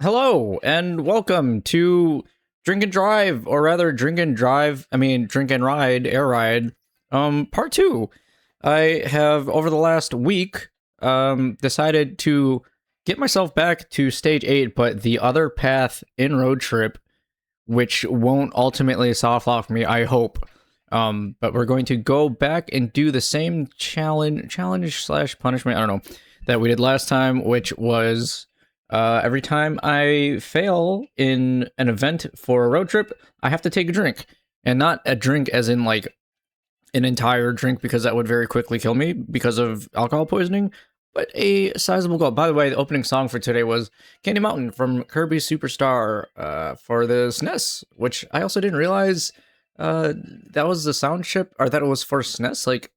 Hello and welcome to Drink and Drive, or rather Drink and Ride, Air Ride, part 2. I have, over the last week, decided to get myself back to stage 8, but the other path in Road Trip, which won't ultimately soft lock me, I hope. But we're going to go back and do the same challenge slash punishment, I don't know, that we did last time, which was... every time I fail in an event for a road trip, I have to take a drink. And not a drink as in, like, an entire drink, because that would very quickly kill me because of alcohol poisoning, but a sizable goal. By the way, the opening song for today was Candy Mountain from Kirby Superstar for the SNES, which I also didn't realize that was the sound chip, or that it was for SNES. Like,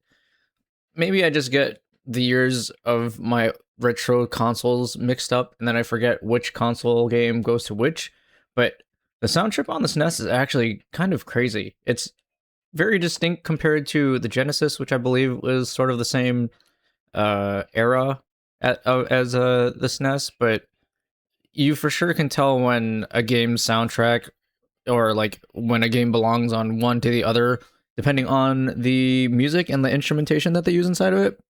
maybe I just get the years of my retro consoles mixed up, and then I forget which console game goes to which, but the sound chip on the SNES is actually kind of crazy. It's very distinct compared to the Genesis, which I believe was sort of the same era as the SNES, but you for sure can tell when a game's soundtrack, or like when a game belongs on one to the other, depending on the music and the instrumentation that they use inside of it.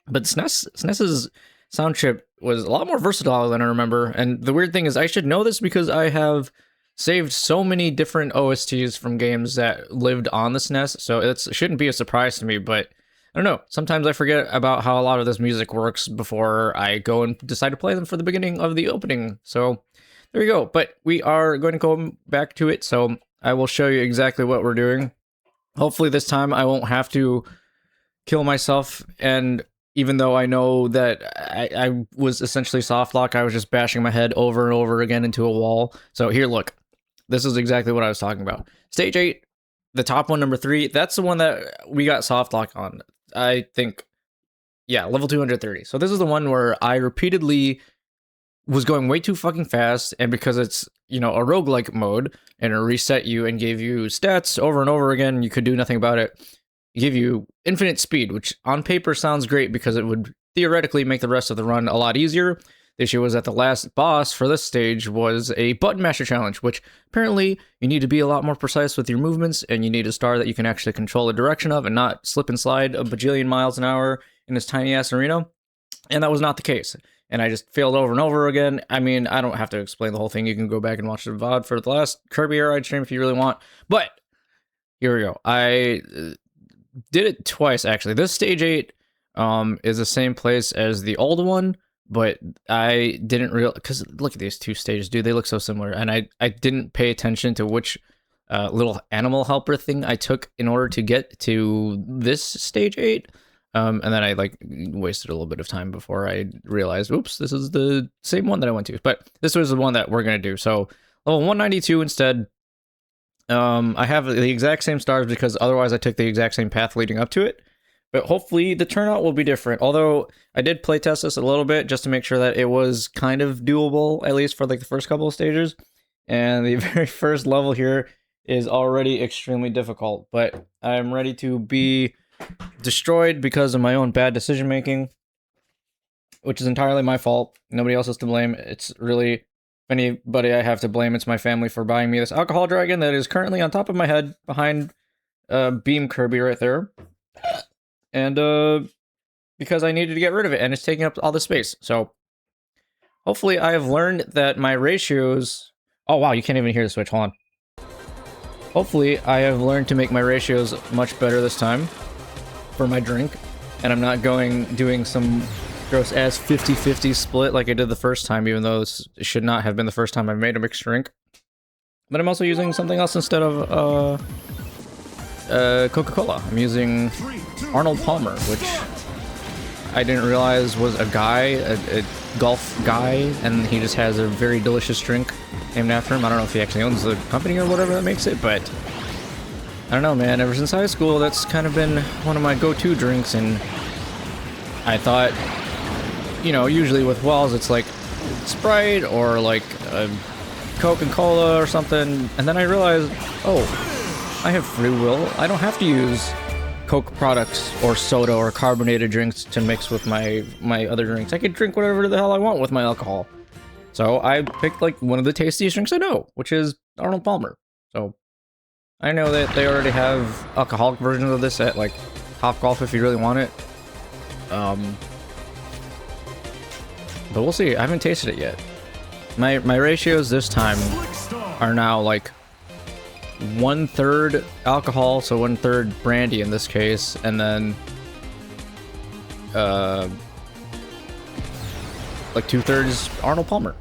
But SNES's sound chip was a lot more versatile than I remember, and the weird thing is I should know this because I have saved so many different OSTs from games that lived on the SNES, so it shouldn't be a surprise to me, but I don't know, sometimes I forget about how a lot of this music works before I go and decide to play them for the beginning of the opening, so there you go. But we are going to go back to it, so I will show you exactly what we're doing. Hopefully this time I won't have to kill myself, and even though I know that I was essentially soft lock, I was just bashing my head over and over again into a wall. So here, look. This is exactly what I was talking about. Stage 8, the top one, number 3, that's the one that we got soft lock on. I think, yeah, level 230. So this is the one where I repeatedly was going way too fucking fast, and because it's, you know, a roguelike mode, and it reset you and gave you stats over and over again, you could do nothing about it. Give you infinite speed, which on paper sounds great because it would theoretically make the rest of the run a lot easier. The issue was that the last boss for this stage was a button masher challenge, which apparently you need to be a lot more precise with your movements, and you need a star that you can actually control the direction of and not slip and slide a bajillion miles an hour in this tiny ass arena. And that was not the case. And I just failed over and over again. I mean, I don't have to explain the whole thing. You can go back and watch the VOD for the last Kirby Air Riders stream if you really want. But here we go. I did it twice, actually. This stage 8 is the same place as the old one, but I didn't realize, because look at these two stages, dude, they look so similar, and I didn't pay attention to which little animal helper thing I took in order to get to this stage 8, and then I like wasted a little bit of time before I realized, oops, this is the same one that I went to, but this was the one that we're gonna do. So level 192 instead. I have the exact same stars because otherwise I took the exact same path leading up to it. But hopefully the turnout will be different. Although I did playtest this a little bit just to make sure that it was kind of doable, at least for like the first couple of stages. And the very first level here is already extremely difficult. But I'm ready to be destroyed because of my own bad decision making, which is entirely my fault. Nobody else is to blame. It's really... anybody I have to blame, it's my family for buying me this alcohol dragon that is currently on top of my head behind Beam Kirby right there. And because I needed to get rid of it, and it's taking up all the space. So hopefully I have learned that my ratios... oh wow, you can't even hear the switch, hold on. Hopefully I have learned to make my ratios much better this time for my drink, and I'm not doing some gross ass 50-50 split like I did the first time, even though this should not have been the first time I made a mixed drink. But I'm also using something else instead of Coca-Cola. I'm using Arnold Palmer, which I didn't realize was a guy, a golf guy, and he just has a very delicious drink named after him. I don't know if he actually owns the company or whatever that makes it, but I don't know, man. Ever since high school, that's kind of been one of my go-to drinks, and I thought, you know, usually with Wells, it's like Sprite or like Coke and Cola or something. And then I realized, oh, I have free will. I don't have to use Coke products or soda or carbonated drinks to mix with my other drinks. I could drink whatever the hell I want with my alcohol. So I picked like one of the tastiest drinks I know, which is Arnold Palmer. So I know that they already have alcoholic versions of this at like Topgolf if you really want it. But we'll see. I haven't tasted it yet. My ratios this time are now like 1/3 alcohol, so 1/3 brandy in this case, and then like 2/3 Arnold Palmer.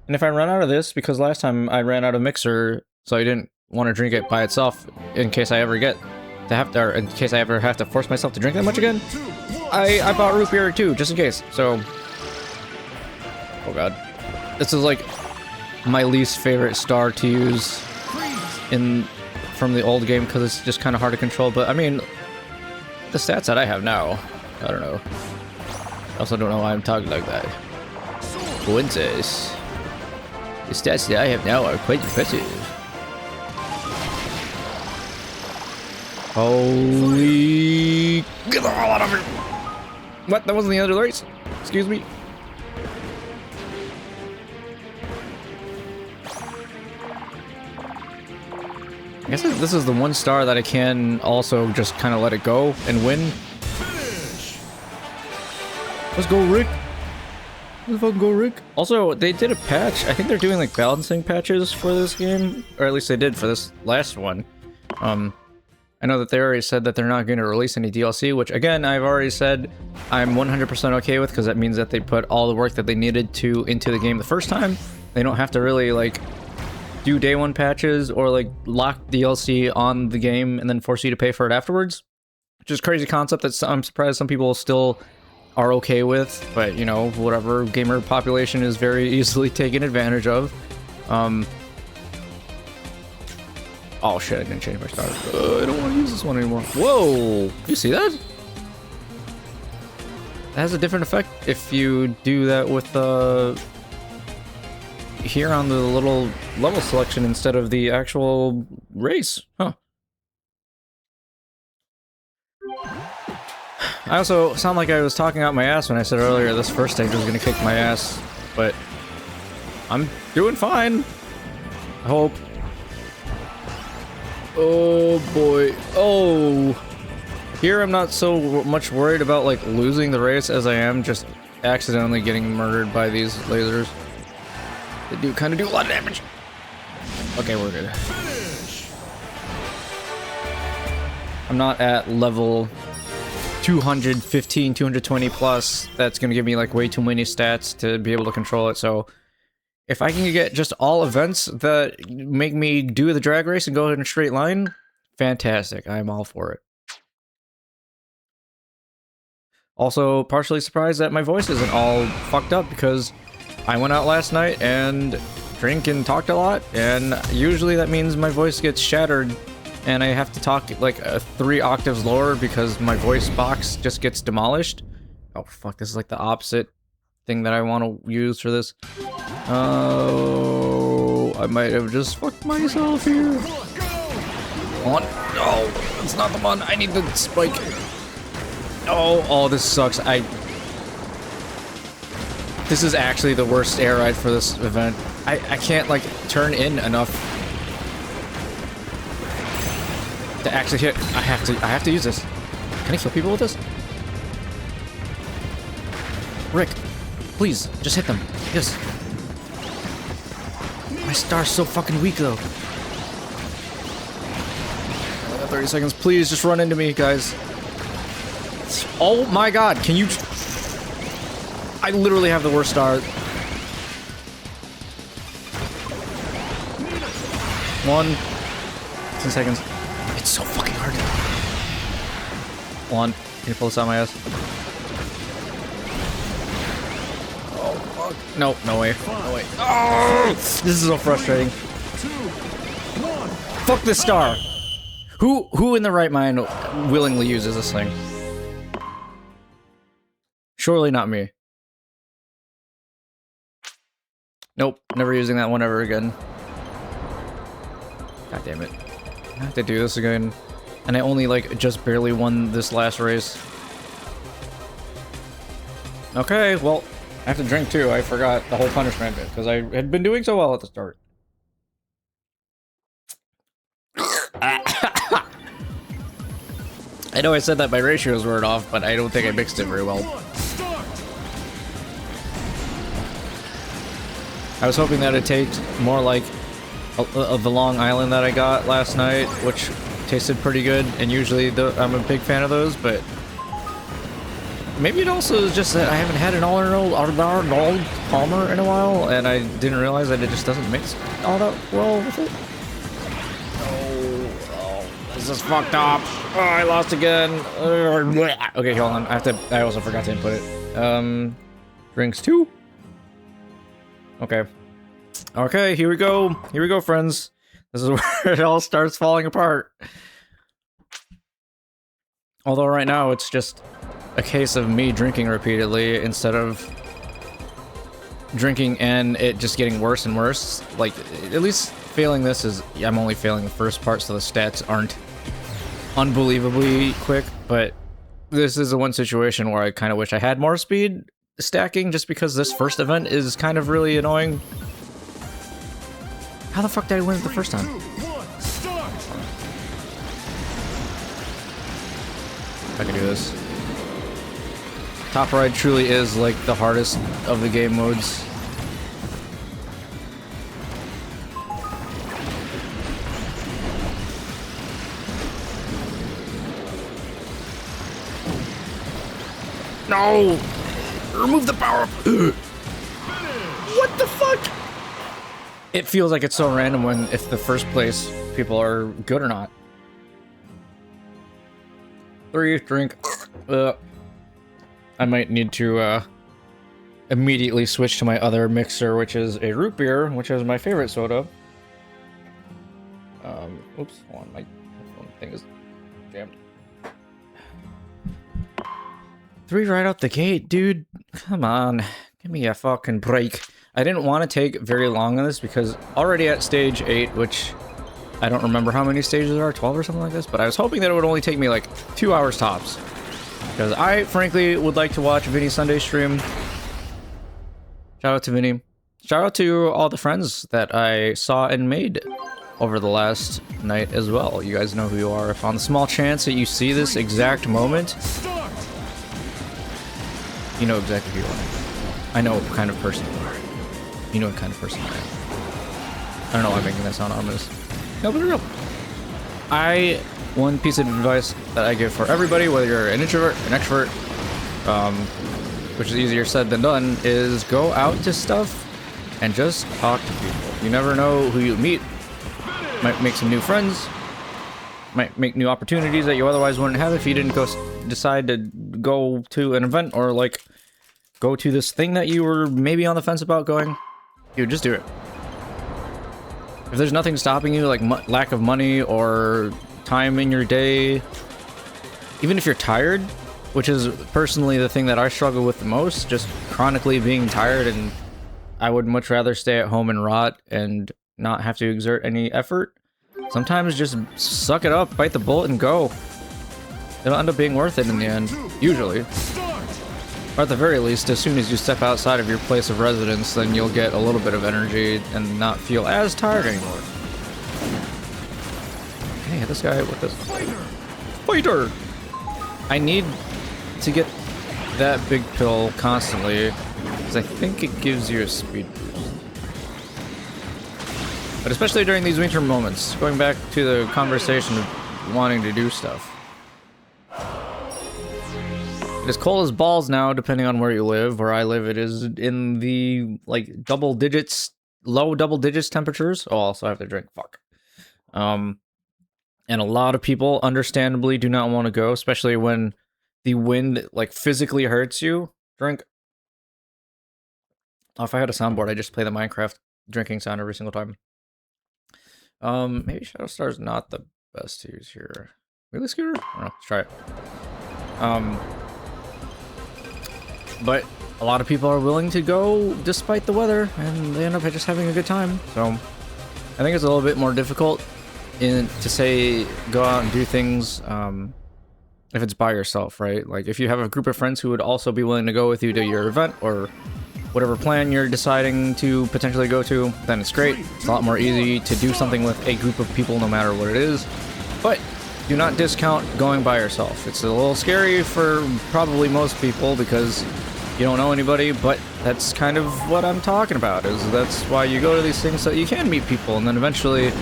And if I run out of this, because last time I ran out of mixer, so I didn't want to drink it by itself in case I ever get to have to, or in case I ever have to force myself to drink that much again, I bought root beer too, just in case. So, oh god, this is like my least favorite star to use from the old game because it's just kind of hard to control. But I mean, the stats that I have now, I don't know. I also don't know why I'm talking like that. Coincidence. The stats that I have now are quite impressive. Holy... Get the hell out of here! What? That wasn't the end of the race? Excuse me? I guess this is the one star that I can also just kind of let it go and win. Let's go, Rick! Let's fucking go, Rick! Also, they did a patch. I think they're doing like balancing patches for this game, or at least they did for this last one. I know that they already said that they're not going to release any DLC, which again, I've already said I'm 100% okay with, because that means that they put all the work that they needed to into the game the first time. They don't have to really like do day one patches or like lock DLC on the game and then force you to pay for it afterwards, which is a crazy concept that I'm surprised some people still are okay with, but you know, whatever, gamer population is very easily taken advantage of. Oh shit, I didn't change my star. I don't want to use this one anymore. Whoa! You see that? That has a different effect if you do that with here on the little level selection instead of the actual race. Huh. I also sound like I was talking out my ass when I said earlier this first stage was gonna kick my ass, but I'm doing fine. I hope. Oh boy. Oh. Here I'm not so much worried about like losing the race as I am just accidentally getting murdered by these lasers. They do kind of do a lot of damage. Okay, we're good. I'm not at level 215, 220 plus. That's gonna give me like way too many stats to be able to control it, so if I can get just all events that make me do the drag race and go in a straight line, fantastic. I'm all for it. Also, partially surprised that my voice isn't all fucked up because I went out last night and drank and talked a lot, and usually that means my voice gets shattered and I have to talk like 3 octaves lower because my voice box just gets demolished. Oh fuck, this is like the opposite thing that I want to use for this. Oh, I might have just fucked myself here. One. No, it's not the one. I need the spike. Oh, this sucks. This is actually the worst air ride for this event. I can't like turn in enough to actually hit. I have to use this. Can I kill people with this? Rick, please, just hit them. Yes. My star's so fucking weak, though. I got 30 seconds. Please, just run into me, guys. Oh my god, can you... I literally have the worst star. 1. 10 seconds. It's so fucking hard. 1. Can you pull this out my ass? No, no way. No way. Oh, this is so frustrating. 2, 1. Fuck this star. Who in the right mind willingly uses this thing? Surely not me. Nope, never using that one ever again. God damn it. I have to do this again. And I only like just barely won this last race. Okay, well, I have to drink too. I forgot the whole punishment bit because I had been doing so well at the start. I know I said that my ratios weren't off, but I don't think I mixed it very well. I was hoping that it'd taste more like the Long Island that I got last night, which tasted pretty good, and usually I'm a big fan of those, but maybe it also is just that I haven't had an Arnold Palmer in a while, and I didn't realize that it just doesn't mix all that well with it. Oh, this is fucked up. Oh, I lost again. Okay, hold on. I also forgot to input it. Drinks 2. Okay. Okay, here we go. Here we go, friends. This is where it all starts falling apart. Although right now it's just a case of me drinking repeatedly instead of drinking and it just getting worse and worse. Like, at least failing this is... I'm only failing the first part, so the stats aren't unbelievably quick, but this is the one situation where I kind of wish I had more speed stacking, just because this first event is kind of really annoying. How the fuck did I win it the first time? I can do this. Top Ride truly is like the hardest of the game modes. No! Remove the power up! What the fuck? It feels like it's so random when if the first place people are good or not. 3, drink. I might need to immediately switch to my other mixer, which is a root beer, which is my favorite soda. Oops, hold on, my headphone thing is jammed. 3 right out the gate, dude. Come on, give me a fucking break. I didn't want to take very long on this because already at stage 8, which I don't remember how many stages there are, 12 or something like this, but I was hoping that it would only take me like 2 hours tops. Because I, frankly, would like to watch Vinny Sunday stream. Shout out to Vinny. Shout out to all the friends that I saw and made over the last night as well. You guys know who you are. If on the small chance that you see this exact moment, you know exactly who you are. I know what kind of person you are. You know what kind of person I am. I don't know why I'm making that sound ominous. No, but real. One piece of advice that I give for everybody, whether you're an introvert, an extrovert, which is easier said than done, is go out to stuff and just talk to people. You never know who you meet. Might make some new friends. Might make new opportunities that you otherwise wouldn't have if you didn't decide to go to an event or like go to this thing that you were maybe on the fence about going. Dude, just do it. If there's nothing stopping you, like lack of money or time in your day, even if you're tired, which is personally the thing that I struggle with the most, just chronically being tired, and I would much rather stay at home and rot and not have to exert any effort. Sometimes just suck it up, bite the bullet, and go. It'll end up being worth it in the end, usually. Or at the very least, as soon as you step outside of your place of residence, then you'll get a little bit of energy and not feel as tired anymore. Hey, hit this guy with this. Fighter! I need to get that big pill constantly, because I think it gives you a speed boost. But especially during these winter moments, going back to the conversation of wanting to do stuff. It is cold as balls now, depending on where you live. Where I live, it is in the, like, double digits, low double digits temperatures. Oh, also I have to drink, fuck. And a lot of people, understandably, do not want to go, especially when the wind, like, physically hurts you. Drink. Oh, if I had a soundboard, I'd just play the Minecraft drinking sound every single time. Maybe Shadow Star's not the best to use here. Wheelie Scooter? I don't know, let's try it. But a lot of people are willing to go despite the weather, and they end up just having a good time. So I think it's a little bit more difficult to say go out and do things if it's by yourself, right? Like if you have a group of friends who would also be willing to go with you to your event or whatever plan you're deciding to potentially go to, then it's great. It's a lot more easy to do something with a group of people no matter what it is. But do not discount going by yourself. It's a little scary for probably most people because you don't know anybody, but that's kind of what I'm talking about, is that's why you go to these things so you can meet people, and then eventually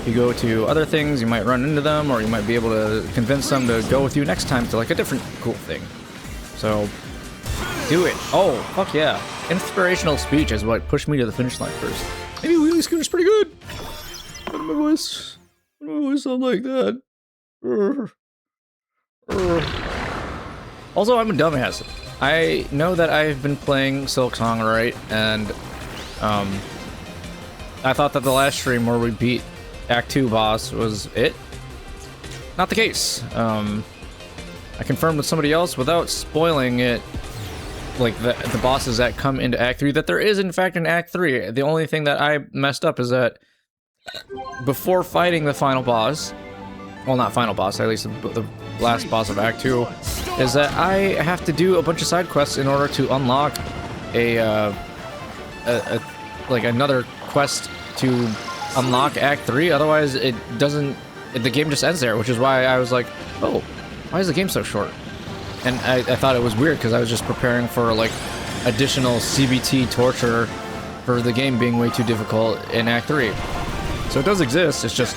you go to other things, you might run into them, or you might be able to convince them to go with you next time to like a different cool thing. So, do it. Oh, fuck yeah. Inspirational speech is what pushed me to the finish line first. Maybe wheelie scooter's pretty good. Why does my voice sound like that? Also, I'm a dumbass. I know that I've been playing Silk Song right, and I thought that the last stream where we beat Act 2 boss was it. Not the case. I confirmed with somebody else without spoiling it, like the bosses that come into Act 3, that there is in fact an Act 3. The only thing that I messed up is that before fighting the final boss, well, not final boss, at least the last boss of Act 2, is that I have to do a bunch of side quests in order to unlock like another quest to unlock Act 3. Otherwise, it doesn't. The game just ends there, which is why I was like, oh, why is the game so short? And I thought it was weird because I was just preparing for like additional CBT torture for the game being way too difficult in Act 3. So it does exist. It's just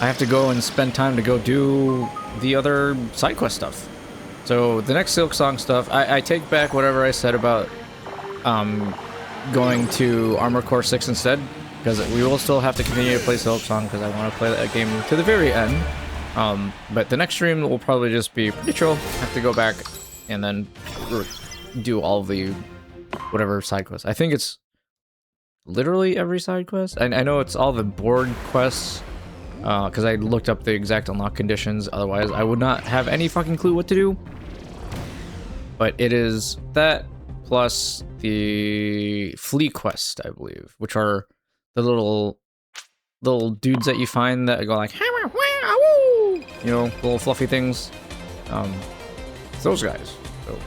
I have to go and spend time to go do the other side quest stuff. So the next Silk Song stuff, I take back whatever I said about going to Armored Core 6 instead, because we will still have to continue to play Silk Song because I want to play that game to the very end. But the next stream will probably just be pretty chill. Have to go back and then do all the whatever side quests. I think it's literally every side quest. I know it's all the board quests, because I looked up the exact unlock conditions. Otherwise, I would not have any fucking clue what to do. But it is that plus the flea quest, I believe, which are the little dudes that you find that go like, you know, little fluffy things. It's those guys. So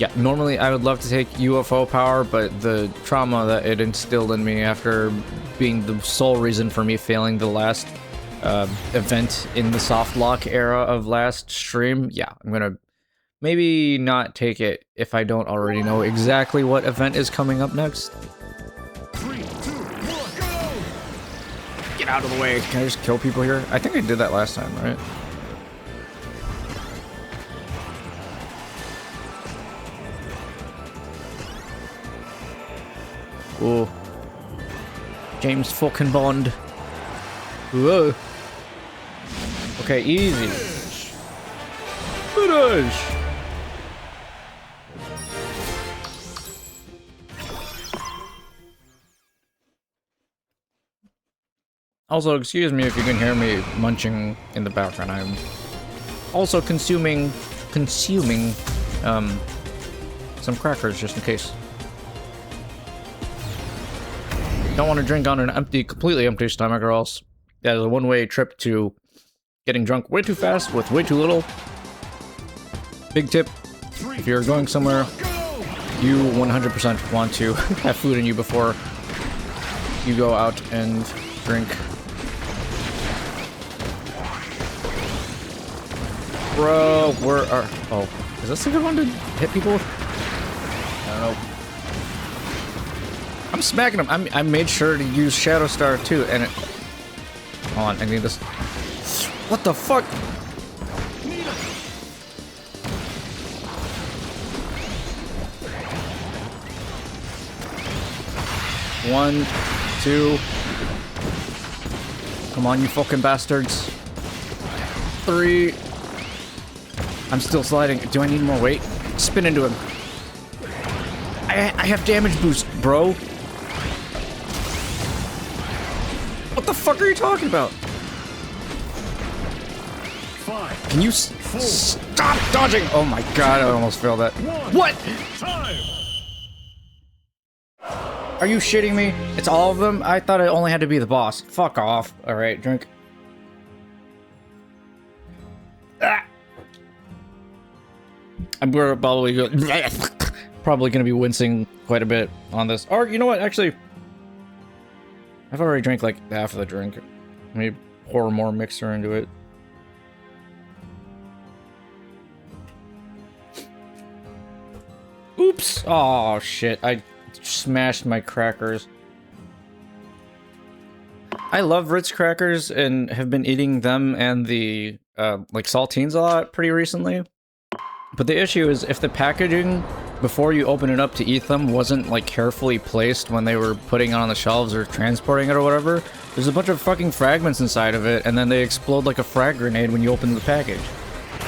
yeah, normally I would love to take UFO power, but the trauma that it instilled in me after being the sole reason for me failing the last event in the soft lock era of last stream, yeah, I'm gonna maybe not take it if I don't already know exactly what event is coming up next. 3, 2, 1, go! Get out of the way. Can I just kill people here? I think I did that last time, right? Ooh. James fucking Bond. Whoa. Okay, easy. Finish! Also, excuse me if you can hear me munching in the background. I'm also consuming some crackers just in case. Don't want to drink on an completely empty stomach, or else that is a one-way trip to getting drunk way too fast with way too little. Big tip, if you're going somewhere, you 100% want to have food in you before you go out and drink. Bro, where are... Oh, is this a good one to hit people with? I don't know. I'm smacking him. I made sure to use Shadow Star too, and it... Hold on, I need this. What the fuck? One, two. Come on, you fucking bastards. 3. I'm still sliding. Do I need more weight? Spin into him. I have damage boost, bro. What the fuck are you talking about? 5. Can you stop dodging? Oh my god, I almost failed that. What? Time. Are you shitting me? It's all of them? I thought it only had to be the boss. Fuck off. Alright, drink. Ah. I'm probably probably going to be wincing quite a bit on this. Or, you know what, actually, I've already drank like half of the drink. Let me pour more mixer into it. Oops! Oh shit, I smashed my crackers. I love Ritz crackers and have been eating them and the like saltines a lot pretty recently. But the issue is if the packaging before you open it up to eat them wasn't like carefully placed when they were putting it on the shelves or transporting it or whatever, there's a bunch of fucking fragments inside of it and then they explode like a frag grenade when you open the package.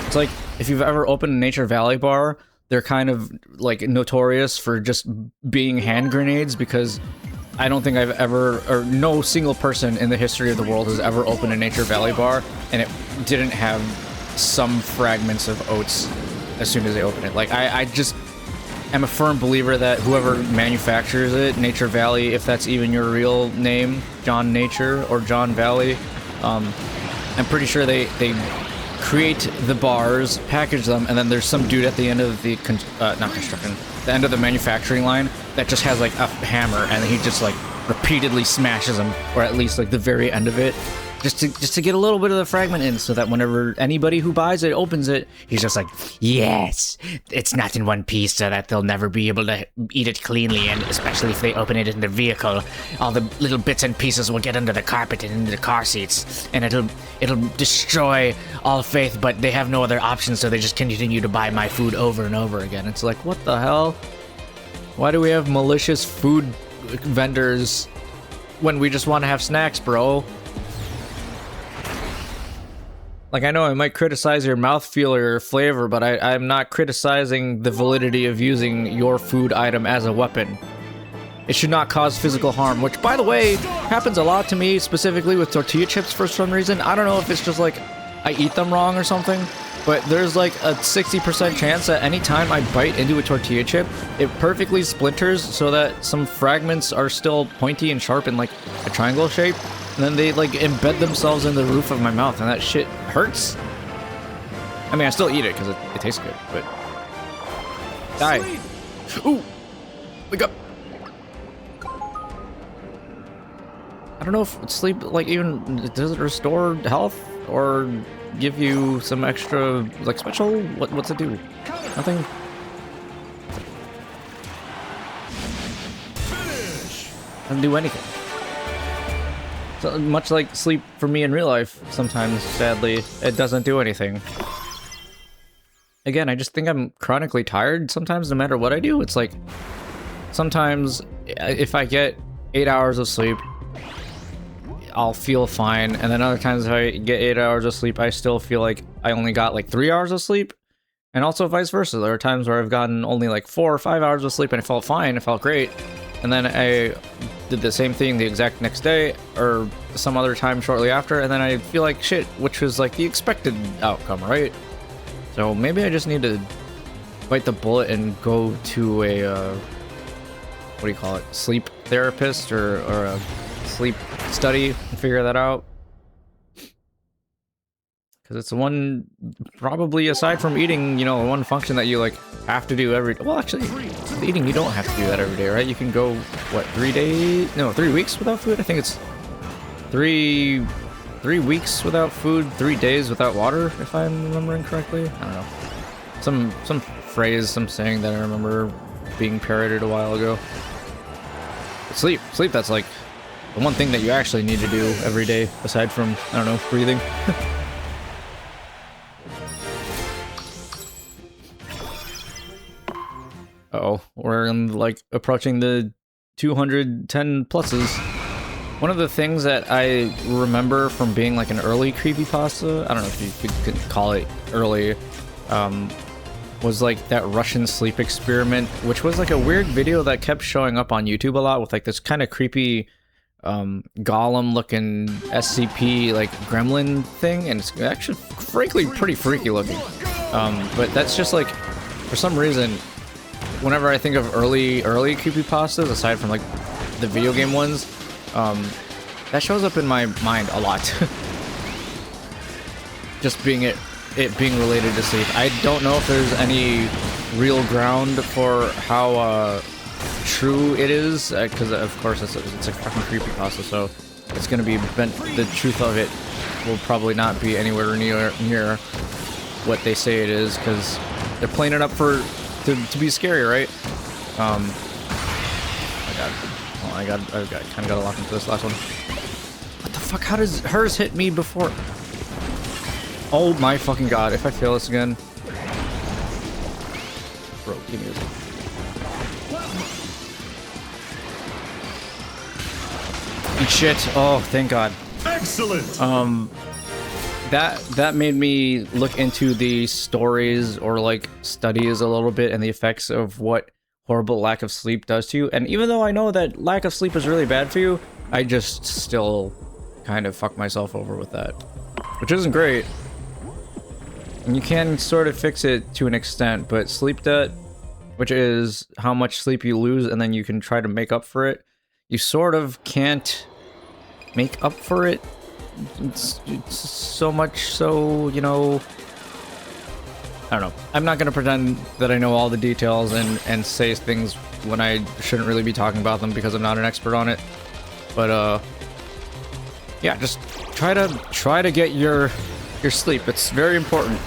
It's like if you've ever opened a Nature Valley bar, they're kind of like notorious for just being hand grenades because I don't think I've ever, or no single person in the history of the world has ever opened a Nature Valley bar and it didn't have some fragments of oats as soon as they open it. Like, I just am a firm believer that whoever manufactures it, Nature Valley, if that's even your real name, John Nature or John Valley, I'm pretty sure they create the bars, package them, and then there's some dude at the end of the, the end of the manufacturing line that just has like a hammer and he just like repeatedly smashes them, or at least like the very end of it, just to get a little bit of the fragment in, so that whenever anybody who buys it opens it, he's just like, yes, it's not in one piece, so that they'll never be able to eat it cleanly, and especially if they open it in the vehicle, all the little bits and pieces will get under the carpet and into the car seats, and it'll destroy all faith, but they have no other option, so they just continue to buy my food over and over again. It's like, what the hell? Why do we have malicious food vendors when we just want to have snacks, bro? Like, I know I might criticize your mouthfeel or your flavor, but I'm not criticizing the validity of using your food item as a weapon. It should not cause physical harm, which, by the way, happens a lot to me, specifically with tortilla chips for some reason. I don't know if it's just like I eat them wrong or something, but there's like a 60% chance that anytime I bite into a tortilla chip, it perfectly splinters so that some fragments are still pointy and sharp in like a triangle shape. And then they like embed themselves in the roof of my mouth, and that shit hurts. I mean, I still eat it because it tastes good, but die. Ooh, wake up. I don't know if sleep like even does it restore health or give you some extra like special. What's it do? Nothing. Doesn't do anything. So much like sleep for me in real life, sometimes, sadly, it doesn't do anything. Again, I just think I'm chronically tired sometimes, no matter what I do. It's like, sometimes, if I get 8 hours of sleep, I'll feel fine, and then other times if I get 8 hours of sleep, I still feel like I only got like 3 hours of sleep, and also vice versa. There are times where I've gotten only like 4 or 5 hours of sleep, and it felt fine, it felt great, and then I did the same thing the exact next day or some other time shortly after, and then I feel like shit, which was like the expected outcome, right? So maybe I just need to bite the bullet and go to a what do you call it, sleep therapist or a sleep study and figure that out, because it's the one, probably aside from eating, you know, one function that you like have to do every, well, actually with eating you don't have to do that every day, right? You can go, what, 3 weeks without food? I think it's three weeks without food, 3 days without water, if I'm remembering correctly. I don't know, some phrase, some saying that I remember being parroted a while ago. But sleep, that's like the one thing that you actually need to do every day, aside from, I don't know, breathing. Uh-oh, we're like approaching the 210 pluses. One of the things that I remember from being like an early creepypasta, I don't know if you could call it early, was like that Russian sleep experiment, which was like a weird video that kept showing up on YouTube a lot with like this kind of creepy golem looking SCP like gremlin thing, and it's actually frankly pretty freaky looking. But that's just like, for some reason, whenever I think of early creepypastas, aside from like the video game ones, that shows up in my mind a lot. Just being it it being related to sleep. I don't know if there's any real ground for how true it is, because of course it's a fucking creepypasta, so it's gonna be the truth of it will probably not be anywhere near what they say it is, because they're playing it up to be scary, right? Oh my god, I kind of got to lock into this last one. What the fuck? How does hers hit me before? Oh my fucking god! If I fail this again, bro, give me this. Eat shit! Oh, thank god. Excellent. That made me look into the stories or like studies a little bit and the effects of what horrible lack of sleep does to you. And even though I know that lack of sleep is really bad for you, I just still kind of fuck myself over with that, which isn't great. And you can sort of fix it to an extent, but sleep debt, which is how much sleep you lose and then you can try to make up for it, you sort of can't make up for it. It's so much so, you know, I don't know. I'm not going to pretend that I know all the details and say things when I shouldn't really be talking about them because I'm not an expert on it. But, yeah, just try to get your sleep. It's very important.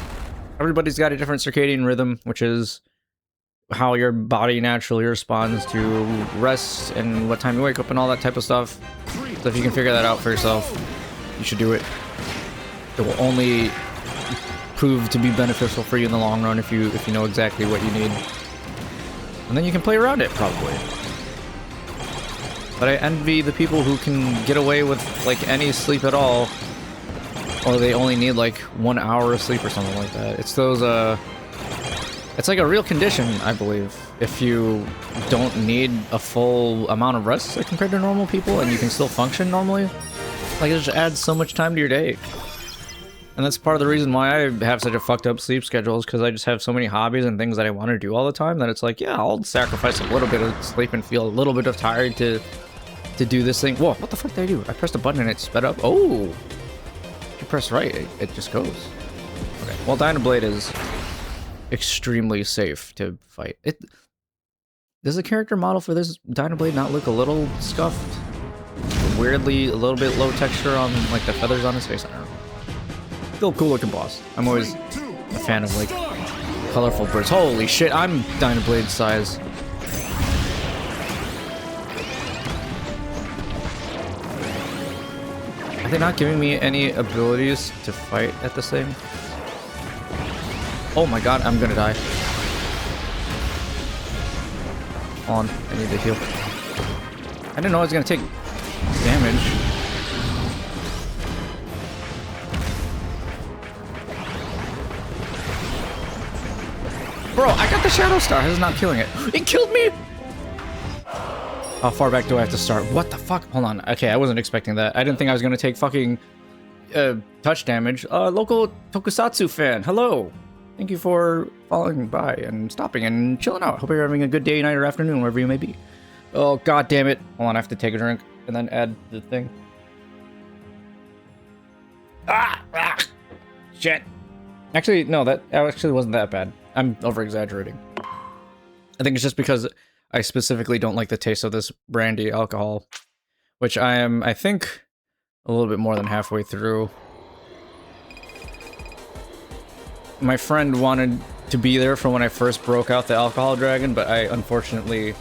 Everybody's got a different circadian rhythm, which is how your body naturally responds to rest and what time you wake up and all that type of stuff. So if you can figure that out for yourself, you should do it. It will only prove to be beneficial for you in the long run if you know exactly what you need. And then you can play around it, probably. But I envy the people who can get away with, like, any sleep at all. Or they only need, like, 1 hour of sleep or something like that. It's those, it's like a real condition, I believe. If you don't need a full amount of rest, like, compared to normal people, and you can still function normally. Like, it just adds so much time to your day. And that's part of the reason why I have such a fucked up sleep schedule, is because I just have so many hobbies and things that I want to do all the time that it's like, yeah, I'll sacrifice a little bit of sleep and feel a little bit of tired to do this thing. Whoa, what the fuck did I do? I pressed a button and it sped up. Oh! If you press right, it just goes. Okay, well, Dynablade is extremely safe to fight. Does the character model for this Dynablade not look a little scuffed? Weirdly, a little bit low texture on, like, the feathers on his face? I don't know. Still cool looking boss. I'm always a fan of, like, colorful birds. Holy shit, I'm Dynablade size. Are they not giving me any abilities to fight at the same? Oh my god, I'm gonna die. Hold on, I need to heal. I didn't know I was gonna take damage. Bro, I got the Shadow Star. This is not killing it. It killed me! How far back do I have to start? What the fuck? Hold on. Okay, I wasn't expecting that. I didn't think I was gonna take fucking touch damage. Local Tokusatsu fan, hello! Thank you for following by and stopping and chilling out. Hope you're having a good day, night, or afternoon, wherever you may be. Oh, god damn it. Hold on, I have to take a drink and then add the thing. Ah! Shit. Actually, no, that actually wasn't that bad. I'm over-exaggerating. I think it's just because I specifically don't like the taste of this brandy alcohol, which I am, I think, a little bit more than halfway through. My friend wanted to be there for when I first broke out the alcohol dragon, but I unfortunately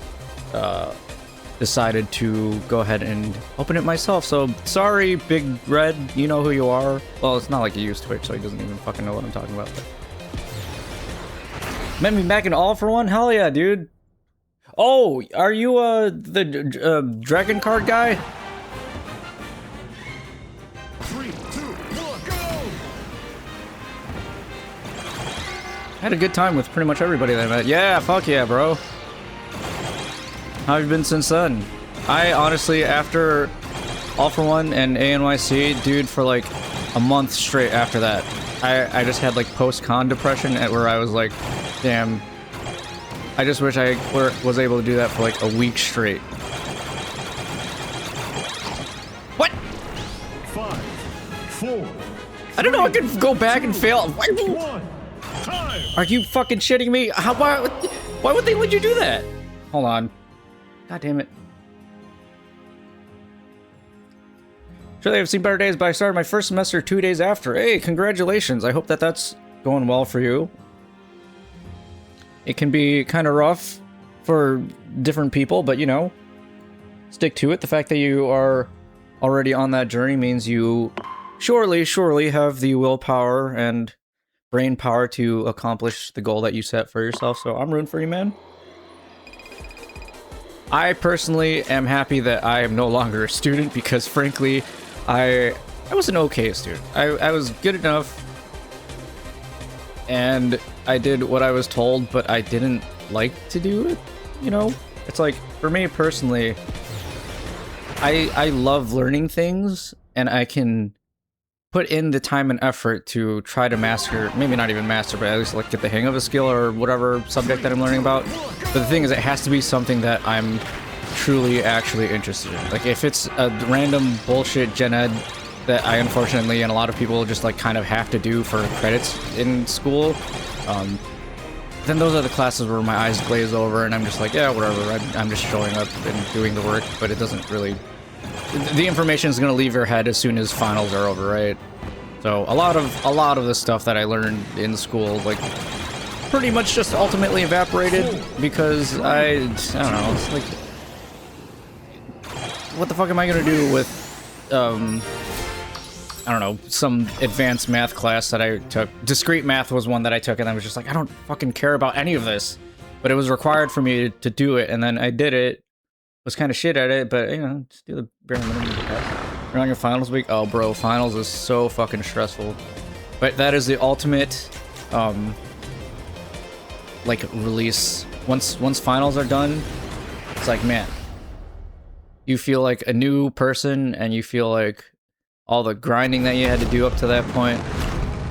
decided to go ahead and open it myself. So sorry, Big Red, you know who you are. Well, it's not like he used Twitch, so he doesn't even fucking know what I'm talking about. But... Met me back in All for One? Hell yeah, dude. Oh, are you the dragon card guy? 3, 2, 1, go! I had a good time with pretty much everybody that I met. Yeah, fuck yeah, bro. How have you been since then? I honestly, after All for One and ANYC, dude, for like a month straight after that, I just had like post-con depression where I was like, damn, I just wish I was able to do that for like a week straight. What? 5, 4, I don't know. I can go back and fail. Why, One. Time. are you fucking shitting me? Why would they let you do that? Hold on. God damn it. Surely I've seen better days, but I started my first semester 2 days after. Hey, congratulations. I hope that that's going well for you. It can be kind of rough for different people, but you know, stick to it. The fact that you are already on that journey means you surely have the willpower and brain power to accomplish the goal that you set for yourself. So I'm rooting for you, man. I personally am happy that I am no longer a student because frankly, I was an okay student. I was good enough and I did what I was told, but I didn't like to do it, you know? It's like, for me personally, I love learning things and I can put in the time and effort to try to master, maybe not even master, but at least like get the hang of a skill or whatever subject that I'm learning about. But the thing is, it has to be something that I'm truly actually interested in. Like if it's a random bullshit gen ed that I unfortunately and a lot of people just like kind of have to do for credits in school, then those are the classes where my eyes glaze over and I'm just like, yeah, whatever, I'm just showing up and doing the work, but it doesn't really, the information is going to leave your head as soon as finals are over, right? So a lot of the stuff that I learned in school like pretty much just ultimately evaporated because I don't know, it's like, what the fuck am I gonna do with, I don't know, some advanced math class that I took. Discrete math was one that I took, and I was just like, I don't fucking care about any of this. But it was required for me to do it, and then I did it. Was kind of shit at it, but, you know, just do the bare minimum. You're on your finals week? Oh, bro, finals is so fucking stressful. But that is the ultimate, like, release. Once finals are done, it's like, man, you feel like a new person and you feel like all the grinding that you had to do up to that point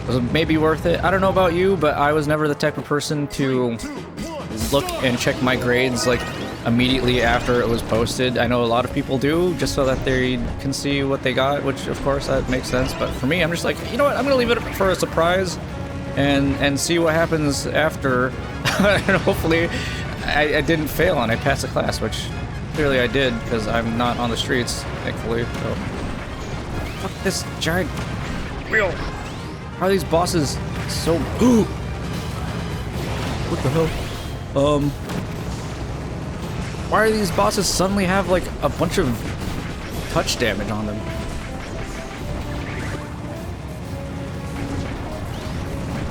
was maybe worth it. I don't know about you, but I was never the type of person to look and check my grades like immediately after it was posted. I know a lot of people do just so that they can see what they got, which of course that makes sense. But for me, I'm just like, you know what? I'm gonna leave it for a surprise and see what happens after. And hopefully I didn't fail and I passed the class, which clearly I did, because I'm not on the streets, thankfully. So. Fuck this giant wheel. How are these bosses so... Ooh! What the hell? Why are these bosses suddenly have, like, a bunch of touch damage on them?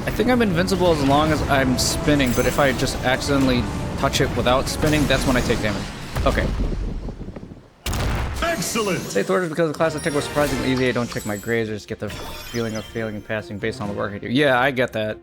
I think I'm invincible as long as I'm spinning, but if I just accidentally touch it without spinning, that's when I take damage. Okay. Excellent. Say Thor because the class I took was surprisingly easy. I don't check my grades or just get the feeling of failing and passing based on the work I do. Yeah, I get that.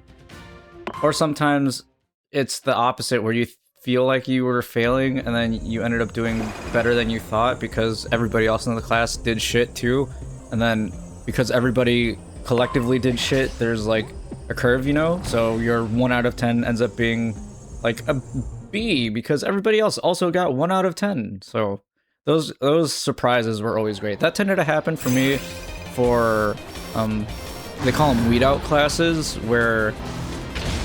Or sometimes it's the opposite where you feel like you were failing and then you ended up doing better than you thought because everybody else in the class did shit too. And then because everybody collectively did shit, there's like a curve, you know? So your 1 out of 10 ends up being like a B because everybody else also got 1 out of 10. So those surprises were always great. That tended to happen for me for they call them weed out classes, where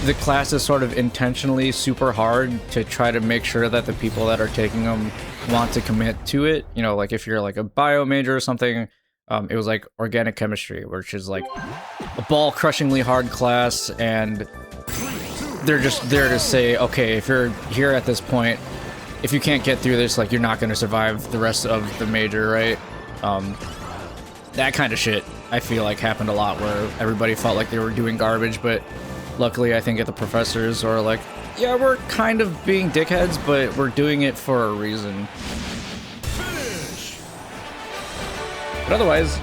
the class is sort of intentionally super hard to try to make sure that the people that are taking them want to commit to it. You know, like if you're like a bio major or something, it was like organic chemistry, which is like a ball crushingly hard class, and they're just there to say, okay, if you're here at this point, if you can't get through this, like, you're not going to survive the rest of the major, right? That kind of shit, I feel like, happened a lot, where everybody felt like they were doing garbage, but luckily, I think the professors are like, yeah, we're kind of being dickheads, but we're doing it for a reason. Finish. But otherwise,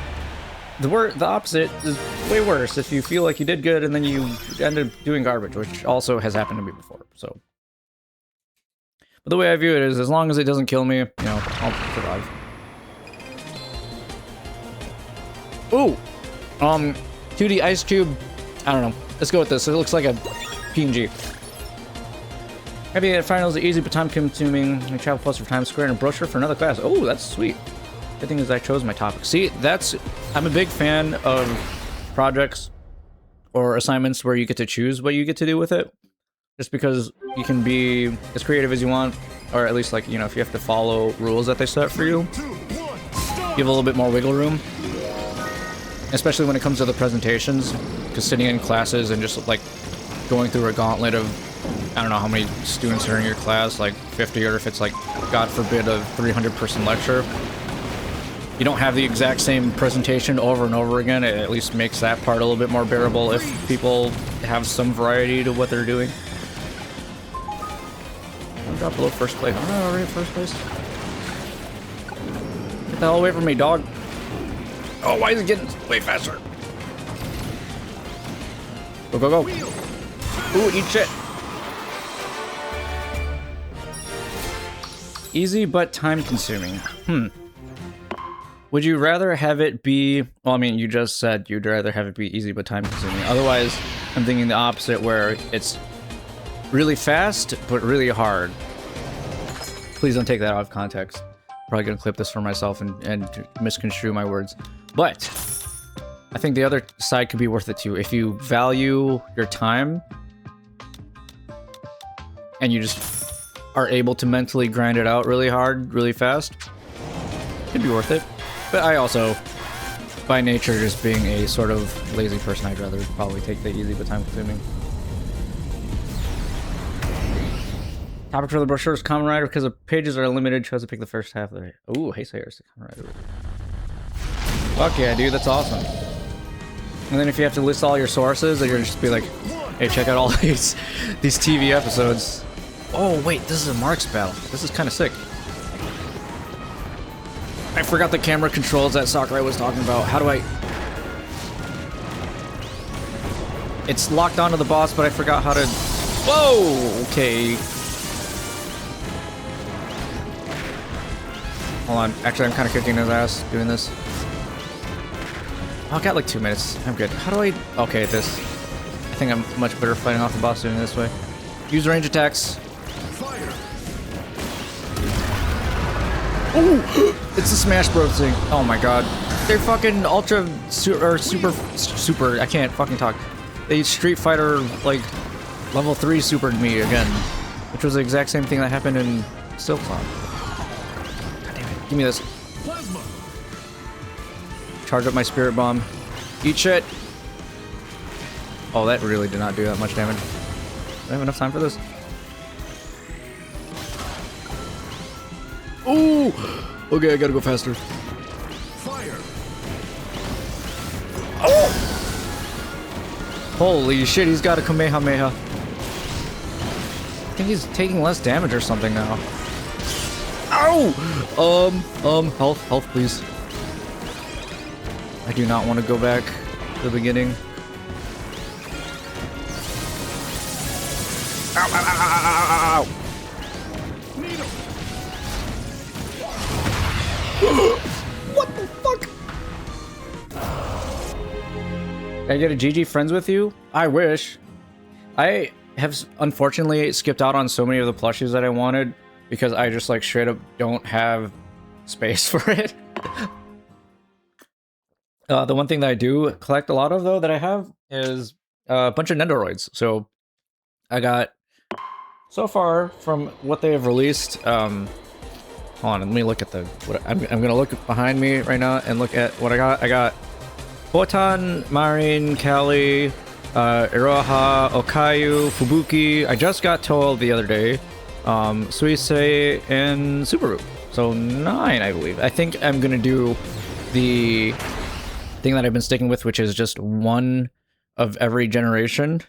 the opposite is way worse if you feel like you did good and then you end up doing garbage, which also has happened to me before, so. But the way I view it is, as long as it doesn't kill me, you know, I'll survive. Ooh! 2D ice cube. I don't know. Let's go with this. It looks like a PNG. Heavy at finals are easy but time consuming. I travel plus for Times Square and a brochure for another class. Oh, that's sweet. Good thing is I chose my topic. See, I'm a big fan of projects or assignments where you get to choose what you get to do with it. Just because you can be as creative as you want, or at least like, you know, if you have to follow rules that they set for you, you have a little bit more wiggle room. Especially when it comes to the presentations, because sitting in classes and just like going through a gauntlet of, I don't know how many students are in your class, like 50, or if it's like, God forbid, a 300-person lecture. You don't have the exact same presentation over and over again. It at least makes that part a little bit more bearable if people have some variety to what they're doing. I'm drop below first place. I'm not already in first place. Get the hell away from me, dog. Oh, why is it getting way faster? Go, go, go. Ooh, eat shit. Easy but time-consuming. Would you rather have it be... Well, I mean, you just said you'd rather have it be easy but time-consuming. Otherwise, I'm thinking the opposite, where it's really fast, but really hard. Please don't take that out of context. Probably gonna clip this for myself and misconstrue my words. But I think the other side could be worth it too. If you value your time and you just are able to mentally grind it out really hard, really fast, it'd be worth it. But I also, by nature, just being a sort of lazy person, I'd rather probably take the easy but time-consuming. Topic for the brochure is Kamen Rider. Because the pages are limited, chose to pick the first half of the... Ooh, hey, Sayers, the Kamen Rider. Fuck yeah, dude, that's awesome. And then if you have to list all your sources, then you're just be like, hey, check out all these TV episodes. Oh, wait, this is a Marks battle. This is kind of sick. I forgot the camera controls that Sakurai was talking about. How do I... It's locked onto the boss, but I forgot how to... Whoa! Okay. Hold on. Actually, I'm kind of kicking his ass doing this. Oh, I got like 2 minutes. I'm good. How do I... Okay, this... I think I'm much better fighting off the boss doing it this way. Use range attacks. Oh! It's the Smash Bros thing. Oh my god. They're fucking ultra... super... I can't fucking talk. They Street Fighter, like, level 3 supered me again. Which was the exact same thing that happened in Silksong. God damn it. Give me this. Plasma. Charge up my Spirit Bomb. Eat shit. Oh, that really did not do that much damage. Do I have enough time for this? Ooh! Okay, I gotta go faster. Fire! Oh! Holy shit, he's got a Kamehameha. I think he's taking less damage or something now. Ow! Health, please. I do not want to go back to the beginning. Ow, ow, ow, ow, ow, ow. What the fuck? Can I get a GG friends with you? I wish. I have unfortunately skipped out on so many of the plushies that I wanted because I just like straight up don't have space for it. The one thing that I do collect a lot of though that I have is a bunch of Nendoroids. So I got, so far from what they have released, hold on, let me look at the... I'm gonna look behind me right now and look at what I got. I got Botan, Marin, Kali, Iroha, Okayu, Fubuki. I just got Toel the other day. Suisei, and Subaru. So 9, I believe. I think I'm gonna do the thing that I've been sticking with, which is just one of every generation.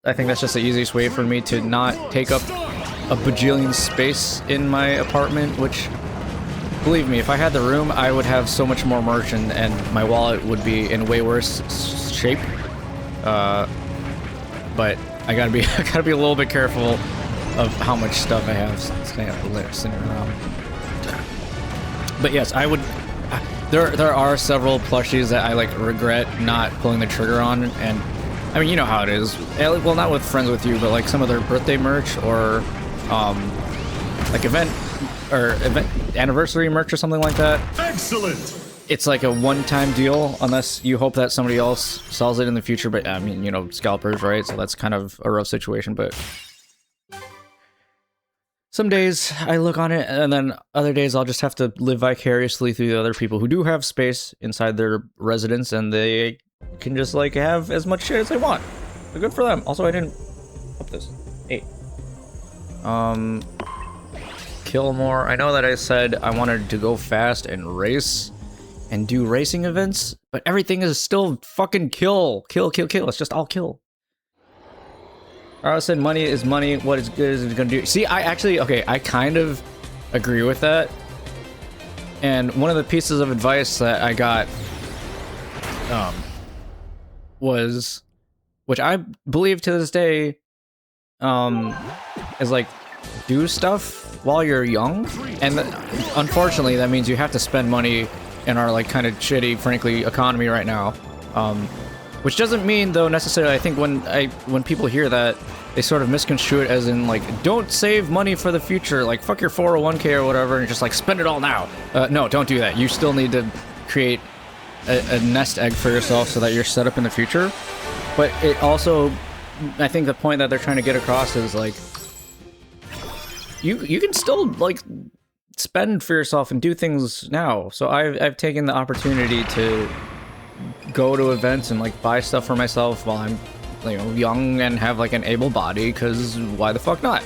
I think that's just the easiest way for me to not take up a bajillion space in my apartment, which, believe me, if I had the room, I would have so much more merch and my wallet would be in way worse shape. But I gotta be a little bit careful of how much stuff I have sitting around. But yes, I would. There are several plushies that I like regret not pulling the trigger on, and I mean, you know how it is. Well, not with friends with you, but like some of their birthday merch or like event anniversary merch or something like that. Excellent. it's like a one-time deal unless you hope that somebody else sells it in the future. But I mean, you know, scalpers, right? So that's kind of a rough situation. But some days I look on it, and then other days I'll just have to live vicariously through the other people who do have space inside their residence, and they can just like have as much shit as they want. So good for them. Also, I didn't up this. Hey. Kill more. I know that I said I wanted to go fast and race and do racing events, but everything is still fucking kill. Kill, kill, kill. It's just all kill. I said money is money. What is good is it gonna do? See, I actually, okay, I kind of agree with that. And one of the pieces of advice that I got was, which I believe to this day, is like, do stuff while you're young. And unfortunately, that means you have to spend money in our like kind of shitty, frankly, economy right now. Which doesn't mean though necessarily, I think when people hear that, they sort of misconstrue it as in like, don't save money for the future, like fuck your 401k or whatever and just like spend it all now. No, don't do that. You still need to create a nest egg for yourself so that you're set up in the future. But it also, I think the point that they're trying to get across is like, you can still like spend for yourself and do things now. So I've taken the opportunity to go to events and like buy stuff for myself while I'm, you know, young and have like an able body, because why the fuck not?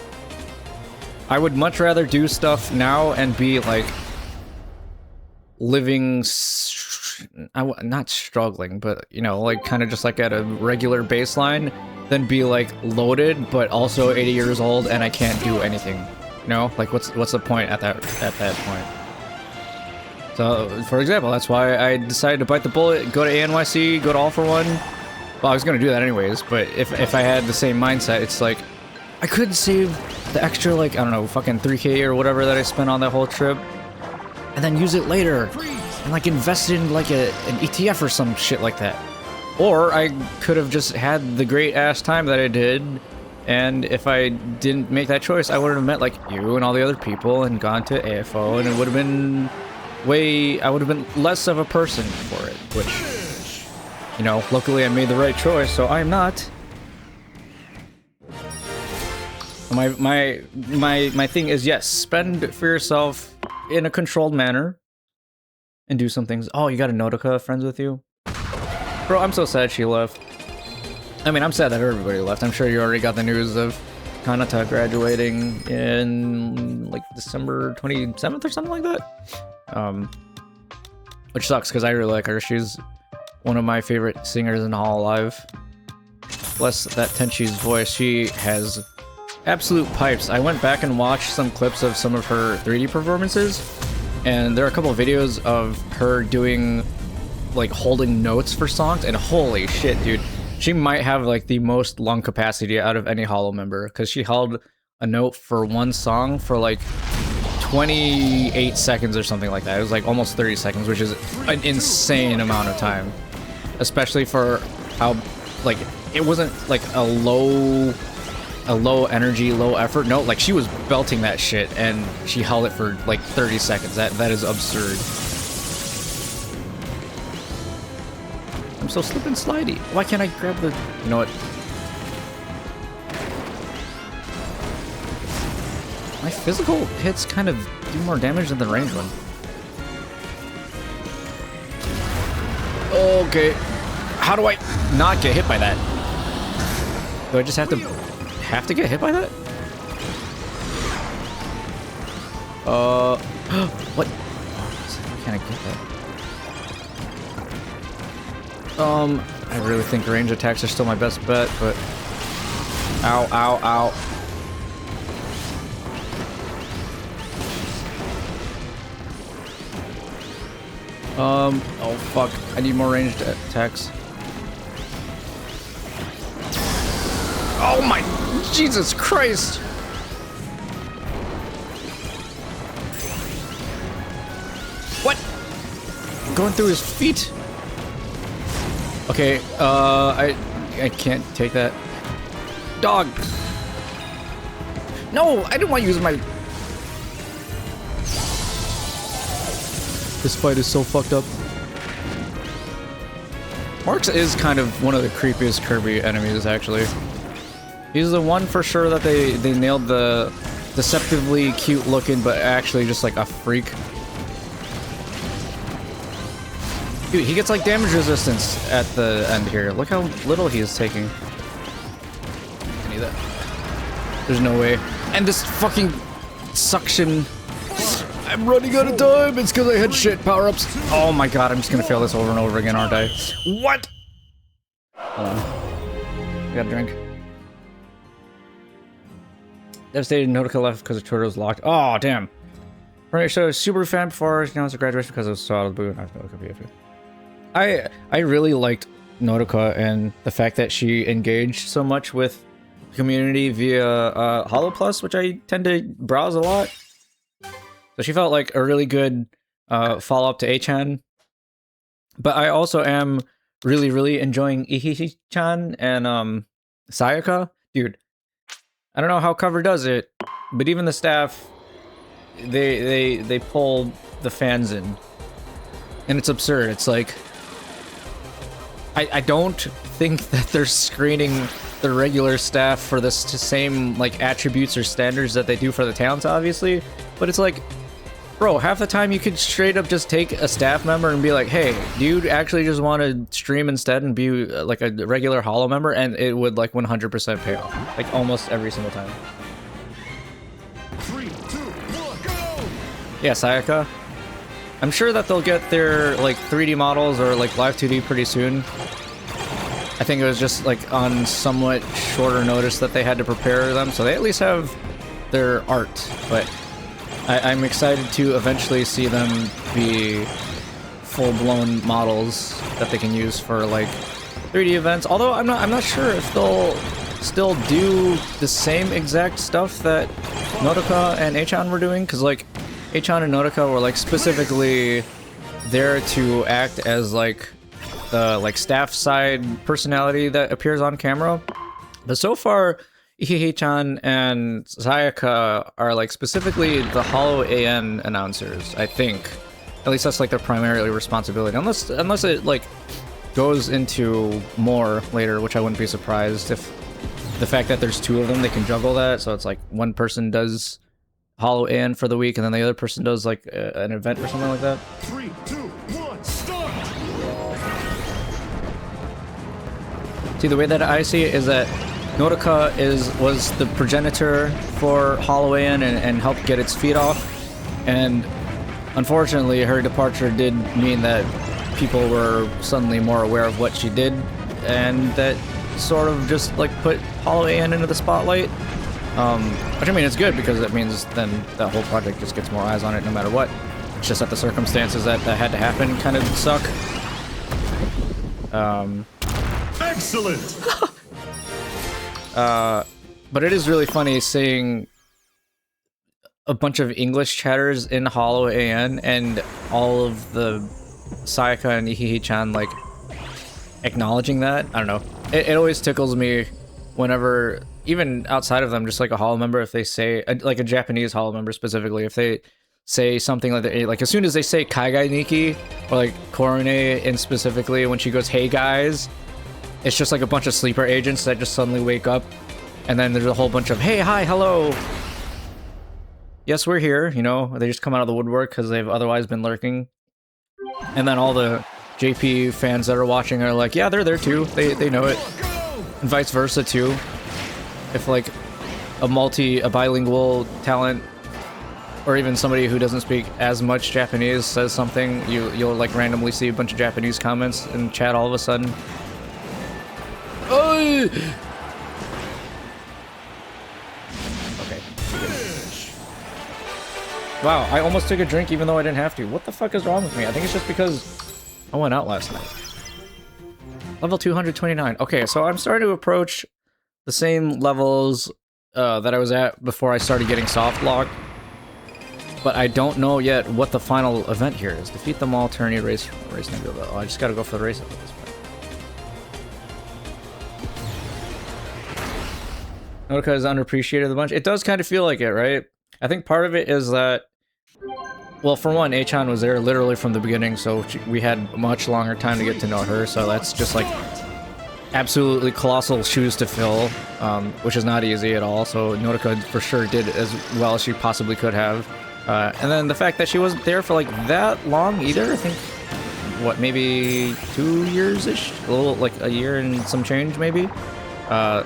I would much rather do stuff now and be like living not struggling, but you know, like kind of just like at a regular baseline, than be like loaded but also 80 years old and I can't do anything. You know, like what's the point at that point? So, for example, that's why I decided to bite the bullet, go to ANYC, go to All For One. Well, I was gonna do that anyways, but if I had the same mindset, it's like I could save the extra, like, I don't know, fucking 3K or whatever that I spent on that whole trip, and then use it later, and like invest in like an ETF or some shit like that. Or I could have just had the great ass time that I did, and if I didn't make that choice, I would have met like you and all the other people and gone to AFO, and it would have been I would have been less of a person for it, which, you know, luckily I made the right choice, so I'm not. My thing is, yes, spend for yourself in a controlled manner and do some things. Oh, you got a Nodoka friends with you? Bro, I'm so sad she left. I mean, I'm sad that everybody left. I'm sure you already got the news of Kanata graduating in like December 27th or something like that. Which sucks because I really like her. She's one of my favorite singers in Hall Live. Bless that Tenchi's voice. She has absolute pipes. I went back and watched some clips of some of her 3D performances, and there are a couple of videos of her doing like holding notes for songs, and holy shit, dude. She might have like the most lung capacity out of any Hollow member, because she held a note for one song for like 28 seconds or something like that. It was like almost 30 seconds, which is an insane amount of time, especially for how like it wasn't like a low energy, low effort note. Like she was belting that shit and she held it for like 30 seconds. That is absurd. I'm so slip and slidey. Why can't I grab the... You know what? My physical hits kind of do more damage than the range one. Okay. How do I not get hit by that? Do I just have to get hit by that? What? How can I get that? I really think range attacks are still my best bet, but... Ow, ow, ow. Oh fuck, I need more ranged attacks. Oh my, Jesus Christ! What? Going through his feet? Okay, I can't take that. Dog! No, I didn't want to use my... This fight is so fucked up. Marks is kind of one of the creepiest Kirby enemies, actually. He's the one for sure that they nailed the deceptively cute looking, but actually just like a freak. Dude, he gets like damage resistance at the end here. Look how little he is taking. I need that. There's no way. And this fucking suction. I'm running out of time. It's because I had shit power-ups. Oh my god, I'm just gonna fail this over and over again, aren't I? What? Hold on. I gotta drink. Devastated, Notica left because the Twitter was locked. Oh, damn. Right, so super fan before, now it's a graduation because I was so out of the blue. I really liked Notica and the fact that she engaged so much with the community via Holo Plus, which I tend to browse a lot. So she felt like a really good follow-up to A-chan. But I also am really enjoying Ihihi-chan and Sayaka. Dude, I don't know how Cover does it, but even the staff, they pull the fans in. And it's absurd. It's like, I don't think that they're screening the regular staff for the same like attributes or standards that they do for the talents, obviously. But it's like, bro, half the time you could straight up just take a staff member and be like, hey, do you actually just want to stream instead and be like a regular Holo member? And it would like 100% pay off. Like almost every single time. 3, 2, 1, go! Yeah, Sayaka. I'm sure that they'll get their like 3D models or like live 2D pretty soon. I think it was just like on somewhat shorter notice that they had to prepare them, so they at least have their art. But I'm excited to eventually see them be full-blown models that they can use for like 3D events. Although I'm not sure if they'll still do the same exact stuff that Nodoka and A-chan were doing, because like A-chan and Nodoka were like specifically there to act as like the like staff side personality that appears on camera. But so far, Ihihi-chan and Sayaka are like specifically the Holo AN announcers, I think. At least that's like their primary responsibility. Unless it like goes into more later, which I wouldn't be surprised if the fact that there's two of them, they can juggle that. So it's like one person does Holo AN for the week, and then the other person does like an event or something like that. 3, 2, 1, start! See, the way that I see it is that Nodoka was the progenitor for Holo AN and helped get its feet off, and unfortunately her departure did mean that people were suddenly more aware of what she did, and that sort of just like put Holo AN into the spotlight. Which I mean, it's good because it means then that whole project just gets more eyes on it no matter what. It's just that the circumstances that had to happen kind of suck. Excellent! But it is really funny seeing a bunch of English chatters in Holo AN and all of the Sayaka and Ihihi-chan like acknowledging that. I don't know. It always tickles me whenever, even outside of them, just like a Holo member, if they say, like a Japanese Holo member specifically, if they say something like that, like as soon as they say Kaigai Nikki, or like Korone in specifically, when she goes, hey guys, it's just like a bunch of sleeper agents that just suddenly wake up, and then there's a whole bunch of, hey, hi, hello. Yes, we're here, you know, they just come out of the woodwork because they've otherwise been lurking. And then all the JP fans that are watching are like, yeah, they're there too, they know it. And vice versa too. If like a bilingual talent, or even somebody who doesn't speak as much Japanese says something, you'll like randomly see a bunch of Japanese comments in chat all of a sudden. Oh! Okay. Wow, I almost took a drink even though I didn't have to. What the fuck is wrong with me? I think it's just because I went out last night. Level 229. Okay, so I'm starting to approach the same levels that I was at before I started getting softlocked. But I don't know yet what the final event here is. Defeat them all, tourney, race name. Oh, I just gotta go for the race at this point. Nodoka is underappreciated a bunch. It does kind of feel like it, right? I think part of it is that well, for one, Achan was there literally from the beginning, so we had much longer time to get to know her, so that's just like absolutely colossal shoes to fill, which is not easy at all, so Notica for sure did as well as she possibly could have. And then the fact that she wasn't there for like that long either, I think, what, maybe 2 years-ish? A little, like a year and some change, maybe? So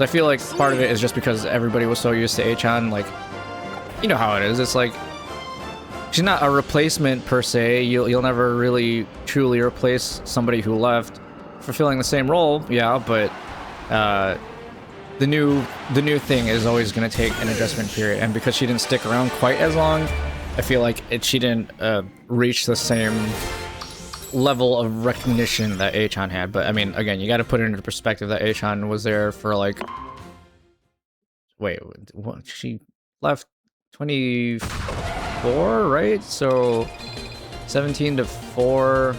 I feel like part of it is just because everybody was so used to Achan, like, you know how it is, it's like, she's not a replacement per se. You'll never really truly replace somebody who left fulfilling the same role, yeah, but the new thing is always going to take an adjustment period, and because she didn't stick around quite as long, I feel like she didn't reach the same level of recognition that Achan had. But I mean, again, you got to put it into perspective that Achan was there for like, wait, what, she left 24, right? So 17 to 4,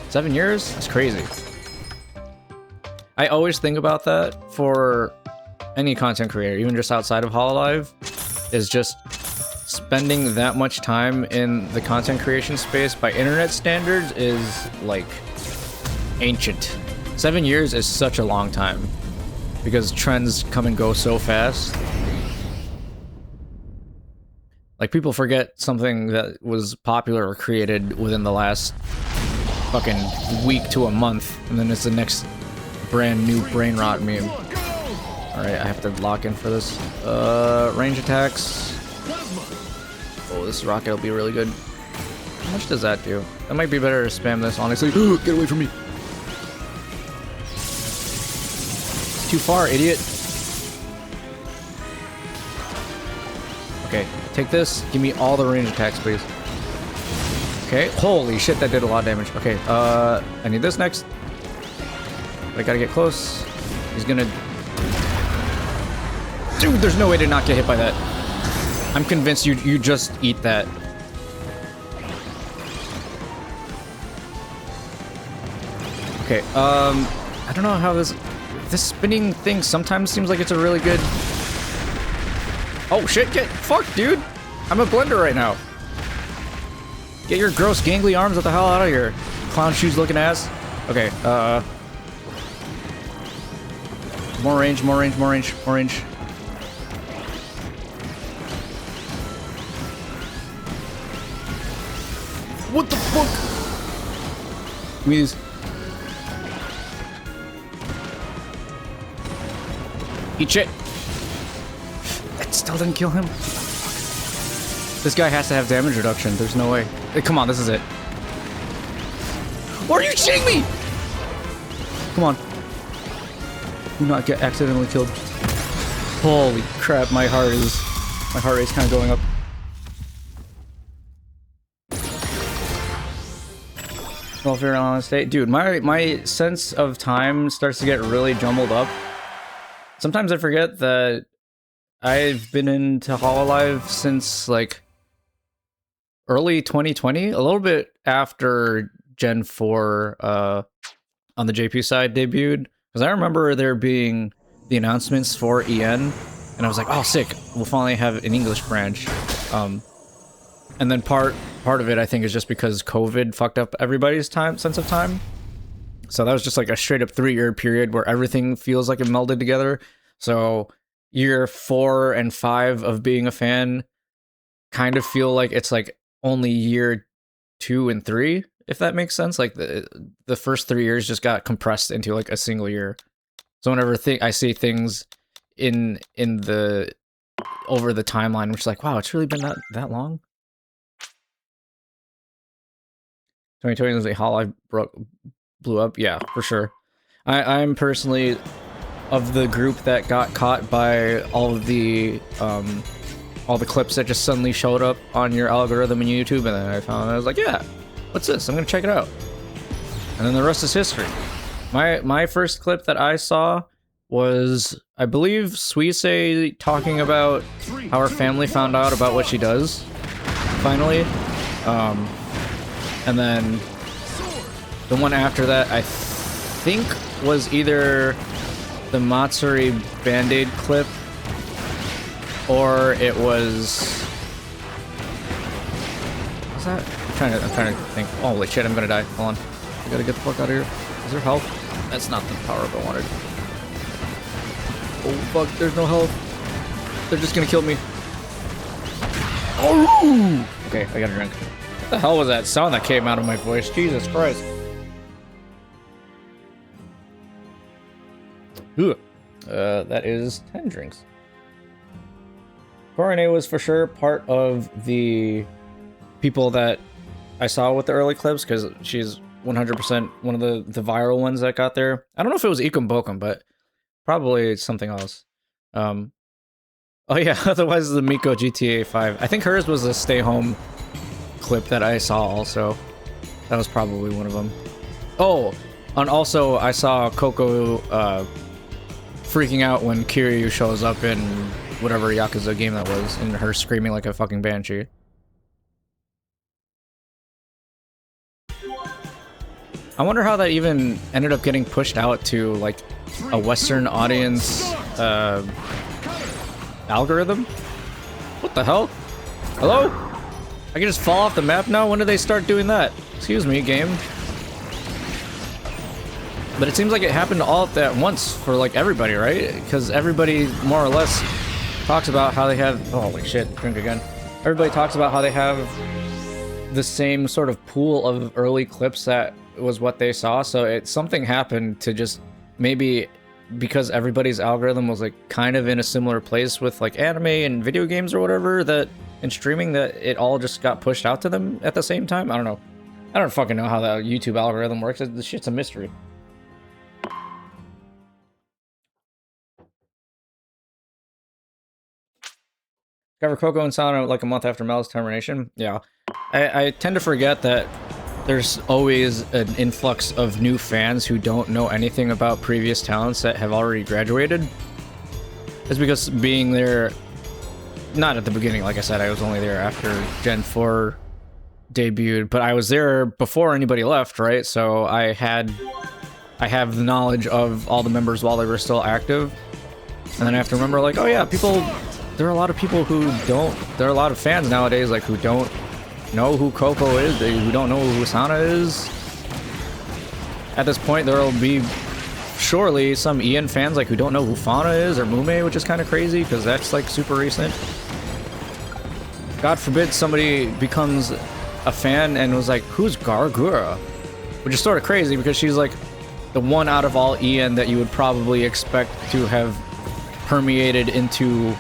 7 years? That's crazy. I always think about that for any content creator, even just outside of Hololive, is just spending that much time in the content creation space by internet standards is like ancient. 7 years is such a long time because trends come and go so fast. Like, people forget something that was popular or created within the last fucking week to a month, and then it's the next brand new brain rot meme. Alright, I have to lock in for this. Range attacks. Oh, this rocket will be really good. How much does that do? That might be better to spam this, honestly. Get away from me! Too far, idiot! Okay, take this. Give me all the range attacks, please. Okay, holy shit, that did a lot of damage. Okay, I need this next. I gotta get close. He's gonna... Dude, there's no way to not get hit by that. I'm convinced you just eat that. Okay, I don't know how this spinning thing sometimes seems like it's a really good... Oh shit, get fucked, dude! I'm a blender right now. Get your gross gangly arms the hell out of here, clown shoes looking ass. Okay, more range, more range, more range, more range. What the fuck? Give me these. Eat shit. That still didn't kill him. This guy has to have damage reduction. There's no way. Hey, come on, this is it. Or are you shitting me? Come on. Do not get accidentally killed. Holy crap, my heart rate's kind of going up. Well, if you're on a state, dude, my sense of time starts to get really jumbled up. Sometimes I forget that I've been into Hololive since like early 2020, a little bit after Gen 4 on the JP side debuted. Because I remember there being the announcements for EN, and I was like, oh, sick, we'll finally have an English branch. And then part of it, I think, is just because COVID fucked up everybody's sense of time. So that was just like a straight up 3-year period where everything feels like it melded together. So year 4 and 5 of being a fan kind of feel like it's like only year 2 and 3, if that makes sense. Like the first 3 years just got compressed into like a single year. So whenever I see things in the over the timeline, which is like, wow, it's really been that long. 2020 was a Hololive blew up, yeah, for sure. I'm personally of the group that got caught by all the clips that just suddenly showed up on your algorithm in YouTube, and then I was like, yeah, what's this? I'm gonna check it out. And then the rest is history. My first clip that I saw was, I believe, Suisse talking about how her family found out about what she does, finally. And then the one after that, I think, was either the Matsuri Band-Aid clip, or it was What's that? I'm trying to think. Holy shit, I'm gonna die. Hold on. I gotta get the fuck out of here. Is there health? That's not the power up I wanted. Oh fuck, there's no health. They're just gonna kill me. Oh! Okay, I got a drink. What the hell was that sound that came out of my voice? Jesus Christ. Ooh. That is 10 drinks. Coronet was for sure part of the people that I saw with the early clips, because she's 100% one of the viral ones that got there. I don't know if it was Ikum Bokum, but probably something else. Oh yeah, otherwise the Miko GTA 5. I think hers was a stay home clip that I saw also. That was probably one of them. Oh, and also I saw Coco freaking out when Kiryu shows up in whatever Yakuza game that was, and her screaming like a fucking banshee. I wonder how that even ended up getting pushed out to like a Western audience algorithm? What the hell? Hello? I can just fall off the map now? When did they start doing that? Excuse me, game. But it seems like it happened all at once for like everybody, right? Because everybody more or less talks about how they have... Oh, holy shit, drink again. Everybody talks about how they have the same sort of pool of early clips that was what they saw. So something happened to just maybe... because everybody's algorithm was like kind of in a similar place with like anime and video games or whatever, that in streaming, that it all just got pushed out to them at the same time. I don't know. I don't fucking know how the YouTube algorithm works. This shit's a mystery. Discover Coco and Sana like a month after Mel's termination. Yeah. I tend to forget that there's always an influx of new fans who don't know anything about previous talents that have already graduated. It's because being there, not at the beginning, like I said, I was only there after Gen 4 debuted, but I was there before anybody left, right? So I have the knowledge of all the members while they were still active. And then I have to remember, like, oh yeah, there are a lot of people who don't, there are a lot of fans nowadays, like, who don't know who Coco is, who don't know who Sana is. At this point, there will be surely some Ian fans like who don't know who Fauna is or Mume, which is kind of crazy because that's like super recent. God forbid somebody becomes a fan and was like, who's Gargura? Which is sort of crazy because she's like the one out of all Ian that you would probably expect to have permeated into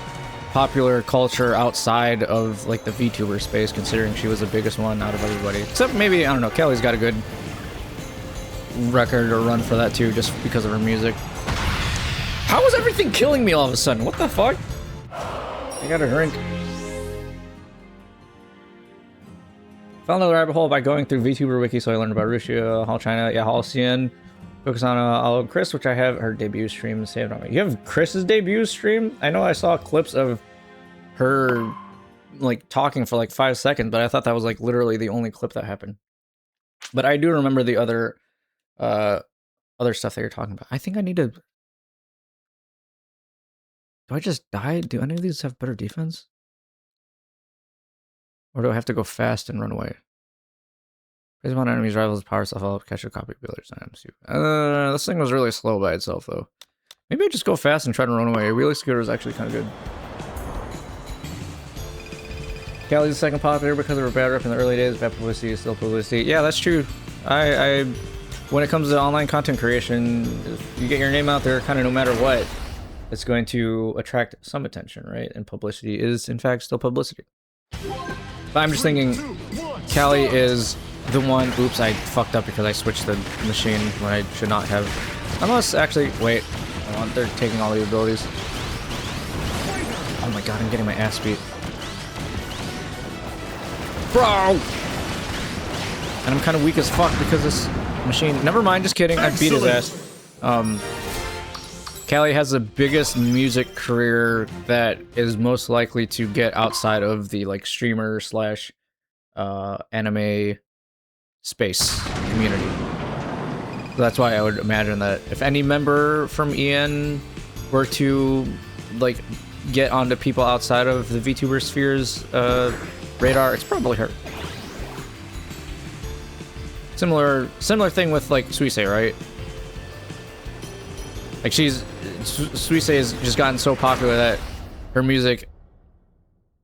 popular culture outside of like the VTuber space, considering she was the biggest one out of everybody. Except maybe, I don't know, Kelly's got a good record or run for that too, just because of her music. How is everything killing me all of a sudden? What the fuck? I got a drink. Fell into the rabbit hole by going through VTuber Wiki, so I learned about Russia, Hall China, yeah, Hall CN, focus on Chris, which I have her debut stream saved on me. You have Chris's debut stream? I know I saw clips of her like talking for like 5 seconds, but I thought that was like literally the only clip that happened. But I do remember the other stuff that you're talking about. I think I need to... Do I just die? Do any of these have better defense? Or do I have to go fast and run away? Based on enemies, rivals, power stuff, I'll catch a copy of builders items too. This thing was really slow by itself though. Maybe I just go fast and try to run away. A wheelie scooter is actually kind of good. Callie's the second popular because of her bad rep in the early days. Bad publicity is still publicity. Yeah, that's true. When it comes to online content creation, if you get your name out there kind of no matter what, it's going to attract some attention, right? And publicity is, in fact, still publicity. But I'm just thinking, Callie is the one... Oops, I fucked up because I switched the machine when I should not have. Unless, actually, wait. Hold on, they're taking all the abilities. Oh my god, I'm getting my ass beat. Bro! And I'm kind of weak as fuck because this machine... Never mind, just kidding. I beat his ass. Callie has the biggest music career that is most likely to get outside of the like streamer slash anime space community. So that's why I would imagine that if any member from Ian were to like get onto people outside of the VTuber sphere's radar, it's probably her. Similar thing with like Suisse, right? Like Suisse has just gotten so popular that her music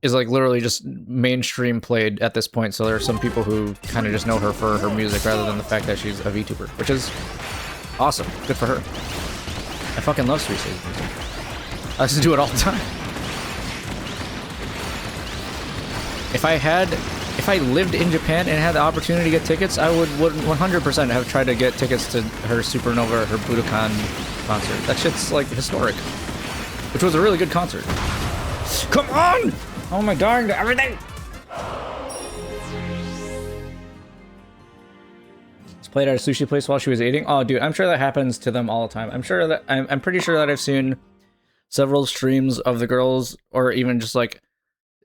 is like literally just mainstream played at this point. So there are some people who kind of just know her for her music rather than the fact that she's a VTuber, which is awesome. Good for her. I fucking love Suisse's music. I used to do it all the time. If I lived in Japan and had the opportunity to get tickets, I would 100% have tried to get tickets to her Supernova, her Budokan concert. That shit's like historic, which was a really good concert. Come on! Oh my darn everything! Just played at a sushi place while she was eating. Oh, dude, I'm sure that happens to them all the time. I'm pretty sure that I've seen several streams of the girls, or even just like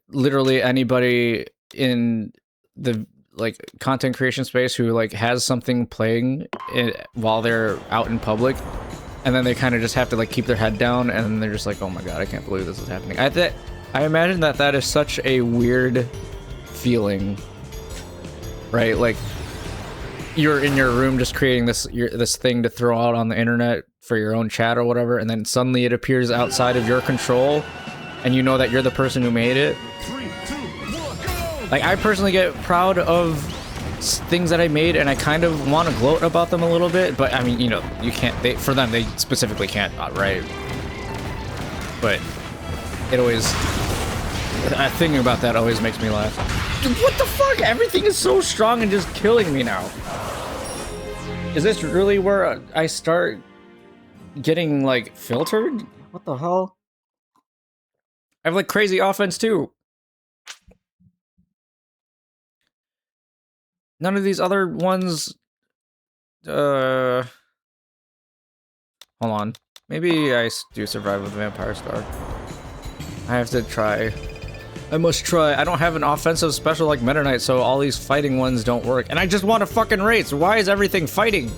literally anybody in the like content creation space who like has something playing while they're out in public, and then they kind of just have to like keep their head down, and they're just like, oh my god, I can't believe this is happening. I imagine that is such a weird feeling, right? Like you're in your room just creating this thing to throw out on the internet for your own chat or whatever, and then suddenly it appears outside of your control, and you know that you're the person who made it. 3, 2, 1, go! Like, I personally get proud of things that I made, and I kind of want to gloat about them a little bit, but I mean, you know, you can't, for them, they specifically can't, right? But it always, thinking about that always makes me laugh. Dude, what the fuck? Everything is so strong and just killing me now. Is this really where I start getting, like, filtered? What the hell? I have, like, crazy offense, too. None of these other ones... Hold on. Maybe I do survive with Vampire Star. I have to try. I must try. I don't have an offensive special like Meta Knight, so all these fighting ones don't work. And I just want to fucking race. Why is everything fighting?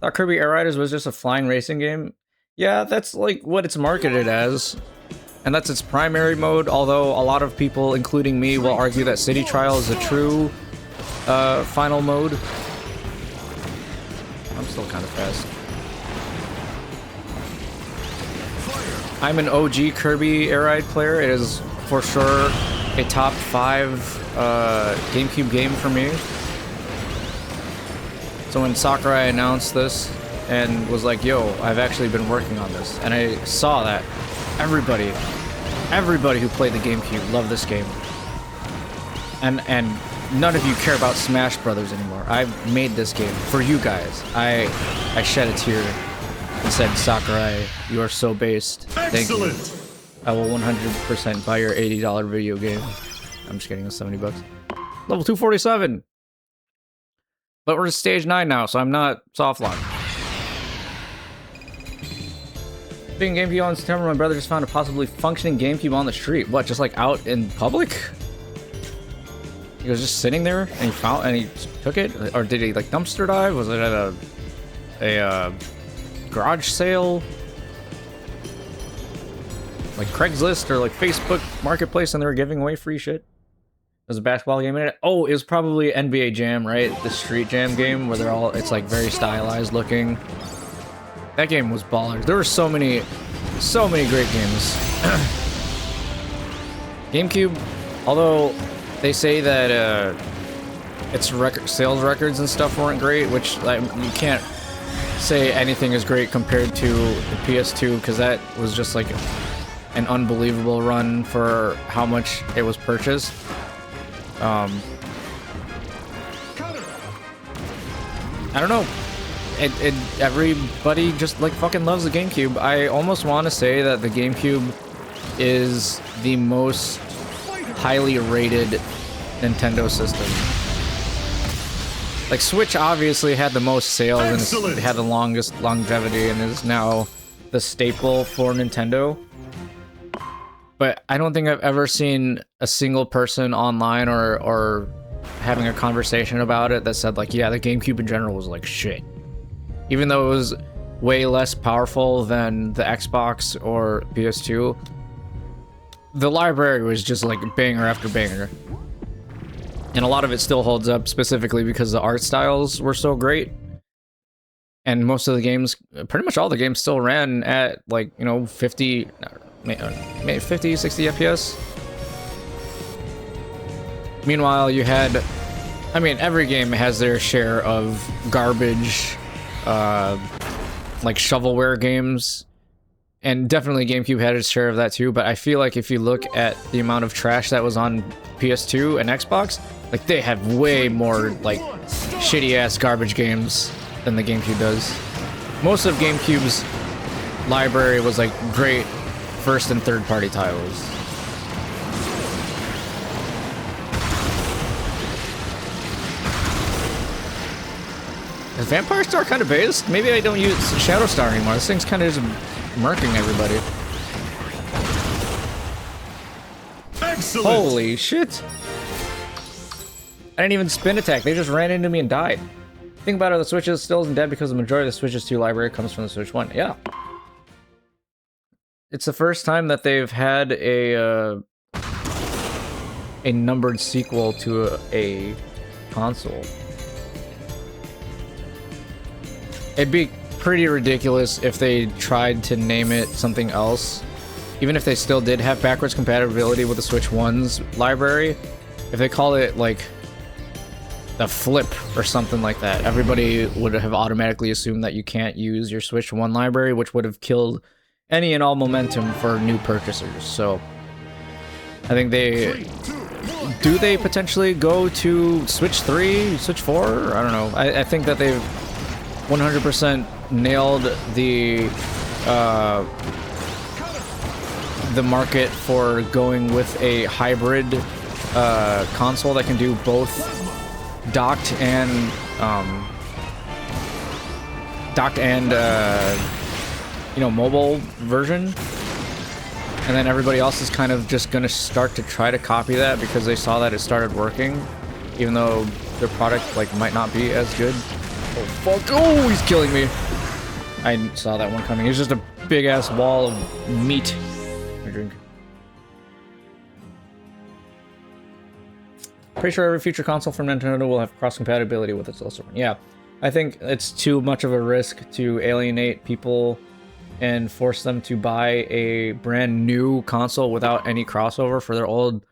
Thought Kirby Air Riders was just a flying racing game. Yeah, that's like what it's marketed as. And that's its primary mode, although a lot of people, including me, will argue that City Trial is a true final mode. I'm still kind of fast. I'm an OG Kirby Air Ride player. It is for sure a top 5 GameCube game for me. So when Sakurai announced this and was like, yo, I've actually been working on this, and I saw that everybody who played the GameCube loved this game. And none of you care about Smash Brothers anymore. I made this game for you guys. I shed a tear and said, Sakurai, you are so based. Thank you. I will 100% buy your $80 video game. I'm just kidding, it's 70 bucks. Level 247. But we're at stage 9 now, so I'm not softlocked. Being GameCube in September, my brother just found a possibly functioning GameCube on the street. What, just like out in public? He was just sitting there and he took it? Or did he like dumpster dive? Was it at a garage sale? Like Craigslist or like Facebook Marketplace, and they were giving away free shit? There's a basketball game in it. Oh, it was probably NBA Jam, right? The Street Jam game where it's like very stylized looking. That game was baller. There were so many great games. GameCube, although they say that its sales records and stuff weren't great, which like, you can't say anything is great compared to the PS2, because that was just like an unbelievable run for how much it was purchased. I don't know. Everybody just like fucking loves the GameCube. I almost want to say that the GameCube is the most highly rated Nintendo system. Like Switch obviously had the most sales and had the longest longevity and is now the staple for Nintendo. But I don't think I've ever seen a single person online or having a conversation about it that said like, yeah, the GameCube in general was like shit. Even though it was way less powerful than the Xbox or PS2, the library was just like banger after banger. And a lot of it still holds up, specifically because the art styles were so great. And most of the games, pretty much all the games, still ran at, like, you know, 50, 60 FPS. Meanwhile, you had, I mean, every game has their share of garbage, like shovelware games. And definitely GameCube had its share of that too, but I feel like if you look at the amount of trash that was on PS2 and Xbox, like, they have way more, like, shitty-ass garbage games than the GameCube does. Most of GameCube's library was, like, great first and third-party titles. Is Vampire Star kind of based? Maybe I don't use Shadow Star anymore. This thing's kind of just murking everybody. Excellent. Holy shit! I didn't even spin attack. They just ran into me and died. Think about it, the Switch still isn't dead because the majority of the Switch's 2 library comes from the Switch 1. Yeah. It's the first time that they've had a numbered sequel to a console. It'd be pretty ridiculous if they tried to name it something else. Even if they still did have backwards compatibility with the Switch 1's library, if they call it, like, the Flip or something like that, everybody would have automatically assumed that you can't use your Switch 1 library, which would have killed any and all momentum for new purchasers. So I think they... Do they potentially go to Switch 3, Switch 4? I don't know. I think that they've 100% nailed the market for going with a hybrid console that can do both docked and you know, mobile version. And then everybody else is kind of just gonna start to try to copy that because they saw that it started working, even though their product, like, might not be as good. Oh fuck! Oh, he's killing me. I saw that one coming. It's just a big ass wall of meat. I drink. Pretty sure every future console from Nintendo will have cross compatibility with its also. Yeah, I think it's too much of a risk to alienate people and force them to buy a brand new console without any crossover for their old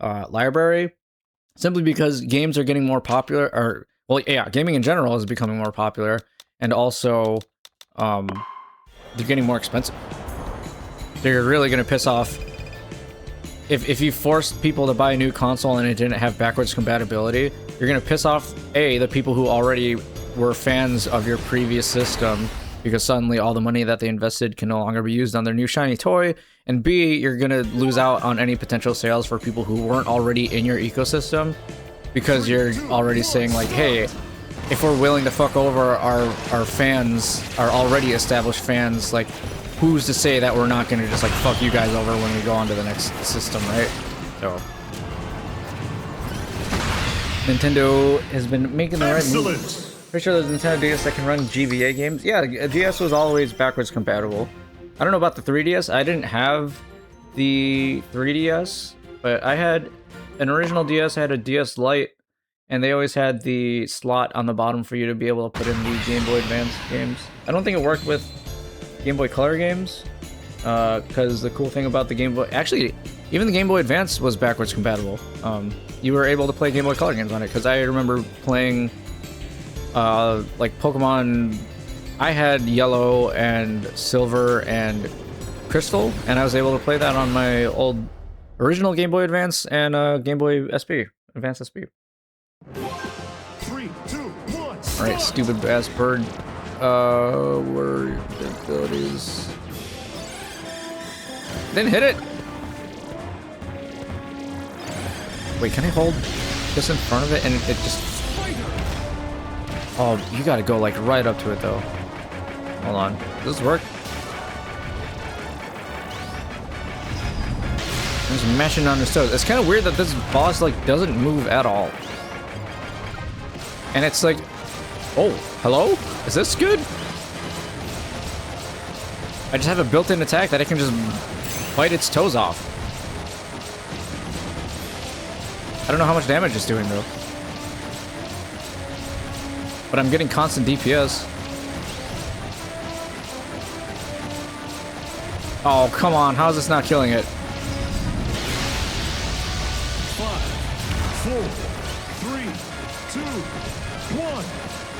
library, simply because games are getting more popular. Or, well, yeah, gaming in general is becoming more popular, and also they're getting more expensive. They're really gonna piss off if you forced people to buy a new console and it didn't have backwards compatibility. You're gonna piss off the people who already were fans of your previous system, because suddenly all the money that they invested can no longer be used on their new shiny toy, and B, you're gonna lose out on any potential sales for people who weren't already in your ecosystem, because you're already saying, like, hey, if we're willing to fuck over our fans, our already established fans, like, who's to say that we're not gonna just, like, fuck you guys over when we go on to the next system, right? So Nintendo has been making the right moves. Pretty sure there's a Nintendo DS that can run GBA games. Yeah, DS was always backwards compatible. I don't know about the 3DS. I didn't have the 3DS, but I had an original DS. I had a DS Lite, and they always had the slot on the bottom for you to be able to put in the Game Boy Advance games. I don't think it worked with Game Boy Color games, because the cool thing about the Game Boy... Actually, even the Game Boy Advance was backwards compatible. You were able to play Game Boy Color games on it, because I remember playing... like Pokemon, I had Yellow and Silver and Crystal, and I was able to play that on my old original Game Boy Advance and Game Boy SP, Advance SP. 3, 2, 1. Alright, stupid ass bird. Where are your abilities? Didn't hit it! Wait, can I hold this in front of it and it just... Oh, you gotta go, like, right up to it, though. Hold on. Does this work? I'm just mashing on his toes. It's kind of weird that this boss, like, doesn't move at all. And it's like... Oh, hello? Is this good? I just have a built-in attack that I can just bite its toes off. I don't know how much damage it's doing though. But I'm getting constant DPS. Oh, come on. How is this not killing it? 5, 4, 3, 2, 1.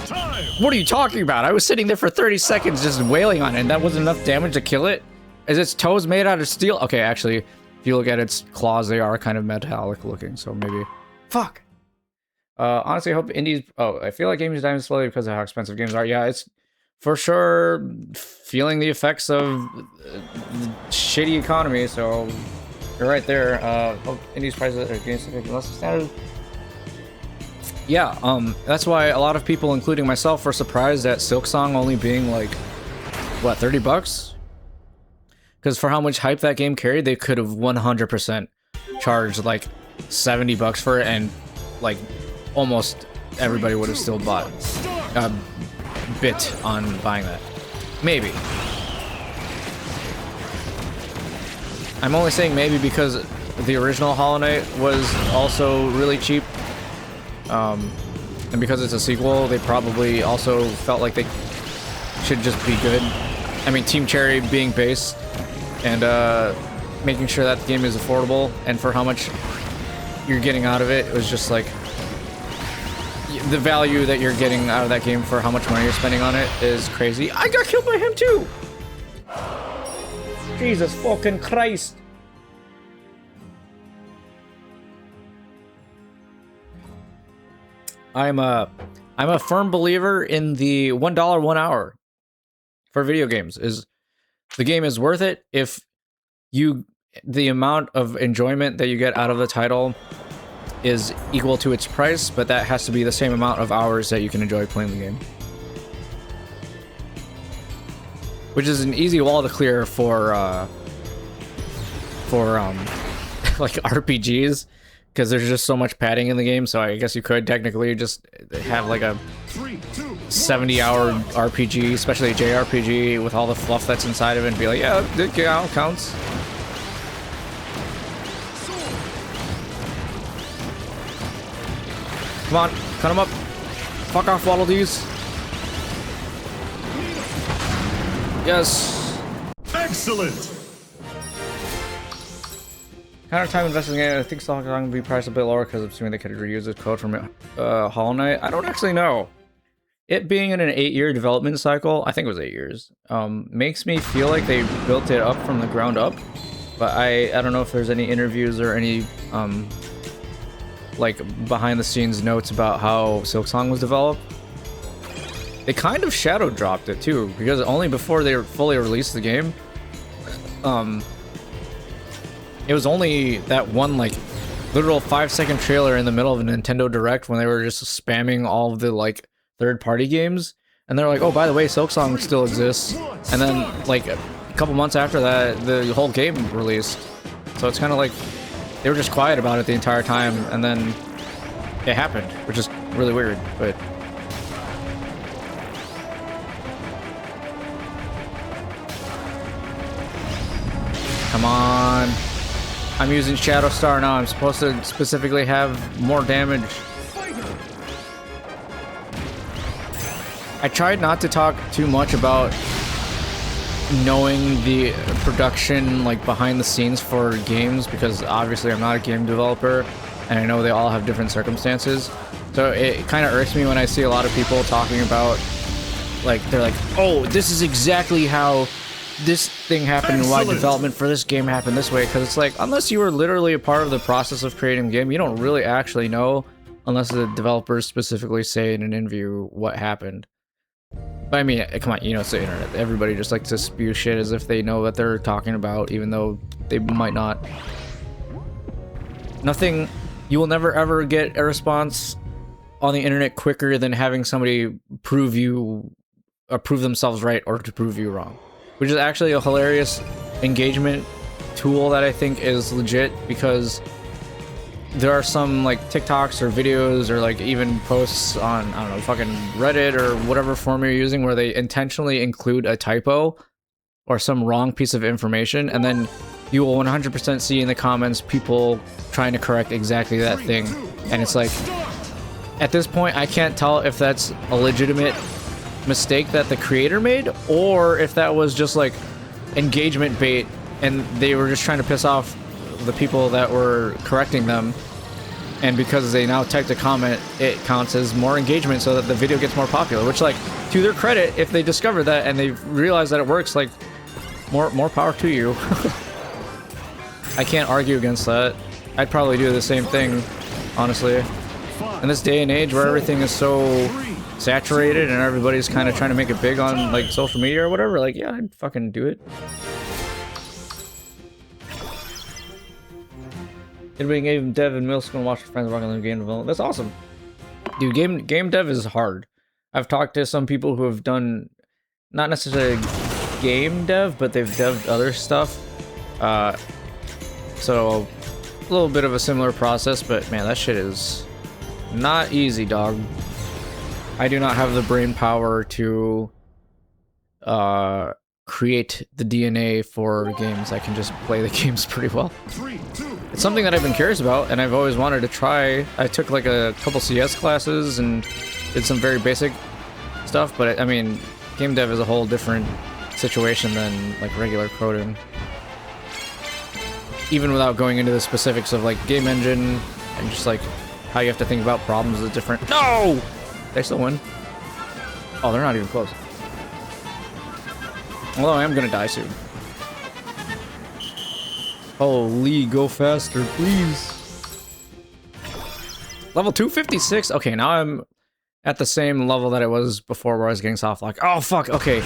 Time. What are you talking about? I was sitting there for 30 seconds just wailing on it, and that wasn't enough damage to kill it? Is its toes made out of steel? Okay, actually, if you look at its claws, they are kind of metallic looking, so maybe... Fuck! Honestly, I hope indies... Oh, I feel like games are dying slowly because of how expensive games are. Yeah, it's for sure feeling the effects of the shitty economy, so you're right there. Hope indies prices are getting significantly less standard. Yeah, that's why a lot of people, including myself, were surprised at Silksong only being like, what, 30 bucks? Because for how much hype that game carried, they could have 100% charged like 70 bucks for it, and like almost everybody would have still bought a bit on buying that. Maybe. I'm only saying maybe because the original Hollow Knight was also really cheap. And because it's a sequel, they probably also felt like they should just be good. I mean, Team Cherry being base and making sure that the game is affordable, and for how much you're getting out of it, it was just like the value that you're getting out of that game for how much money you're spending on it is crazy. I got killed by him too! Jesus fucking Christ! I'm a firm believer in the $1 1 hour for video games. Is the game is worth it if the amount of enjoyment that you get out of the title is equal to its price, but that has to be the same amount of hours that you can enjoy playing the game. Which is an easy wall to clear for like RPGs. Because there's just so much padding in the game, so I guess you could technically just have like a 70-hour RPG, especially a JRPG, with all the fluff that's inside of it, and be like, yeah, it counts. Come on, cut them up. Fuck off, Waddle Dees. Yes. Excellent. Counter time investing in it, I think Softlocked will be priced a bit lower because I'm assuming they could reuse this code from Hollow Knight. I don't actually know. It being in an 8-year development cycle, I think it was 8 years, makes me feel like they built it up from the ground up. But I don't know if there's any interviews or any like behind the scenes notes about how Silksong was developed. They kind of shadow dropped it too, because only before they fully released the game, it was only that one like literal 5-second trailer in the middle of a Nintendo Direct when they were just spamming all of the like third-party games, and they're like, oh, by the way, Silksong still exists. And then like a couple months after that, the whole game released. So it's kind of like they were just quiet about it the entire time, and then it happened, which is really weird. But come on. I'm using Shadow Star now. I'm supposed to specifically have more damage. I tried not to talk too much about knowing the production, like behind the scenes for games, because obviously I'm not a game developer, and I know they all have different circumstances. So it kind of irks me when I see a lot of people talking about, like, they're like, oh, this is exactly how this thing happened and why development for this game happened this way, because it's like, unless you were literally a part of the process of creating the game, you don't really actually know unless the developers specifically say in an interview what happened. But I mean, come on, you know, it's the internet. Everybody just likes to spew shit as if they know what they're talking about, even though they might not. Nothing, you will never ever get a response on the internet quicker than having somebody prove themselves right or to prove you wrong. Which is actually a hilarious engagement tool that I think is legit, because there are some like TikToks or videos or like even posts on, I don't know, fucking Reddit or whatever form you're using, where they intentionally include a typo or some wrong piece of information, and then you will 100% see in the comments people trying to correct exactly that thing. And it's like, at this point, I can't tell if that's a legitimate mistake that the creator made, or if that was just like engagement bait and they were just trying to piss off the people that were correcting them. And because they now typed a comment, it counts as more engagement so that the video gets more popular, which, like, to their credit, if they discover that and they realize that it works, like, more power to you. I can't argue against that. I'd probably do the same thing, honestly. In this day and age where everything is so saturated and everybody's kind of trying to make it big on, like, social media or whatever, like, yeah, I'd fucking do it. Anybody game dev in middle school and watch your friends work on the game development? That's awesome. Dude, game dev is hard. I've talked to some people who have done, not necessarily game dev, but they've devved other stuff. So a little bit of a similar process, but man, that shit is not easy, dog. I do not have the brain power to create the DNA for games. I can just play the games pretty well. It's something that I've been curious about, and I've always wanted to try. I took like a couple CS classes and did some very basic stuff, but I mean, game dev is a whole different situation than like regular coding. Even without going into the specifics of like game engine and just like how you have to think about problems is different. No! They still win. Oh, they're not even close. Although I am gonna die soon. Holy, go faster, please. Level 256. Okay, now I'm at the same level that it was before where I was getting soft lock. Oh, fuck, okay.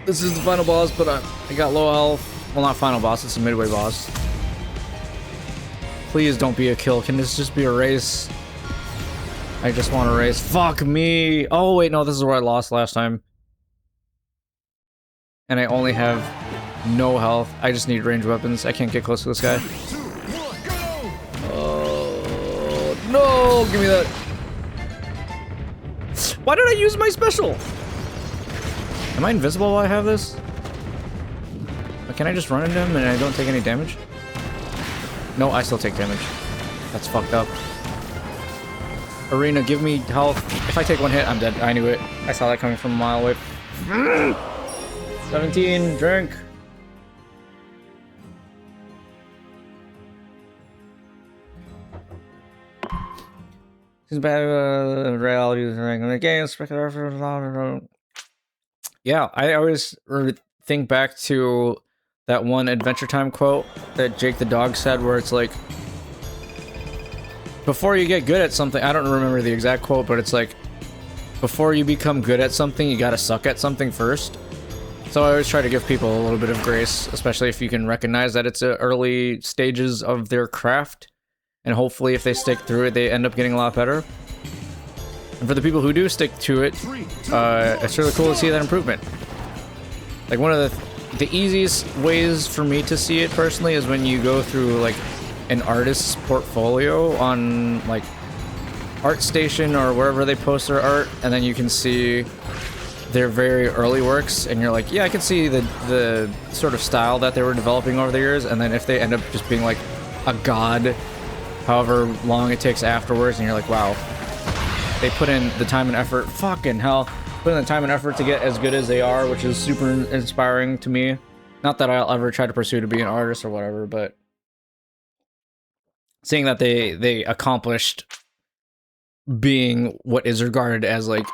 This is the final boss, but I got low health. Well, not final boss, it's a midway boss. Please don't be a kill. Can this just be a race? I just want to race. Fuck me. Oh, wait, no, this is where I lost last time. And I only have no health. I just need ranged weapons. I can't get close to this guy. Oh, no! Give me that. Why did I use my special? Am I invisible while I have this? Can I just run into him and I don't take any damage? No, I still take damage. That's fucked up. Arena, give me health. If I take one hit, I'm dead. I knew it. I saw that coming from a mile away. 17, drink. Since bad reality is in the game, yeah, I always think back to that one Adventure Time quote that Jake the dog said, where it's like, before you get good at something, I don't remember the exact quote, but it's like, before you become good at something, you gotta suck at something first. So I always try to give people a little bit of grace, especially if you can recognize that it's early stages of their craft. And hopefully if they stick through it, they end up getting a lot better. And for the people who do stick to it, it's really cool to see that improvement. Like, one of the easiest ways for me to see it personally is when you go through like an artist's portfolio on like ArtStation or wherever they post their art, and then you can see their very early works, and you're like, yeah, I can see the sort of style that they were developing over the years. And then if they end up just being like a god, however long it takes afterwards, and you're like, wow, they put in the time and effort. Fucking hell, put in the time and effort to get as good as they are, which is super inspiring to me. Not that I'll ever try to pursue to be an artist or whatever, but seeing that they accomplished being what is regarded as like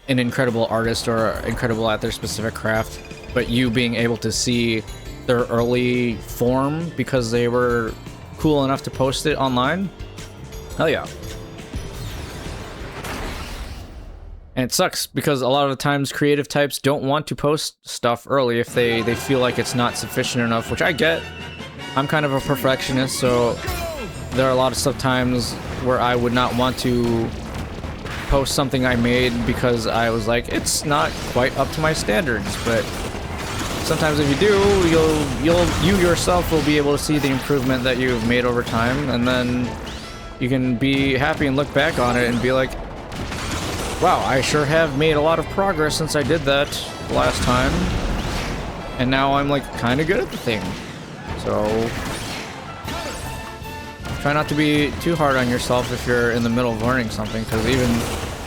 an incredible artist or incredible at their specific craft, but you being able to see their early form because they were cool enough to post it online. Hell yeah. And it sucks because a lot of the times creative types don't want to post stuff early if they feel like it's not sufficient enough, which I get. I'm kind of a perfectionist, so there are a lot of times where I would not want to post something I made because I was like, it's not quite up to my standards. But sometimes if you do, you yourself will be able to see the improvement that you've made over time, and then you can be happy and look back on it and be like, wow, I sure have made a lot of progress since I did that last time, and now I'm like kind of good at the thing. So try not to be too hard on yourself if you're in the middle of learning something, because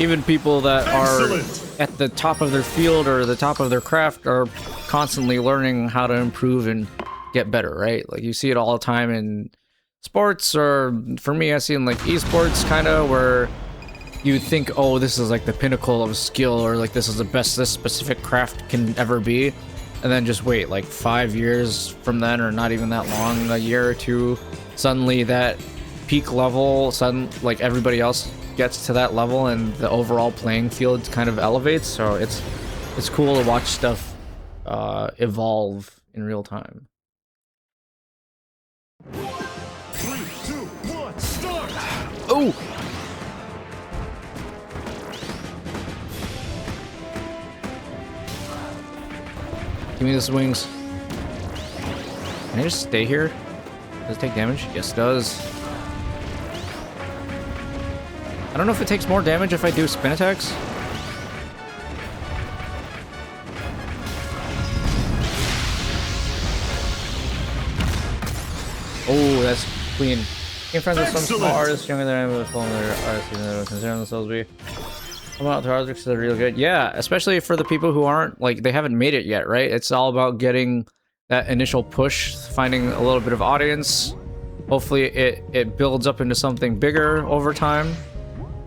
even people that are at the top of their field or the top of their craft are constantly learning how to improve and get better, right? Like you see it all the time in sports, or for me, I see in like esports kind of, where you think, oh, this is like the pinnacle of skill, or like this is the best this specific craft can ever be, and then just wait like 5 years from then, or not even that long, a year or two, suddenly that peak level, like everybody else gets to that level, and the overall playing field kind of elevates. So it's cool to watch stuff evolve in real time. 3, 2, 1, start! Oh! Give me the swings. Can I just stay here? Does it take damage? Yes, it does. I don't know if it takes more damage if I do spin attacks. Oh, that's clean. Being friends with some small artists younger than I was following their artists, even though considering themselves to be. I'm out to artists because they're really good. Yeah, especially for the people who aren't, like, they haven't made it yet, right? It's all about getting that initial push, finding a little bit of audience. Hopefully it builds up into something bigger over time.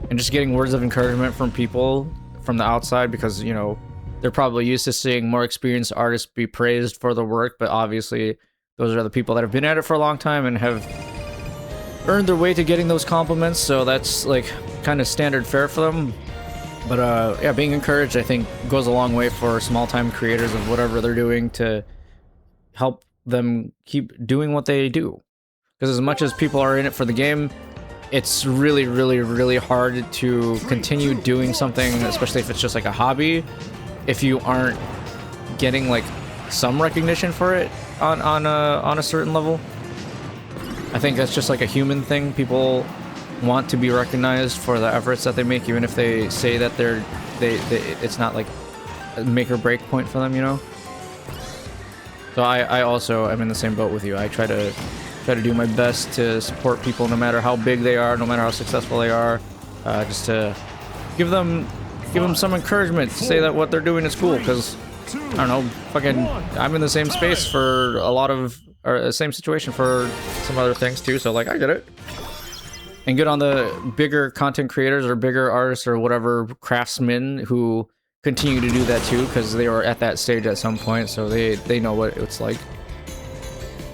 And just getting words of encouragement from people from the outside, because, you know, they're probably used to seeing more experienced artists be praised for their work, but obviously those are the people that have been at it for a long time and have earned their way to getting those compliments, so that's like kind of standard fare for them. But yeah, being encouraged, I think, goes a long way for small-time creators of whatever they're doing, to help them keep doing what they do. Because as much as people are in it for the game, it's really, really, really hard to continue doing something, especially if it's just like a hobby, if you aren't getting like some recognition for it on a certain level. I think that's just like a human thing. People want to be recognized for the efforts that they make, even if they say that it's not like a make or break point for them, you know. So I also am in the same boat with you. I try to do my best to support people, no matter how big they are, no matter how successful they are, just to give them some encouragement, say that what they're doing is cool, because I don't know, fucking, I'm in the same space for a lot of, or the same situation for some other things too, so like, I get it. And good on the bigger content creators or bigger artists or whatever craftsmen who continue to do that too, because they were at that stage at some point, so they know what it's like.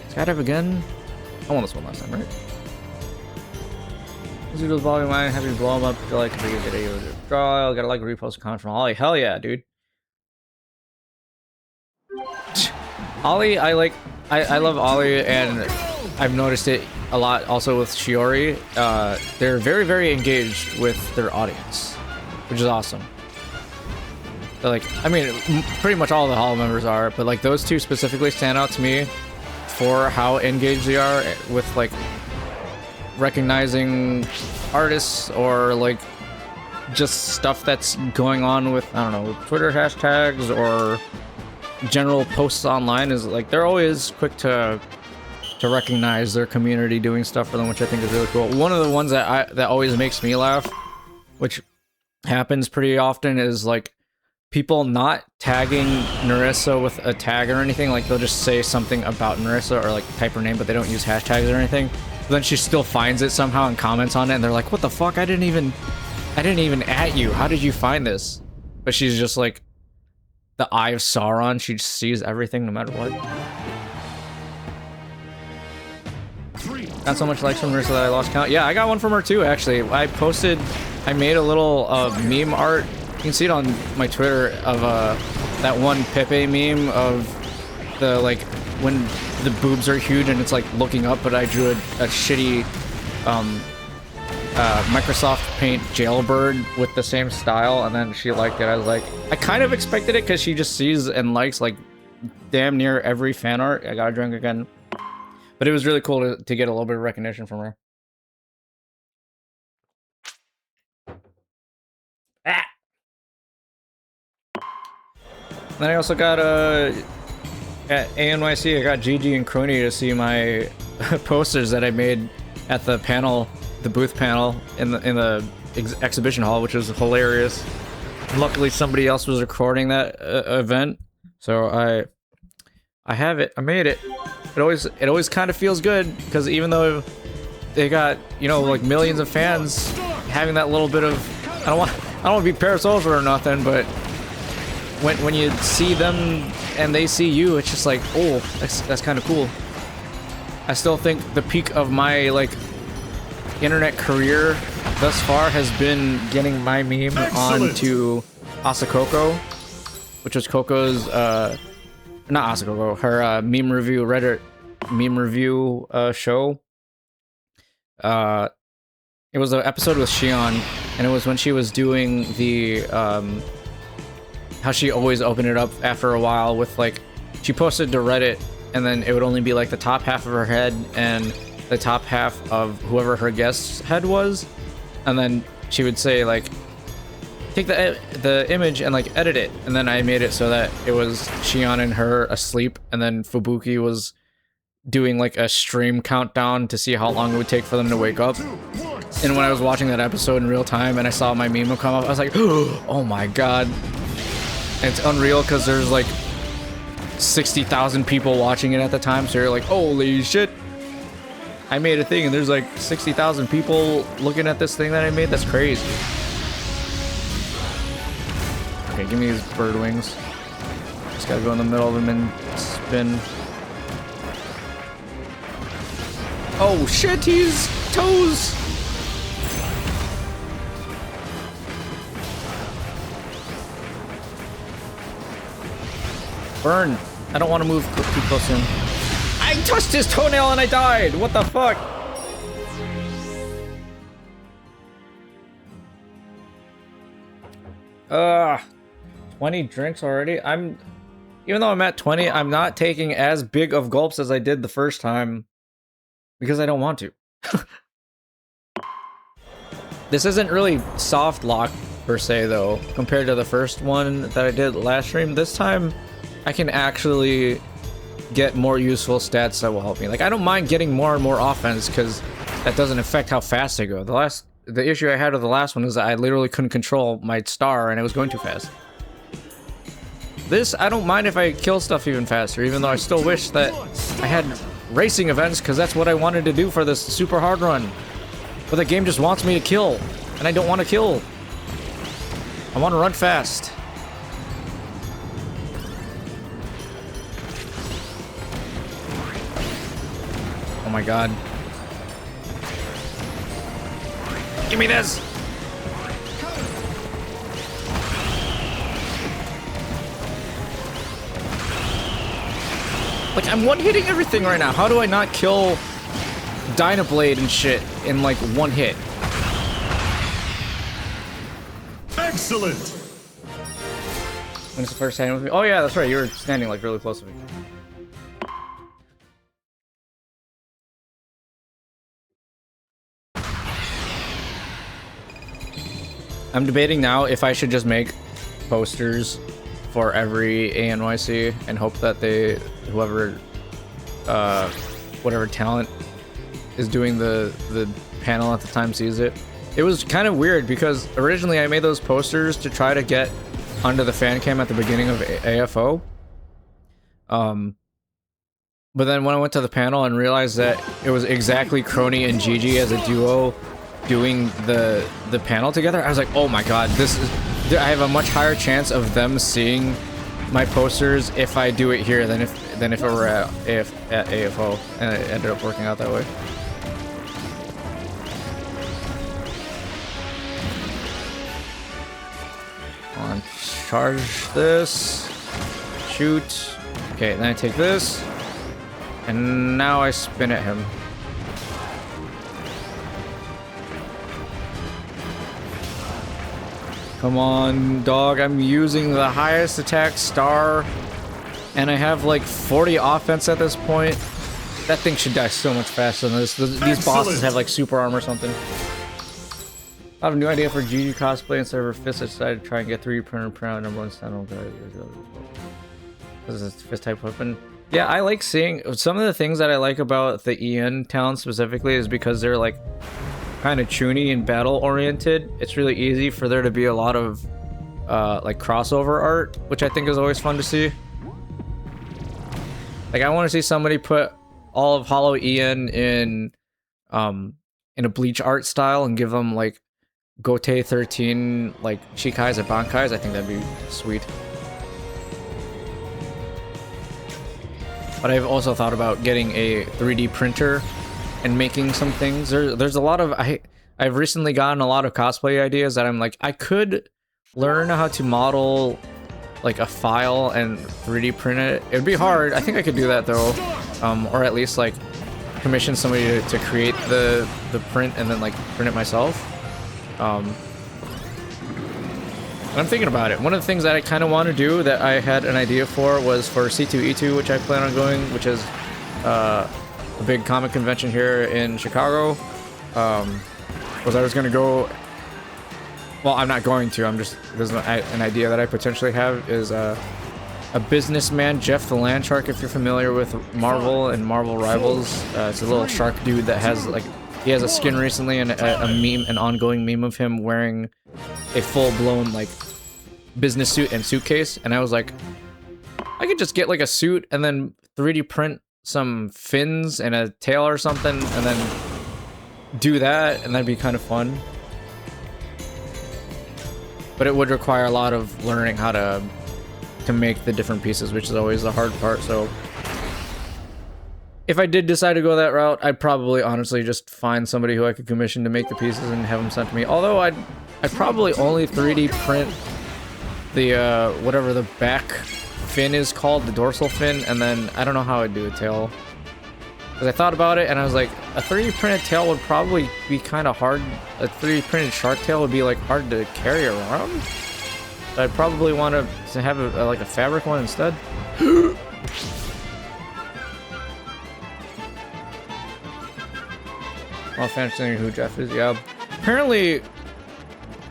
Skydive again? I won this one last time, right? This dude was blowing mine, happy to blow him up, feel like a big video draw, gotta like repost a comment from Ollie. Hell yeah, dude. Ollie, I love Ollie, and I've noticed it a lot also with Shiori. They're very, very engaged with their audience, which is awesome. They're like, I mean, pretty much all the Hall members are, but like those two specifically stand out to me for how engaged they are with like recognizing artists, or like just stuff that's going on with, I don't know, with Twitter hashtags or general posts online. Is like they're always quick to recognize their community doing stuff for them, which I think is really cool. One of the ones that always makes me laugh, which happens pretty often, is like people not tagging Narissa with a tag or anything. Like they'll just say something about Narissa or like type her name, but they don't use hashtags or anything. But then she still finds it somehow and comments on it, and they're like, what the fuck, I didn't even at you, how did you find this? But she's just like the eye of Sauron, she just sees everything no matter what. Not so much likes from Narissa that I lost count. Yeah, I got one from her too, actually. I made a little meme art. You can see it on my Twitter of that one Pepe meme of the, like, when the boobs are huge and it's like looking up, but I drew a shitty Microsoft Paint jailbird with the same style, and then she liked it. I was like, I kind of expected it, because she just sees and likes like damn near every fan art. I gotta drink again. But it was really cool to get a little bit of recognition from her. Then I also got At ANYC, I got Gigi and Crony to see my posters that I made at the panel, the booth panel in the exhibition hall, which was hilarious. Luckily, somebody else was recording that event, so I have it. I made it. It always kind of feels good because even though they got, you know, like millions of fans, having that little bit of I don't want to be parasocial or nothing, but when you see them and they see you, it's just like, oh, that's kind of cool. I still think the peak of my like internet career thus far has been getting my meme onto Asakoko, which was Coco's not Asakoko, her meme review Reddit meme review show. It was an episode with Shion, and it was when she was doing the how she always opened it up after a while with like, she posted to Reddit and then it would only be like the top half of her head and the top half of whoever her guest's head was, and then she would say like, take the image and like edit it, and then I made it so that it was Shion and her asleep, and then Fubuki was doing like a stream countdown to see how long it would take for them to wake up. And when I was watching that episode in real time and I saw my meme come up, I was like, oh my god. And it's unreal because there's like 60,000 people watching it at the time, so you're like, holy shit, I made a thing and there's like 60,000 people looking at this thing that I made. That's crazy. Okay, give me these bird wings. Just gotta go in the middle of them and spin. Oh shit, he's toes! Burn! I don't want to move too close to him. I touched his toenail and I died! What the fuck? 20 drinks already? Even though I'm at 20, I'm not taking as big of gulps as I did the first time. Because I don't want to. This isn't really soft lock per se though, compared to the first one that I did last stream. This time, I can actually get more useful stats that will help me. Like, I don't mind getting more and more offense because that doesn't affect how fast I go. The issue I had with the last one is that I literally couldn't control my star and it was going too fast. This, I don't mind if I kill stuff even faster, even though I still wish that I had racing events because that's what I wanted to do for this super hard run. But the game just wants me to kill, and I don't want to kill. I want to run fast. Oh my god. Give me this! Like, I'm one-hitting everything right now. How do I not kill Dynablade and shit in, like, one hit? Excellent! When it's the first time with me? Oh yeah, that's right. You were standing, like, really close to me. I'm debating now if I should just make posters for every ANYC and hope that whatever talent is doing the panel at the time sees it. It was kind of weird because originally I made those posters to try to get under the fan cam at the beginning of AFO. But then when I went to the panel and realized that it was exactly Crony and Gigi as a duo doing the panel together, I was like, oh my god, I have a much higher chance of them seeing my posters if I do it here than if it were at AFO, and it ended up working out that way. Come on, charge this, shoot. Okay, then I take this, and now I spin at him. Come on, dog. I'm using the highest attack star, and I have like 40 offense at this point. That thing should die so much faster than this. These bosses have like super armor or something. I have a new idea for GG cosplay instead of her fist. I decided to try and get 3D printer print out number one stand. This is a fist type weapon. Yeah, I like seeing some of the things that I like about the Ian town specifically is because they're like kind of chuny and battle oriented. It's really easy for there to be a lot of like crossover art, which I think is always fun to see. Like I want to see somebody put all of Hollow Ian in a Bleach art style and give them like Gote 13 like Shikais and Bankais. I think that'd be sweet. But I've also thought about getting a 3D printer and making some things. There's a lot of I've recently gotten a lot of cosplay ideas that I'm like I could learn how to model like a file and 3D print it. It'd be hard. I think I could do that though, or at least like commission somebody to create the print and then like print it myself. And I'm thinking about it. One of the things that I kind of want to do that I had an idea for was for C2E2, which I plan on going, which is a big comic convention here in Chicago. Was I was going to go. Well, I'm not going to. I'm just there's an idea that I potentially have is a businessman, Jeff the Land Shark. If you're familiar with Marvel and Marvel Rivals, it's a little shark dude that has like he has a skin recently and a meme, an ongoing meme of him wearing a full-blown like business suit and suitcase. And I was like, I could just get like a suit and then 3D print some fins and a tail or something, and then do that, and that'd be kind of fun. But it would require a lot of learning how to make the different pieces, which is always the hard part. So if I did decide to go that route, I'd probably honestly just find somebody who I could commission to make the pieces and have them sent to me. Although I'd probably only 3D print the whatever the back fin is called, the dorsal fin, and then I don't know how I'd do a tail. Because I thought about it and I was like, a 3D printed tail would probably be kind of hard. A 3D printed shark tail would be like hard to carry around. I'd probably want to have like a fabric one instead. Well, fantasy who Jeff is, yeah. Apparently,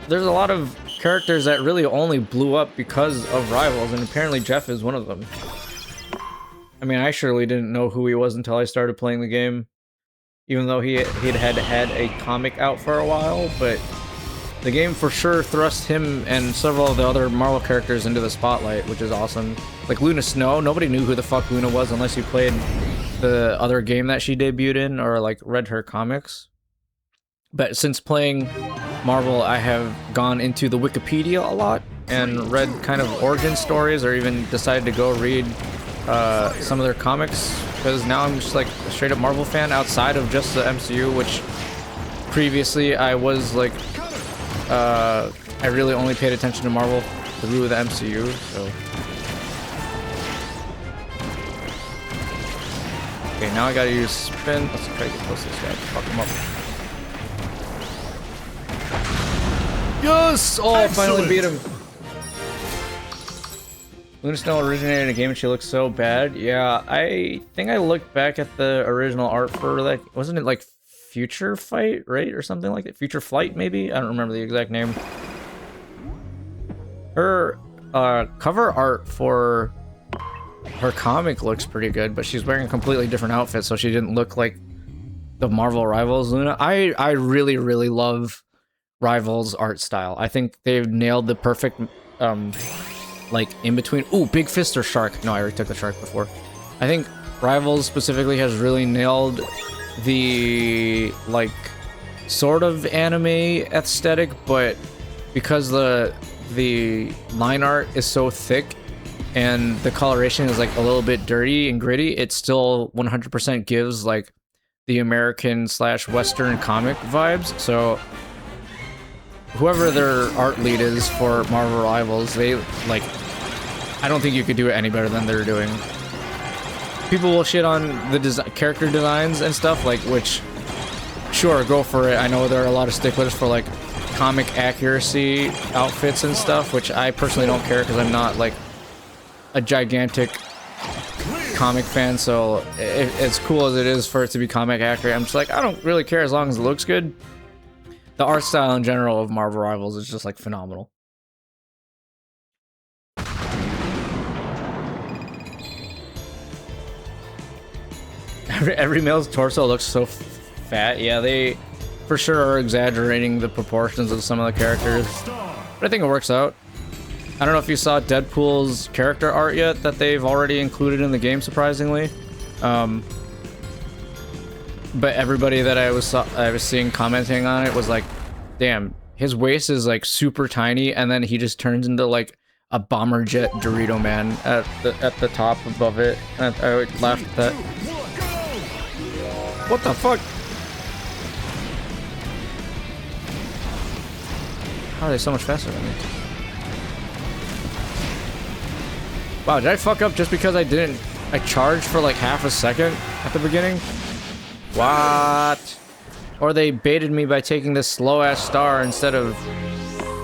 there's a lot of characters that really only blew up because of Rivals, and apparently Jeff is one of them. I mean, I surely didn't know who he was until I started playing the game. Even though he'd had a comic out for a while, but the game for sure thrust him and several of the other Marvel characters into the spotlight, which is awesome. Like Luna Snow, nobody knew who the fuck Luna was unless you played the other game that she debuted in or like read her comics. But since playing Marvel, I have gone into the Wikipedia a lot and read kind of origin stories, or even decided to go read some of their comics, because now I'm just like a straight up Marvel fan outside of just the MCU, which previously I was like I really only paid attention to Marvel through the MCU, so. Okay, now I gotta use spin. Let's try to get close to this guy. Fuck him up. Yes! Oh, I finally beat him. Luna Snow originated in a game and she looks so bad. Yeah, I think I looked back at the original art for like, wasn't it like Future Fight, right? Or something like that? Future Flight, maybe? I don't remember the exact name. Her cover art for her comic looks pretty good, but she's wearing a completely different outfit, so she didn't look like the Marvel Rivals Luna. I really, really love Rivals art style. I think they've nailed the perfect like in between. Ooh, big fist or shark. No, I already took the shark before. I think Rivals specifically has really nailed the like sort of anime aesthetic, but because the line art is so thick and the coloration is like a little bit dirty and gritty, it still 100% gives like the American / Western comic vibes. So whoever their art lead is for Marvel Rivals, they like, I don't think you could do it any better than they're doing. People will shit on the character designs and stuff, like, which, sure, go for it. I know there are a lot of sticklers for like comic accuracy outfits and stuff, which I personally don't care because I'm not like a gigantic comic fan, so as cool as it is for it to be comic accurate, I'm just like, I don't really care as long as it looks good. The art style in general of Marvel Rivals is just like phenomenal. Every male's torso looks so fat. Yeah, they for sure are exaggerating the proportions of some of the characters. But I think it works out. I don't know if you saw Deadpool's character art yet that they've already included in the game, surprisingly. But everybody that I was seeing commenting on it was like, damn, his waist is like super tiny, and then he just turns into like a bomber jet Dorito man at the top above it. And I laughed at that. What the fuck? How are they so much faster than me? Wow, did I fuck up just because I charged for like half a second at the beginning? What? Or they baited me by taking this slow-ass star instead of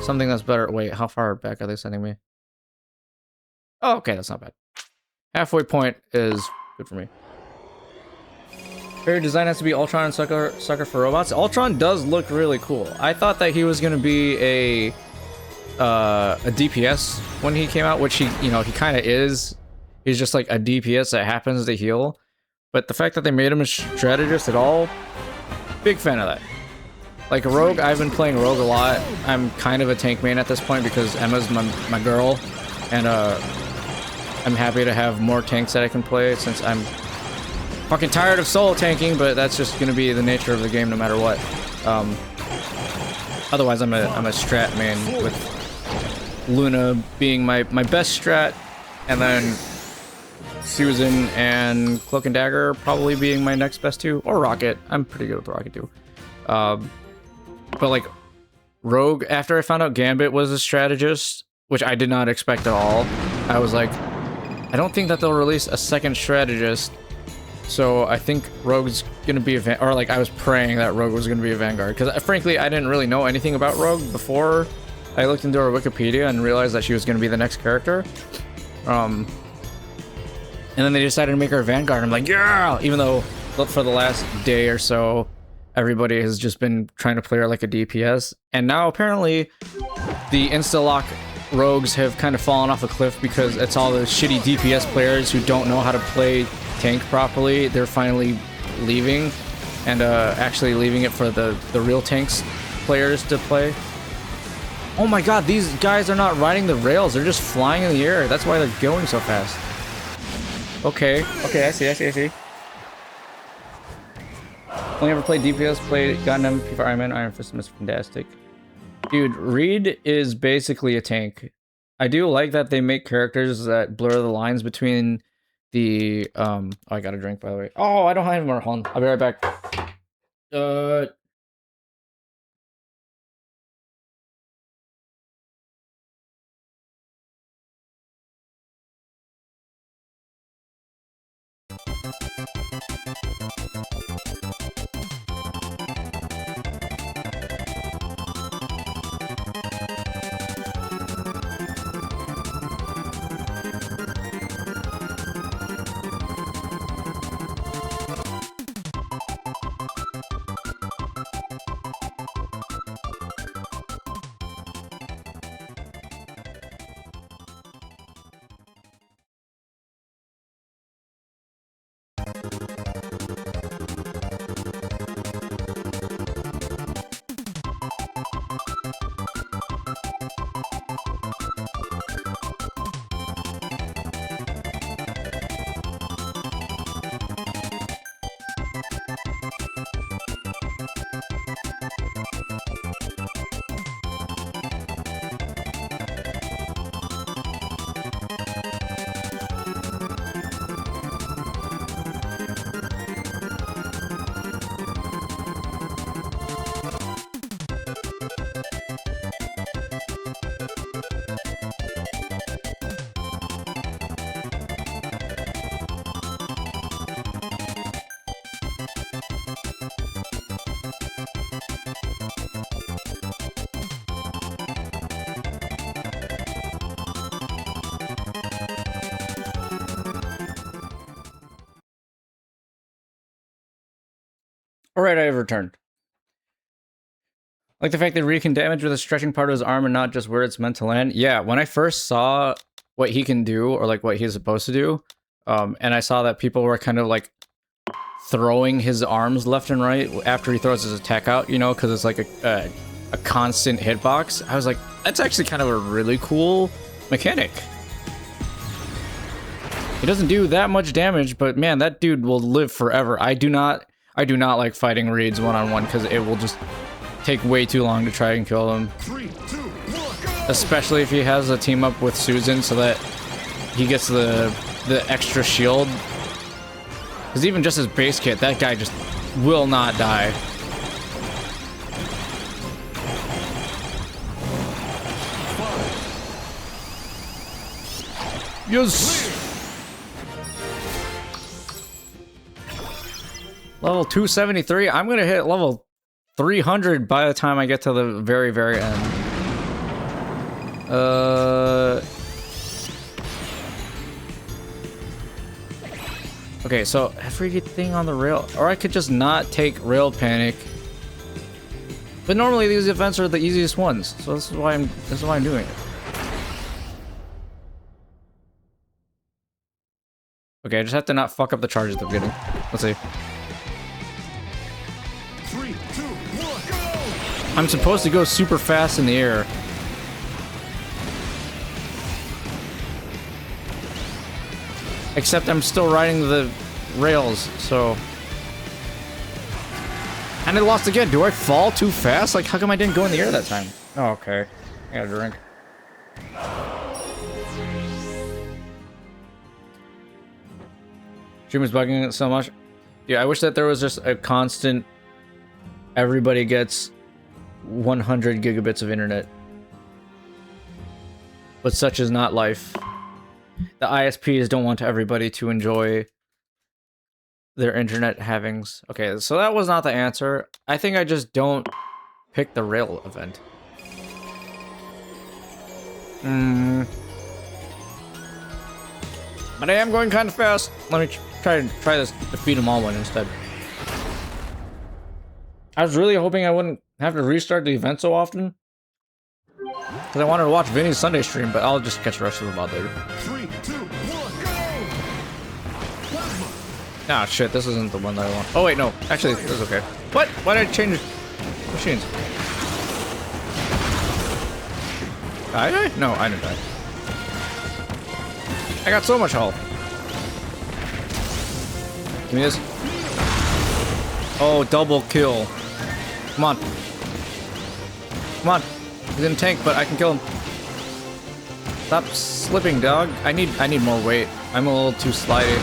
something that's better. Wait, how far back are they sending me? Oh, okay, that's not bad. Halfway point is good for me. Your design has to be Ultron and Sucker for Robots. Ultron does look really cool. I thought that he was gonna be a DPS when he came out, which he kind of is. He's just like a DPS that happens to heal. But the fact that they made him a strategist at all, big fan of that. Like Rogue, I've been playing Rogue a lot. I'm kind of a tank main at this point because Emma's my girl, and I'm happy to have more tanks that I can play since I'm fucking tired of solo tanking, but that's just gonna be the nature of the game no matter what. Otherwise, I'm a strat main with Luna being my best strat, and then Susan and Cloak and Dagger probably being my next best two, or Rocket. I'm pretty good with Rocket too. But like Rogue, after I found out Gambit was a strategist, which I did not expect at all, I was like, I don't think that they'll release a second strategist. So I think Rogue's gonna be a or like I was praying that Rogue was gonna be a Vanguard, because frankly I didn't really know anything about Rogue before I looked into her Wikipedia and realized that she was gonna be the next character. And then they decided to make her a Vanguard. I'm like, yeah! Even though for the last day or so, everybody has just been trying to play her like a DPS. And now apparently the insta-lock rogues have kind of fallen off a cliff because it's all the shitty DPS players who don't know how to play tank properly. They're finally leaving and actually leaving it for the real tanks players to play. Oh my god, these guys are not riding the rails. They're just flying in the air. That's why they're going so fast. Okay, I see. Only ever played DPS, gotten MP for Iron Man, Iron Fist is fantastic. Dude, Reed is basically a tank. I do like that they make characters that blur the lines between the, oh, I got a drink, by the way. Oh, I don't have any more. Hold on, I'll be right back. Alright, I have returned. Like the fact that Reed can damage with a stretching part of his arm and not just where it's meant to land. Yeah, when I first saw what he can do, or like what he's supposed to do, and I saw that people were kind of like throwing his arms left and right after he throws his attack out, you know, because it's like a constant hitbox. I was like, that's actually kind of a really cool mechanic. He doesn't do that much damage, but man, that dude will live forever. I do not like fighting Reeds one-on-one because it will just take way too long to try and kill him. 3, 2, 1, go! Especially if he has a team up with Susan so that he gets the extra shield. Because even just his base kit, that guy just will not die. Yes! Level 273. I'm gonna hit level 300 by the time I get to the very, very end. Okay, so everything on the rail, or I could just not take rail panic. But normally these events are the easiest ones, so this is why I'm doing it. Okay, I just have to not fuck up the charges at the beginning. Let's see. 3, 2, 1, go! I'm supposed to go super fast in the air. Except I'm still riding the rails, so... And I lost again. Do I fall too fast? Like, how come I didn't go in the air that time? Oh, okay. I got a drink. Stream is bugging it so much. Yeah, I wish that there was just a constant... Everybody gets 100 gigabits of internet. But such is not life. The ISPs don't want everybody to enjoy their internet havings. Okay, so that was not the answer. I think I just don't pick the rail event. But I am going kind of fast. Let me try this defeat them all one instead. I was really hoping I wouldn't have to restart the event so often. Because I wanted to watch Vinny's Sunday stream, but I'll just catch the rest of them out later. 3, 2, 1, go! Ah, shit, this isn't the one that I want. Oh, wait, no. Actually, this is okay. What? Why did I change machines? Did I? No, I didn't die. I got so much health. Give me this. Oh, double kill. Come on. Come on. He's in tank, but I can kill him. Stop slipping, dog. I need more weight. I'm a little too slidey.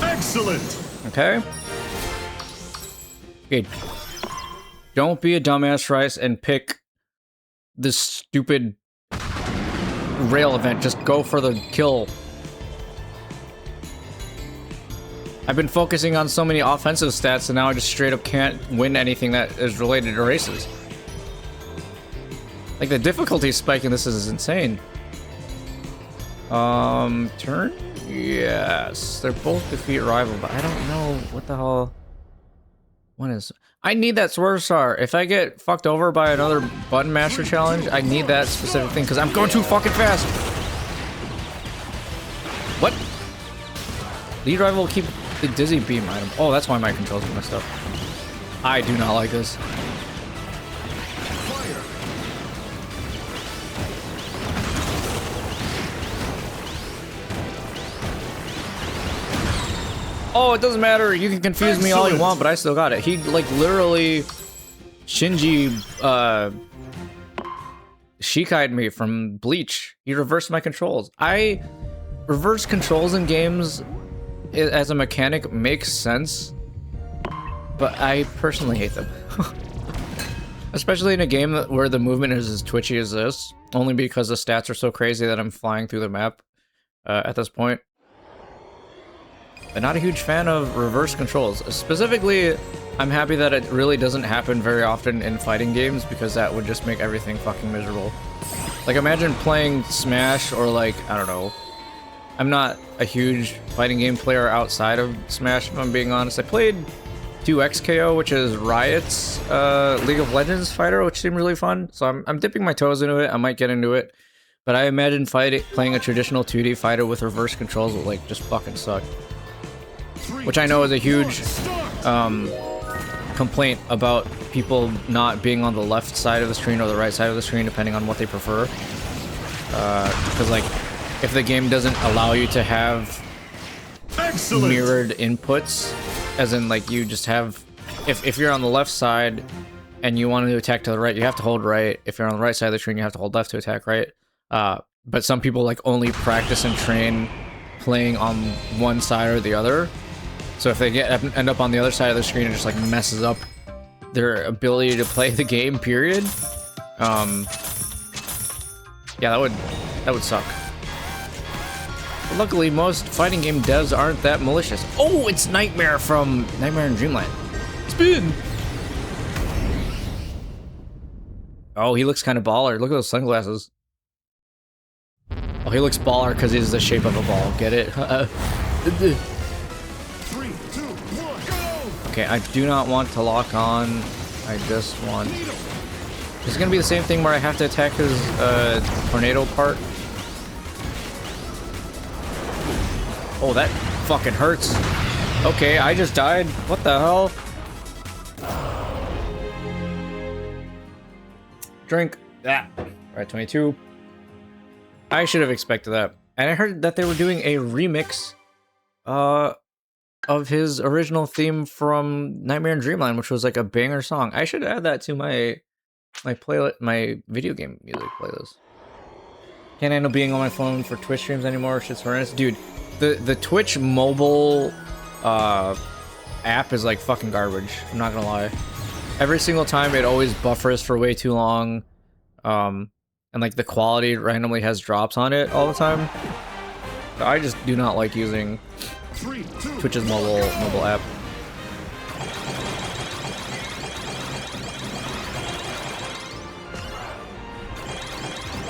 Excellent! Okay. Okay. Don't be a dumbass, Rice, and pick this stupid rail event. Just go for the kill. I've been focusing on so many offensive stats, and now I just straight up can't win anything that is related to races. Like, the difficulty spike in this is insane. Turn? Yes. They're both defeat rival, but I don't know what the hell... What is... I need that Swerve Star. If I get fucked over by another Button Master challenge, I need that specific thing, because I'm going too fucking fast! What? Lead rival will keep the Dizzy Beam item. Oh, that's why my controls are messed up. I do not like this. Oh, it doesn't matter. You can confuse me all you want, but I still got it. He, like, literally Shinji, Shikai'd me from Bleach. He reversed my controls. Reverse controls in games as a mechanic makes sense, but I personally hate them. Especially in a game where the movement is as twitchy as this, only because the stats are so crazy that I'm flying through the map at this point. I'm not a huge fan of reverse controls. Specifically, I'm happy that it really doesn't happen very often in fighting games, because that would just make everything fucking miserable. Like, imagine playing Smash or, like, I don't know. I'm not a huge fighting game player outside of Smash, if I'm being honest. I played 2XKO, which is Riot's League of Legends fighter, which seemed really fun. So I'm dipping my toes into it. I might get into it. But I imagine playing a traditional 2D fighter with reverse controls would, like, just fucking suck. which I know is a huge complaint about people not being on the left side of the screen or the right side of the screen, depending on what they prefer. Because, like, if the game doesn't allow you to have mirrored inputs, as in, like, you just have... If you're on the left side and you want to attack to the right, you have to hold right. If you're on the right side of the screen, you have to hold left to attack right. But some people, like, only practice and train playing on one side or the other. So if they end up on the other side of the screen, it just, like, messes up their ability to play the game, period. Yeah, that would suck. But luckily, most fighting game devs aren't that malicious. Oh, it's Nightmare from Nightmare in Dreamland. Spin! Oh, he looks kind of baller. Look at those sunglasses. Oh, he looks baller because he's the shape of a ball. Get it? 3, 2, 1, go! Okay, I do not want to lock on. I just want... Is it going to be the same thing where I have to attack his tornado part? Oh, that fucking hurts. Okay, I just died. What the hell? Drink. Ah. Alright, 22. I should have expected that. And I heard that they were doing a remix of his original theme from Nightmare in Dreamland, which was like a banger song. I should add that to my video game music playlist. Can't handle being on my phone for Twitch streams anymore. Shit's horrendous. Dude, the Twitch mobile app is like fucking garbage. I'm not gonna lie. Every single time it always buffers for way too long. And like the quality randomly has drops on it all the time. I just do not like using Twitch's mobile app.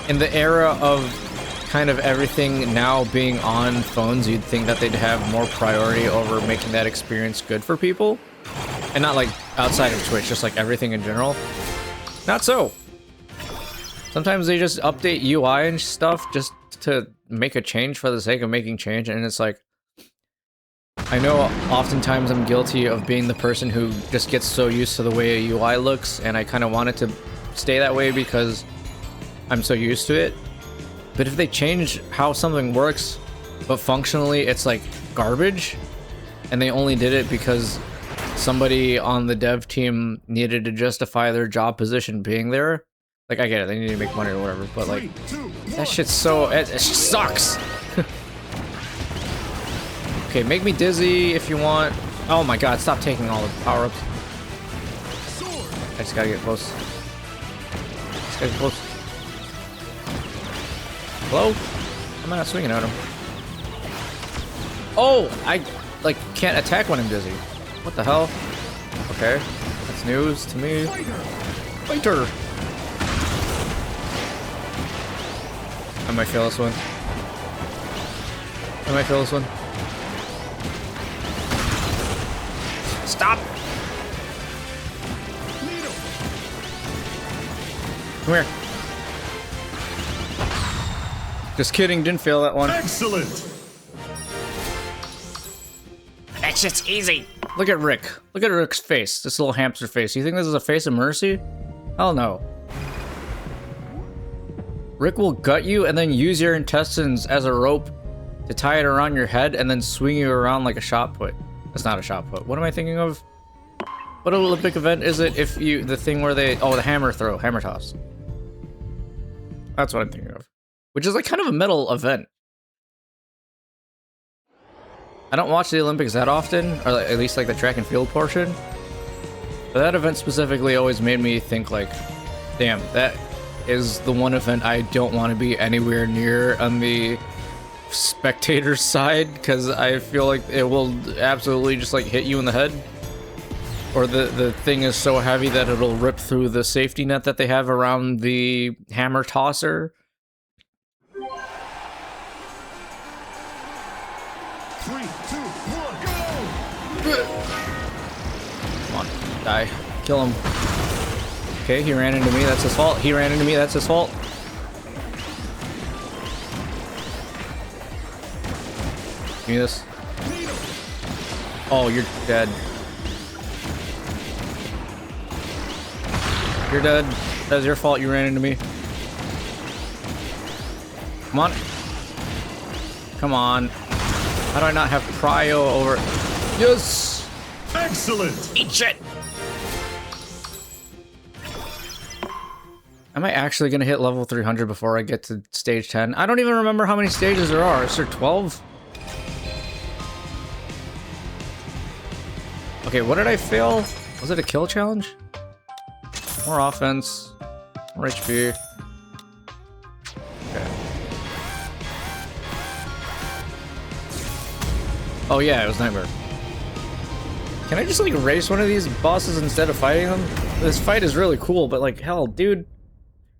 In the era of kind of everything now being on phones, you'd think that they'd have more priority over making that experience good for people. And not like outside of Twitch, just like everything in general. Not so. Sometimes they just update UI and stuff just to make a change for the sake of making change, and it's like... I know oftentimes I'm guilty of being the person who just gets so used to the way a UI looks, and I kind of want it to stay that way because I'm so used to it. But if they change how something works, but functionally it's like garbage, and they only did it because somebody on the dev team needed to justify their job position being there, like, I get it, they need to make money or whatever, but like, that shit's so... it just sucks! Okay, make me dizzy if you want. Oh my god, stop taking all the power-ups. I just gotta get close. Just gotta get close. Hello? I'm not swinging at him. Oh! I, like, can't attack when I'm dizzy. What the hell? Okay. That's news to me. Fighter! I might fail this one. I might fail this one. Stop! Come here. Just kidding, didn't fail that one. Excellent! That shit's easy. Look at Rick. Look at Rick's face. This little hamster face. You think this is a face of mercy? Hell no. Rick will gut you and then use your intestines as a rope to tie it around your head and then swing you around like a shot put. That's not a shot put. What am I thinking of? What Olympic event is it if you... the thing where they... oh, the hammer throw. Hammer toss. That's what I'm thinking of. Which is like kind of a metal event. I don't watch the Olympics that often, or at least like the track and field portion. But that event specifically always made me think like, damn, that is the one event I don't want to be anywhere near on the spectator's side, because I feel like it will absolutely just like hit you in the head. Or the thing is so heavy that it'll rip through the safety net that they have around the hammer tosser. 3, 2, 1, go! Come on, die. Kill him. Okay, he ran into me, that's his fault. He ran into me, that's his fault. Give me this. Oh, you're dead. You're dead. That was your fault. You ran into me. Come on. Come on. How do I not have prio over? Yes. Excellent. Eat shit. Am I actually gonna hit level 300 before I get to stage 10? I don't even remember how many stages there are. Is there 12? Okay, what did I fail? Was it a kill challenge? More offense. More HP. Okay. Oh yeah, it was Nightmare. Can I just like race one of these bosses instead of fighting them? This fight is really cool, but like hell, dude.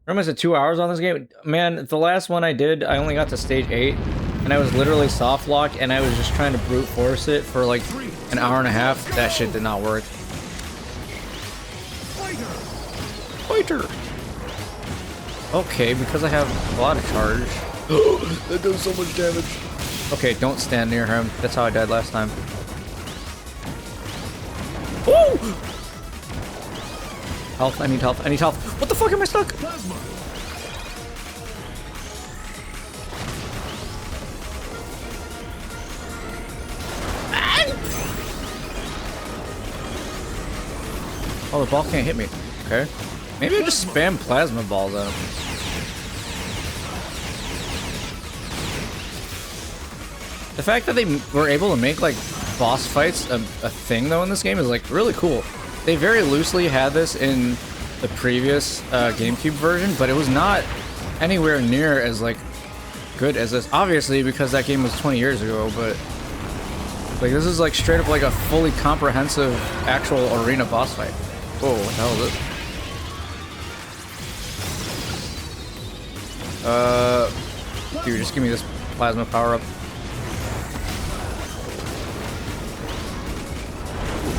We're almost at 2 hours on this game. Man, the last one I did, I only got to stage 8, and I was literally soft lock, and I was just trying to brute force it for like an hour and a half. That shit did not work. Fighter! Okay, because I have a lot of charge. That does so much damage. Okay, don't stand near him. That's how I died last time. Woo! Health, I need health, I need health. What the fuck, am I stuck? Plasma. Oh, the ball can't hit me. Okay. Maybe I just spam plasma balls at him. The fact that they were able to make, like, boss fights a thing, though, in this game is, like, really cool. They very loosely had this in the previous GameCube version, but it was not anywhere near as, like, good as this. Obviously, because that game was 20 years ago, but... like, this is, like, straight up, like, a fully comprehensive actual arena boss fight. Whoa, what the hell is this? Dude, just give me this plasma power-up.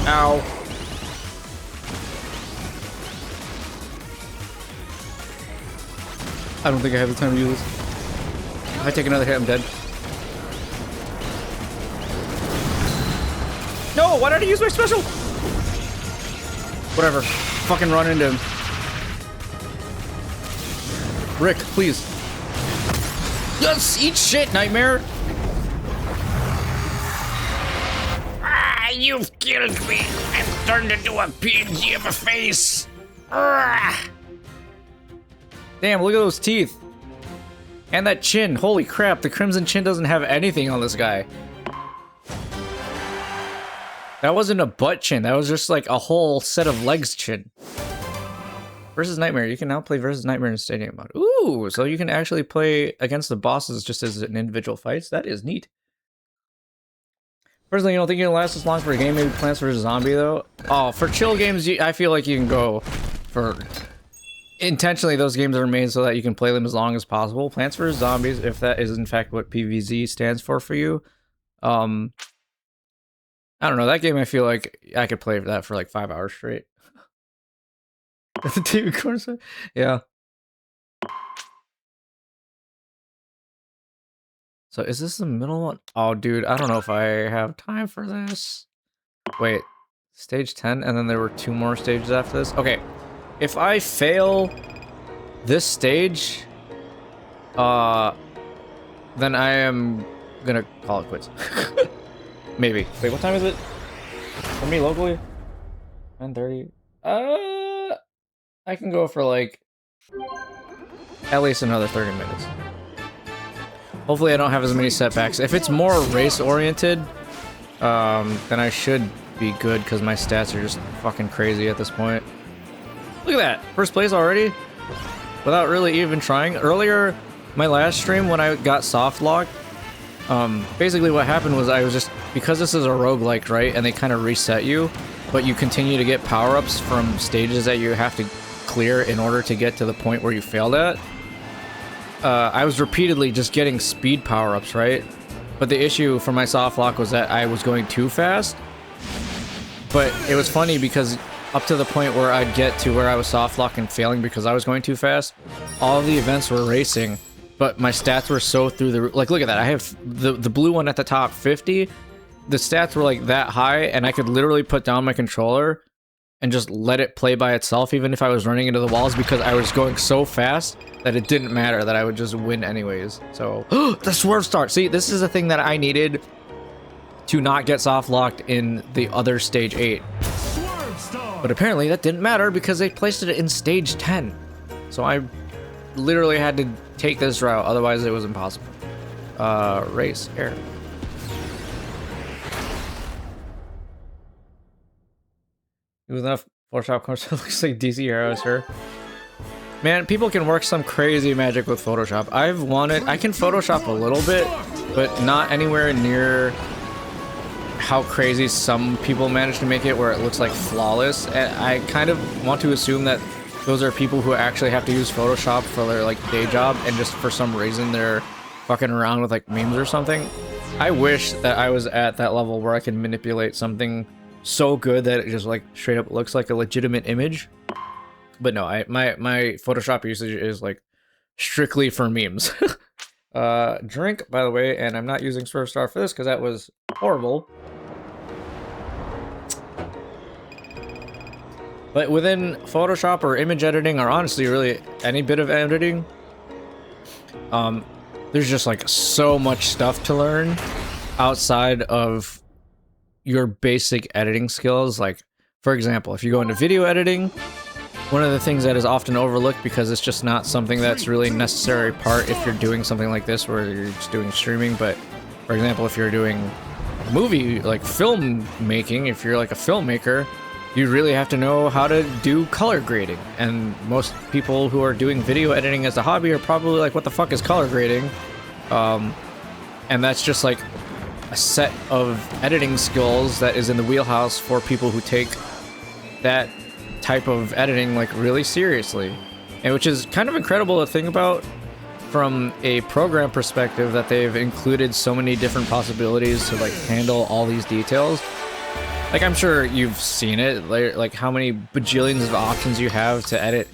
Ow. I don't think I have the time to do this. If I take another hit, I'm dead. No, why did I use my special? Whatever. Fucking run into him. Rick, please. Yes, eat shit, Nightmare. Ah, you've killed me. I've turned into a PNG of a face. Ah. Damn, look at those teeth. And that chin. Holy crap, the Crimson Chin doesn't have anything on this guy. That wasn't a butt chin. That was just like a whole set of legs chin. Versus Nightmare. You can now play Versus Nightmare in Stadium mode. Ooh, so you can actually play against the bosses just as an individual fights. That is neat. Personally, you don't think it'll last as long for a game? Maybe Plants vs. Zombie, though? Oh, for chill games, I feel like you can go for... intentionally, those games are made so that you can play them as long as possible. Plants vs. Zombies, if that is in fact what PvZ stands for you. I don't know, that game I feel like I could play that for like 5 hours straight. The TV corner? Yeah. So is this the middle one? Oh, dude, I don't know if I have time for this. Wait, stage 10, and then there were 2 more stages after this? Okay, if I fail this stage, then I am gonna call it quits. Maybe. Wait, what time is it? For me locally? 9:30. I can go for like at least another 30 minutes. Hopefully I don't have as many setbacks. If it's more race oriented, then I should be good because my stats are just fucking crazy at this point. Look at that! First place already? Without really even trying. Earlier, my last stream when I got soft locked, basically what happened was I was just, because this is a roguelike, right, and they kind of reset you, but you continue to get power-ups from stages that you have to clear in order to get to the point where you failed at. I was repeatedly just getting speed power-ups, right? But the issue for my soft lock was that I was going too fast. But it was funny because up to the point where I'd get to where I was soft lock and failing because I was going too fast, all of the events were racing, but my stats were so through the roof. Like, look at that. I have the blue one at the top, 50, the stats were like that high, and I could literally put down my controller and just let it play by itself, even if I was running into the walls, because I was going so fast that it didn't matter, that I would just win anyways. So, the swerve start. See, this is a thing that I needed to not get soft locked in the other stage 8. But apparently that didn't matter because they placed it in stage 10. So I literally had to take this route, otherwise it was impossible. Race, air. It was enough Photoshop course. It looks like DC arrows here. Man, people can work some crazy magic with Photoshop. I can Photoshop a little bit, but not anywhere near how crazy some people manage to make it where it looks like flawless. And I kind of want to assume that those are people who actually have to use Photoshop for their like day job, and just for some reason they're fucking around with like memes or something. I wish that I was at that level where I can manipulate something so good that it just like straight up looks like a legitimate image. But no, my Photoshop usage is like strictly for memes. Drink, by the way, and I'm not using Swerve Star for this because that was horrible. But within Photoshop or image editing, or honestly really any bit of editing, there's just like so much stuff to learn outside of your basic editing skills. Like, for example, if you go into video editing, one of the things that is often overlooked because it's just not something that's really necessary part if you're doing something like this where you're just doing streaming. But for example, if you're doing movie, like film making, if you're like a filmmaker, you really have to know how to do color grading. And most people who are doing video editing as a hobby are probably like, what the fuck is color grading? And that's just like a set of editing skills that is in the wheelhouse for people who take that type of editing like really seriously, and which is kind of incredible to think about from a program perspective, that they've included so many different possibilities to like handle all these details. Like, I'm sure you've seen it, like how many bajillions of options you have to edit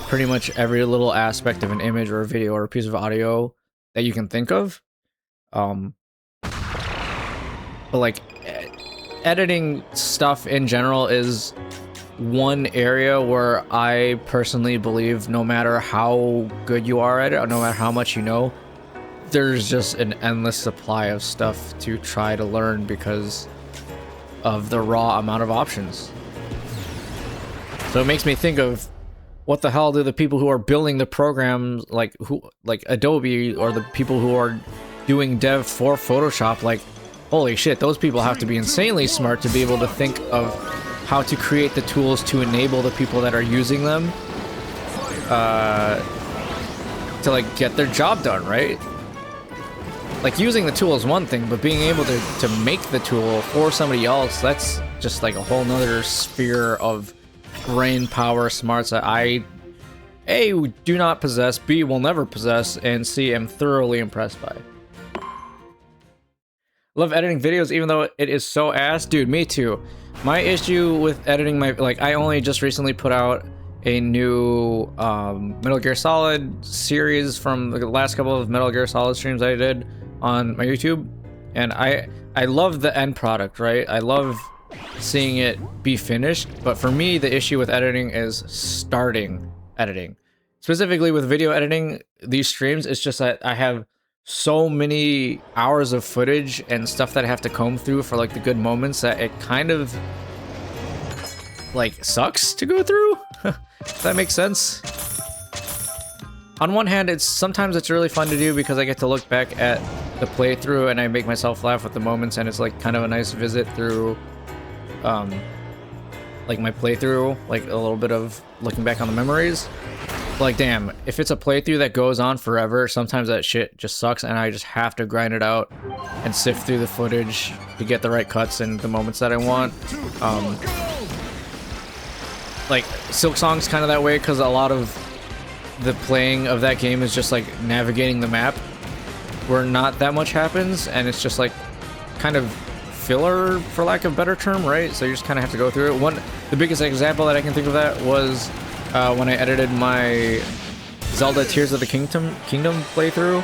pretty much every little aspect of an image or a video or a piece of audio that you can think of. But like editing stuff in general is one area where I personally believe no matter how good you are at it, or no matter how much you know, there's just an endless supply of stuff to try to learn because of the raw amount of options. So it makes me think of, what the hell do the people who are building the programs, like Adobe, or the people who are doing dev for Photoshop, like, holy shit, those people have to be insanely smart to be able to think of how to create the tools to enable the people that are using them to like get their job done, right? Like, using the tool is one thing, but being able to make the tool for somebody else, that's just like a whole nother sphere of brain power smarts that I, A, do not possess, B, will never possess, and C, am thoroughly impressed by. Love editing videos even though it is so ass. Dude, me too. My issue with editing my, like, I only just recently put out a new Metal Gear Solid series from the last couple of Metal Gear Solid streams I did on my YouTube, and I love the end product, right? I love seeing it be finished, but for me the issue with editing is starting editing. Specifically with video editing, these streams, it's just that I have so many hours of footage and stuff that I have to comb through for like the good moments that it kind of like sucks to go through. If that makes sense. On one hand, sometimes it's really fun to do because I get to look back at the playthrough and I make myself laugh with the moments, and it's like kind of a nice visit through like my playthrough, like a little bit of looking back on the memories. Like, damn, if it's a playthrough that goes on forever, sometimes that shit just sucks and I just have to grind it out and sift through the footage to get the right cuts and the moments that I want. Like, Silk Song's kind of that way because a lot of the playing of that game is just like navigating the map where not that much happens, and it's just like kind of filler, for lack of a better term, right? So you just kind of have to go through it. The biggest example that I can think of that was when I edited my Zelda Tears of the Kingdom playthrough.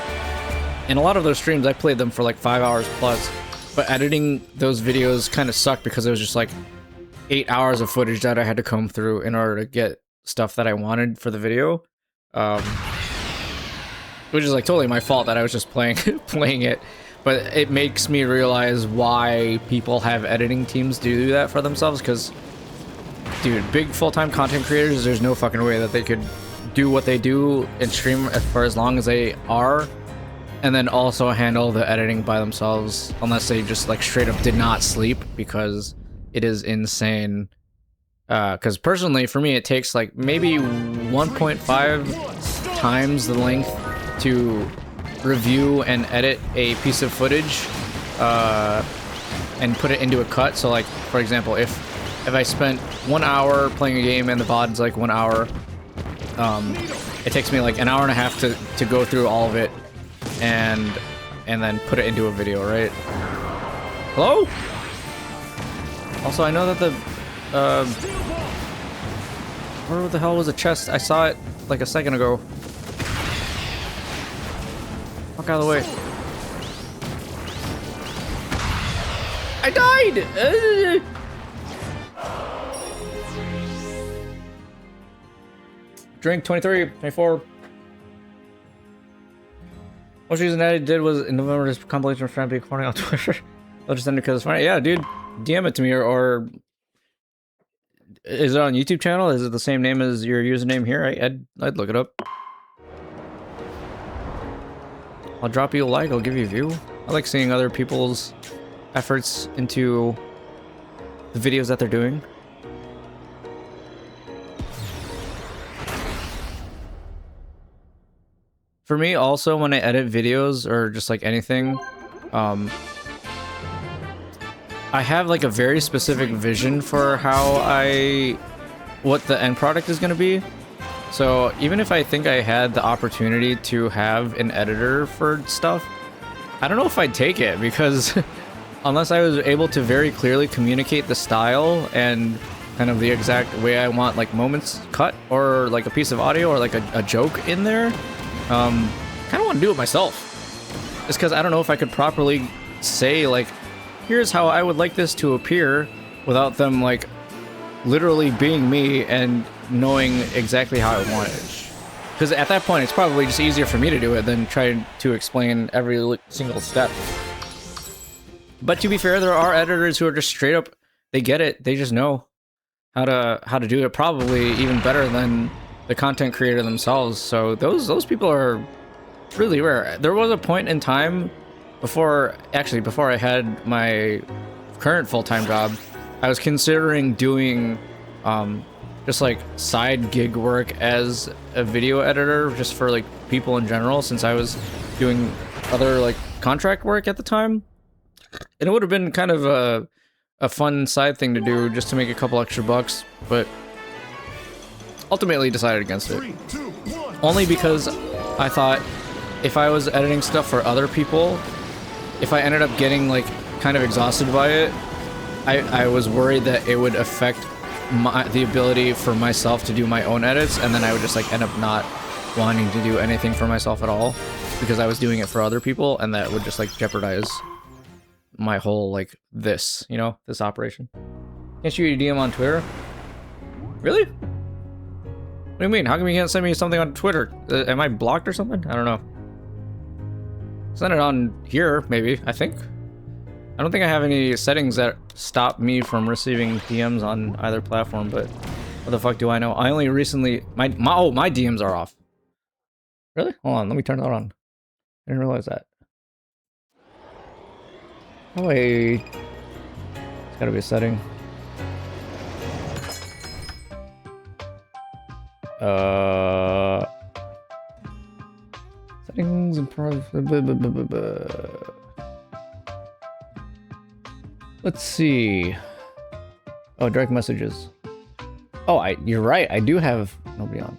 And a lot of those streams, I played them for like 5 hours plus. But editing those videos kind of sucked because it was just like 8 hours of footage that I had to comb through in order to get stuff that I wanted for the video. Which is like totally my fault that I was just playing it. But it makes me realize why people have editing teams do that for themselves, because dude, big full-time content creators, there's no fucking way that they could do what they do and stream for as long as they are, and then also handle the editing by themselves, unless they just like straight up did not sleep, because it is insane. Because personally, for me, it takes like maybe 1.5 times the length to review and edit a piece of footage and put it into a cut. So like, for example, if I spent 1 hour playing a game and the VOD's like 1 hour, it takes me like an hour and a half to go through all of it and then put it into a video, right? Hello? Also, I know that the where the hell was the chest? I saw it like a second ago. Fuck out of the way. I died! Drink 23, 24. Most reason that I did was in November, this compilation of Friend recording on Twitter. I'll just end it because it's funny. Yeah, dude, DM it to me, or is it on YouTube channel? Is it the same name as your username here? I'd look it up. I'll drop you a like, I'll give you a view. I like seeing other people's efforts into the videos that they're doing. For me, also, when I edit videos or just like anything, I have like a very specific vision for what the end product is going to be. So even if I think I had the opportunity to have an editor for stuff, I don't know if I'd take it, because unless I was able to very clearly communicate the style and kind of the exact way I want like moments cut, or like a piece of audio, or like a joke in there, kind of want to do it myself. Just because I don't know if I could properly say like, here's how I would like this to appear, without them like literally being me and knowing exactly how I want it. Because at that point, it's probably just easier for me to do it than try to explain every single step. But to be fair, there are editors who are just straight up, they get it, they just know how to do it probably even better than the content creator themselves. So those people are really rare. There was a point in time before I had my current full-time job, I was considering doing just like side gig work as a video editor, just for like people in general, since I was doing other like contract work at the time. And it would have been kind of a fun side thing to do, just to make a couple extra bucks, but ultimately decided against it. 3, 2, 1. Only because I thought if I was editing stuff for other people, if I ended up getting like kind of exhausted by it, I was worried that it would affect the ability for myself to do my own edits, and then I would just like end up not wanting to do anything for myself at all, because I was doing it for other people, and that would just like jeopardize my whole like this operation. Can't shoot you a DM on Twitter? Really? What do you mean? How come you can't send me something on Twitter? Am I blocked or something? I don't know. Send it on here, maybe, I think. I don't think I have any settings that stop me from receiving DMs on either platform, but what the fuck do I know? I only recently... My DMs are off. Really? Hold on, let me turn that on. I didn't realize that. Oh, wait. It's gotta be a setting. Settings and let's see. Oh, direct messages. Oh, you're right. I do have nobody on.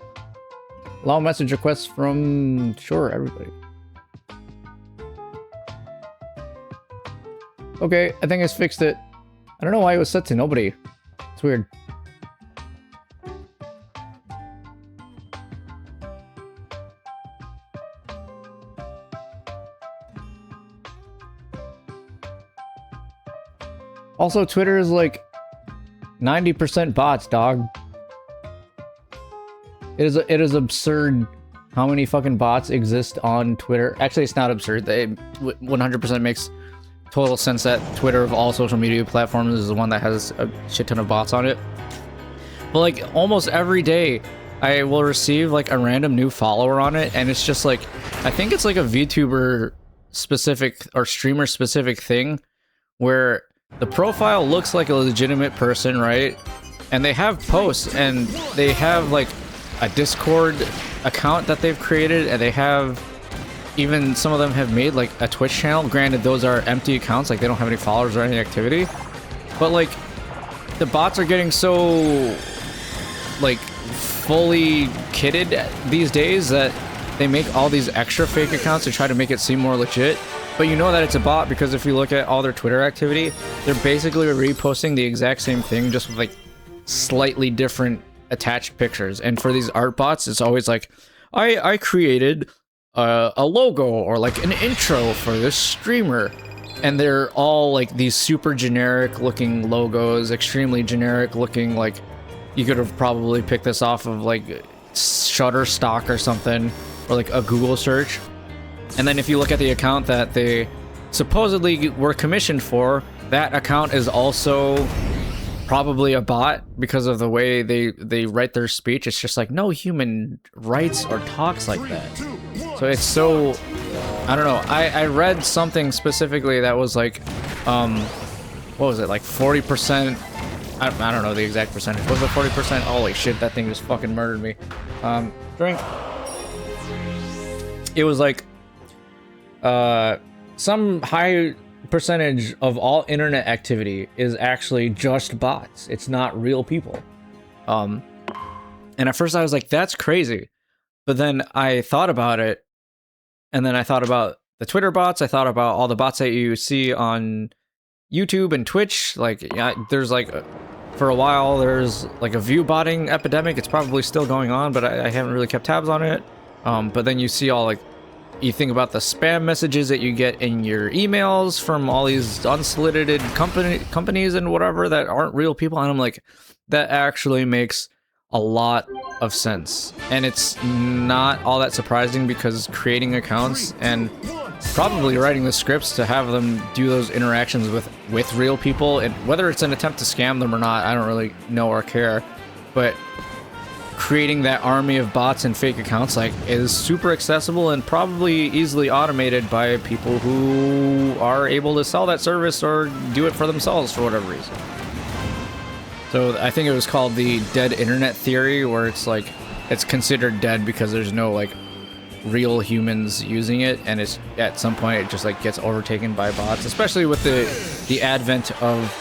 Allow message requests from everybody. Okay, I think I fixed it. I don't know why it was set to nobody. It's weird. Also, Twitter is like 90% bots, dog. It is absurd how many fucking bots exist on Twitter. Actually, it's not absurd. It 100% makes total sense that Twitter of all social media platforms is the one that has a shit ton of bots on it. But like almost every day, I will receive like a random new follower on it, and it's just like, I think it's like a VTuber specific or streamer specific thing where the profile looks like a legitimate person, right? And they have posts and they have like a Discord account that they've created, and they have even some of them have made like a Twitch channel. Granted, those are empty accounts, like they don't have any followers or any activity, but like the bots are getting so like fully kitted these days that they make all these extra fake accounts to try to make it seem more legit. But you know that it's a bot because if you look at all their Twitter activity, they're basically reposting the exact same thing, just with like slightly different attached pictures. And for these art bots, it's always like, I created a logo or like an intro for this streamer, and they're all like these super generic looking logos, extremely generic looking, like you could have probably picked this off of like Shutterstock or something, or like a Google search. And then if you look at the account that they supposedly were commissioned for, that account is also probably a bot because of the way they write their speech. It's just like, no human writes or talks like that. So it's so, I don't know. I read something specifically that was like, what was it, like 40%? I don't know the exact percentage. Was it 40%? Holy shit, that thing just fucking murdered me. Drink. It was like, some high percentage of all internet activity is actually just bots. It's not real people. And at first I was like, that's crazy. But then I thought about it, and then I thought about the Twitter bots. I thought about all the bots that you see on YouTube and Twitch. Like, yeah, there's like, for a while, there's like a view botting epidemic. It's probably still going on, but I haven't really kept tabs on it. But then you see all like, you think about the spam messages that you get in your emails from all these unsolicited companies and whatever that aren't real people, and I'm like, that actually makes a lot of sense. And it's not all that surprising because creating accounts and probably writing the scripts to have them do those interactions with real people, and whether it's an attempt to scam them or not, I don't really know or care, but creating that army of bots and fake accounts like is super accessible and probably easily automated by people who are able to sell that service or do it for themselves for whatever reason. So I think it was called the dead internet theory, where it's like it's considered dead because there's no like real humans using it, and it's at some point it just like gets overtaken by bots, especially with the advent of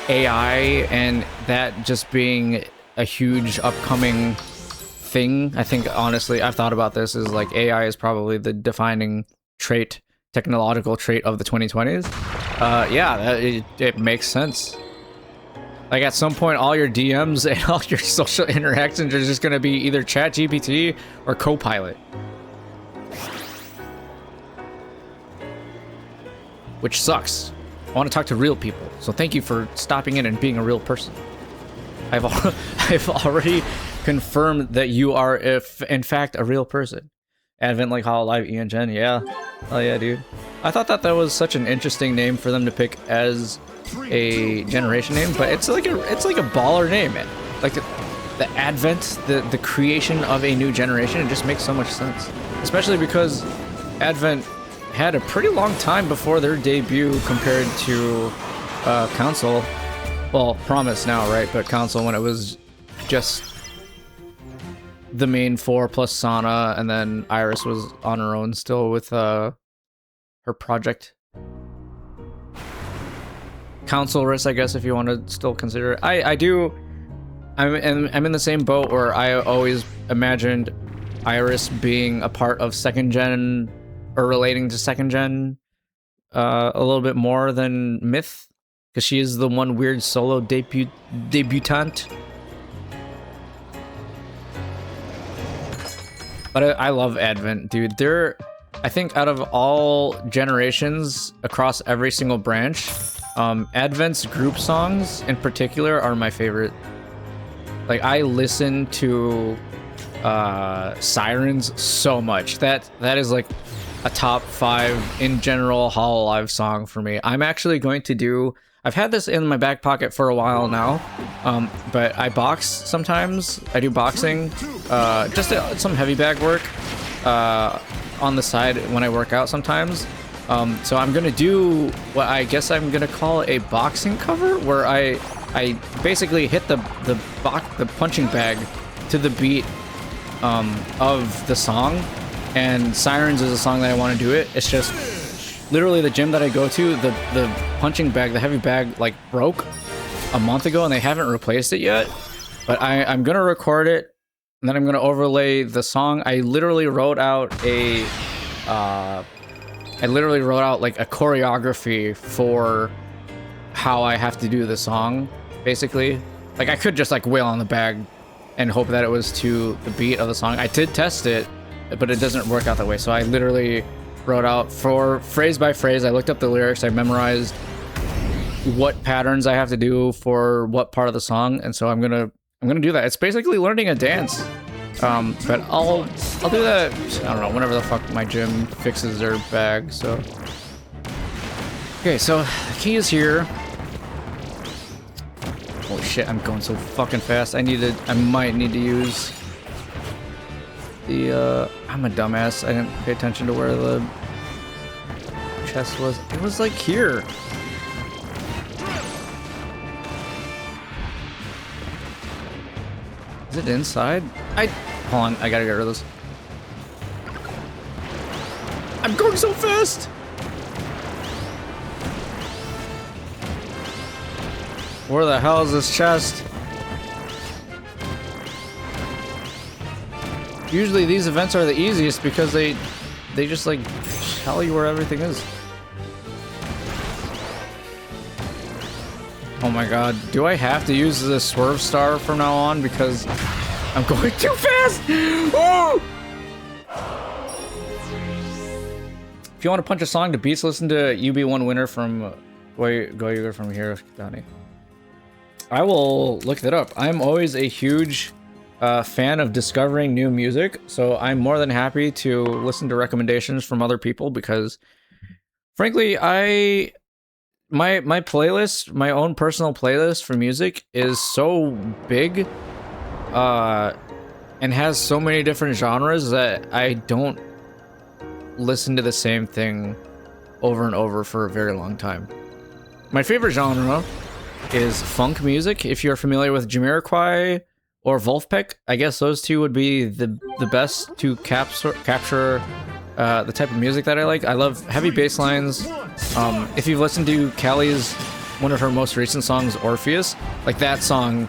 AI and that just being a huge upcoming thing. I think honestly, I've thought about this, is like AI is probably the defining trait, technological trait of the 2020s. Yeah, it makes sense. Like at some point, all your DMs and all your social interactions are just gonna be either ChatGPT or Copilot. Which sucks. I want to talk to real people, so thank you for stopping in and being a real person. I've already confirmed that you are, if in fact, a real person. Advent like Hololive Ian Jen, yeah. Oh yeah, dude. I thought that was such an interesting name for them to pick as a generation name, but it's like a baller name, man. Like the advent, the creation of a new generation, it just makes so much sense. Especially because Advent had a pretty long time before their debut compared to Council. Well, Promise now, right? But Council, when it was just the main four plus Sana, and then Iris was on her own still with her project. Council-ress, I guess, if you want to still consider it. I'm in the same boat where I always imagined Iris being a part of second gen, or relating to second gen a little bit more than Myth, because she is the one weird solo debutante. But I love Advent, dude. I think out of all generations across every single branch, Advent's group songs in particular are my favorite. Like, I listen to Sirens so much. That is like a top 5 in general Hololive song for me. I'm actually going to do... I've had this in my back pocket for a while now, but I box sometimes. I do boxing, just some heavy bag work on the side when I work out sometimes. So I'm gonna do what I guess I'm gonna call a boxing cover, where I basically hit the punching bag to the beat of the song, and Sirens is a song that I want to do it. It's just literally the gym that I go to, the punching bag, the heavy bag, like broke a month ago, and they haven't replaced it yet. But I'm gonna record it, and then I'm gonna overlay the song. I literally wrote out like a choreography for how I have to do the song, basically. Like, I could just like wail on the bag and hope that it was to the beat of the song. I did test it, but it doesn't work out that way. So I literally wrote out for phrase by phrase. I looked up the lyrics. I memorized what patterns I have to do for what part of the song, and so I'm gonna do that. It's basically learning a dance. But I'll do that, I don't know, whenever the fuck my gym fixes their bag. So okay, so the key is here. Holy shit, I'm going so fucking fast. I might need to use the I'm a dumbass. I didn't pay attention to where the chest was. It was like here. Is it inside? Hold on, I gotta get rid of this. I'm going so fast! Where the hell is this chest? Usually these events are the easiest because they just like tell you where everything is. Oh my god, do I have to use the swerve star from now on because I'm going too fast? Oh! If you want to punch a song to beats, listen to UB1 Winner from Go You From Here, Donnie. I will look that up. I'm always a huge fan of discovering new music, so I'm more than happy to listen to recommendations from other people because, frankly, my playlist, my own personal playlist for music is so big and has so many different genres that I don't listen to the same thing over and over for a very long time. My favorite genre is funk music. If you're familiar with Jamiroquai or Wolfpack, I guess those two would be the best to capture the type of music that I like. I love heavy bass lines. If you've listened to Callie's, one of her most recent songs, Orpheus, like that song,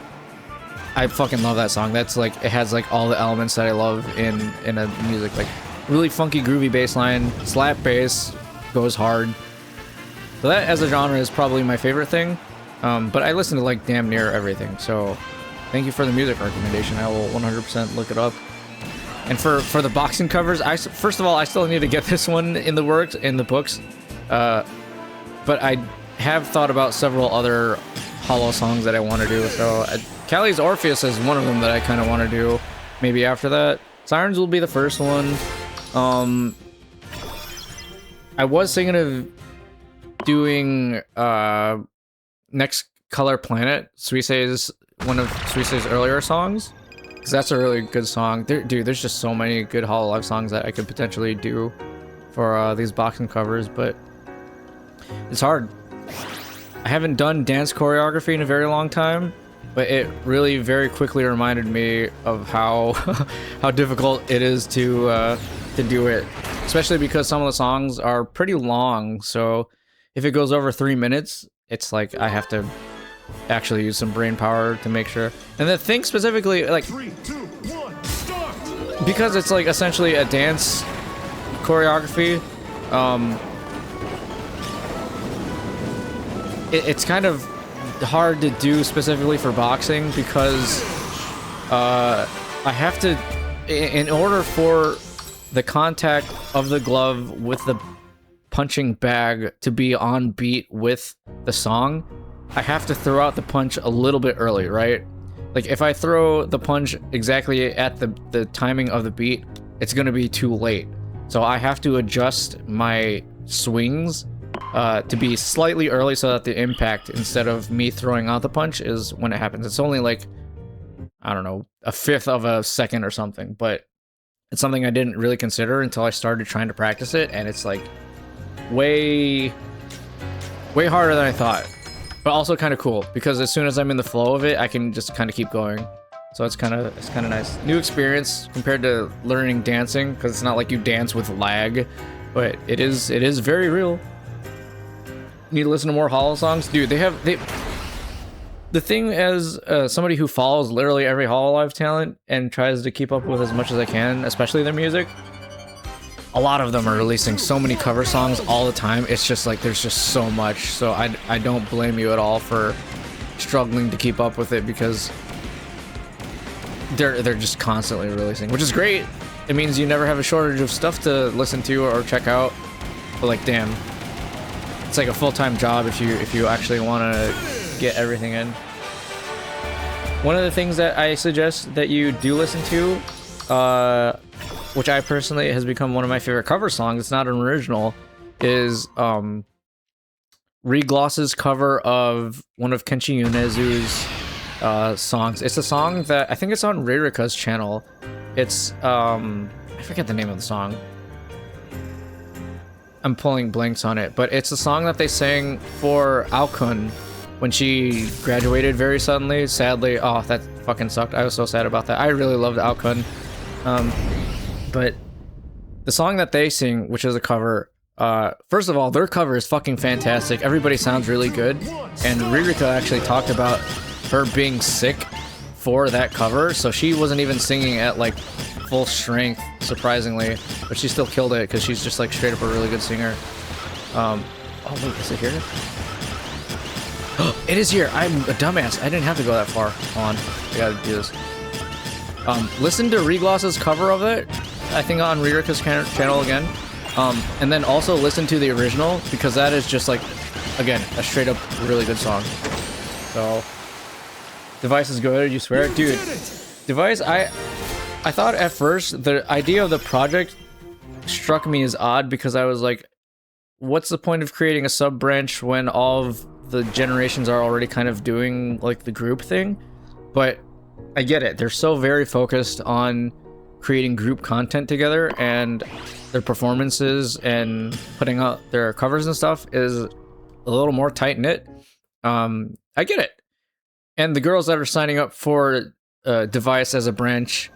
I fucking love that song. That's like, it has like all the elements that I love in a music, like really funky, groovy bass line, slap bass, goes hard. So that as a genre is probably my favorite thing. But I listen to like damn near everything. So thank you for the music recommendation. I will 100% look it up. And for the boxing covers, first of all, I still need to get this one in the works, in the books. But I have thought about several other Hollow songs that I want to do. So Callie's Orpheus is one of them that I kind of want to do. Maybe after that, Sirens will be the first one. I was thinking of doing Next Color Planet, Suisei's, one of Suisei's earlier songs. Because that's a really good song. Dude, there's just so many good Hololive songs that I could potentially do for these boxing covers, but it's hard. I haven't done dance choreography in a very long time, but it really very quickly reminded me of how how difficult it is to do it. Especially because some of the songs are pretty long, so if it goes over 3 minutes, it's like I have to actually use some brain power to make sure. And the thing specifically, like, 3, 2, 1, start! Because it's like essentially a dance choreography, it's kind of hard to do specifically for boxing because I have to, in order for the contact of the glove with the punching bag to be on beat with the song, I have to throw out the punch a little bit early, right? Like if I throw the punch exactly at the timing of the beat, it's gonna be too late. So I have to adjust my swings to be slightly early so that the impact, instead of me throwing out the punch, is when it happens. It's only like, I don't know, a fifth of a second or something, but it's something I didn't really consider until I started trying to practice it, and it's like way harder than I thought, but also kind of cool because as soon as I'm in the flow of it, I can just kind of keep going. So it's kind of nice. New experience compared to learning dancing, because it's not like you dance with lag, but it is very real. Need to listen to more Hollow songs, dude. The thing, as somebody who follows literally every Hololive talent and tries to keep up with as much as I can, especially their music, a lot of them are releasing so many cover songs all the time. It's just like there's just so much. So I don't blame you at all for struggling to keep up with it, because they're just constantly releasing, which is great. It means you never have a shortage of stuff to listen to or check out. But like, damn, it's like a full-time job if you actually want to get everything in. One of the things that I suggest that you do listen to, which I personally has become one of my favorite cover songs, it's not an original, is Regloss's cover of one of Kenshi Yonezu's songs. It's a song that I think it's on Ririka's channel. It's I forget the name of the song. I'm pulling blanks on it, but it's a song that they sang for Aokun when she graduated very suddenly. Sadly, oh, that fucking sucked. I was so sad about that. I really loved Aokun. But the song that they sing, which is a cover, first of all, their cover is fucking fantastic. Everybody sounds really good. And Ririka actually talked about her being sick for that cover, so she wasn't even singing at like full strength, surprisingly, but she still killed it because she's just like straight up a really good singer. Oh wait, is it here? It is here. I'm a dumbass. I didn't have to go that far. Hold on, I gotta do this. Listen to Regloss's cover of it, I think on Ririka's channel again, and then also listen to the original, because that is just like, again, a straight up really good song. So Device is good, you swear? Dude, Device, I thought at first the idea of the project struck me as odd, because I was like, what's the point of creating a sub branch when all of the generations are already kind of doing like the group thing? But I get it. They're so very focused on creating group content together, and their performances and putting out their covers and stuff is a little more tight-knit. I get it. And the girls that are signing up for Device as a branch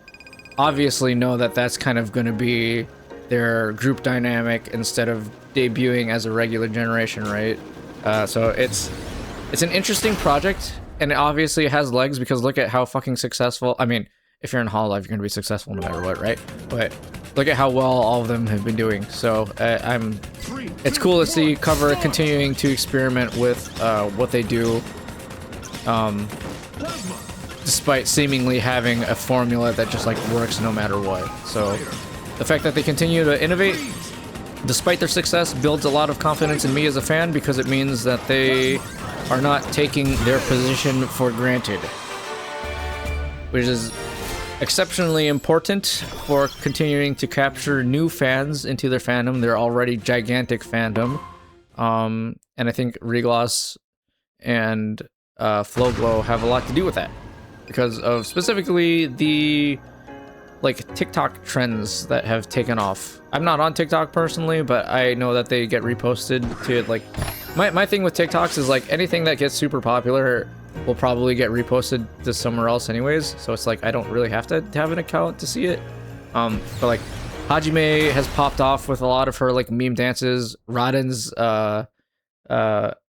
obviously know that that's kind of going to be their group dynamic instead of debuting as a regular generation, right? So it's an interesting project, and it obviously has legs, because look at how fucking successful. I mean, if you're in Hololive, you're going to be successful no matter what, right? But look at how well all of them have been doing. So it's cool to see Cover continuing to experiment with what they do, despite seemingly having a formula that just like works no matter what. So the fact that they continue to innovate despite their success builds a lot of confidence in me as a fan, because it means that they are not taking their position for granted, which is exceptionally important for continuing to capture new fans into their fandom, their already gigantic fandom. And I think Regloss and Flowglow have a lot to do with that, because of specifically the like TikTok trends that have taken off. I'm not on TikTok personally, but I know that they get reposted to like my thing with TikToks is like anything that gets super popular will probably get reposted to somewhere else anyways, so it's like I don't really have to have an account to see it. But like Hajime has popped off with a lot of her like meme dances. Rodden's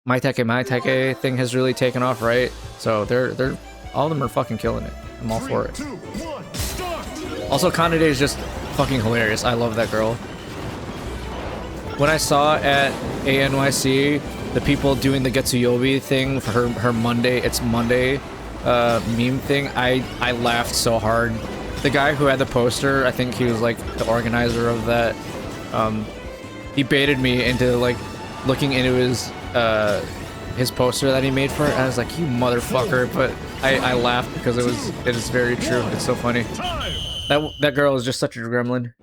Maitake thing has really taken off, right? So they're all of them are fucking killing it. I'm all for it. 3, 2, 1, start! Also, Kanade is just fucking hilarious. I love that girl. When I saw at ANYC the people doing the Getsuyobi thing for her Monday, it's Monday meme thing, I laughed so hard. The guy who had the poster, I think he was like the organizer of that. he baited me into like looking into his poster that he made for it. And I was like, you motherfucker, but I laughed because it is very true. It's so funny. That girl is just such a gremlin.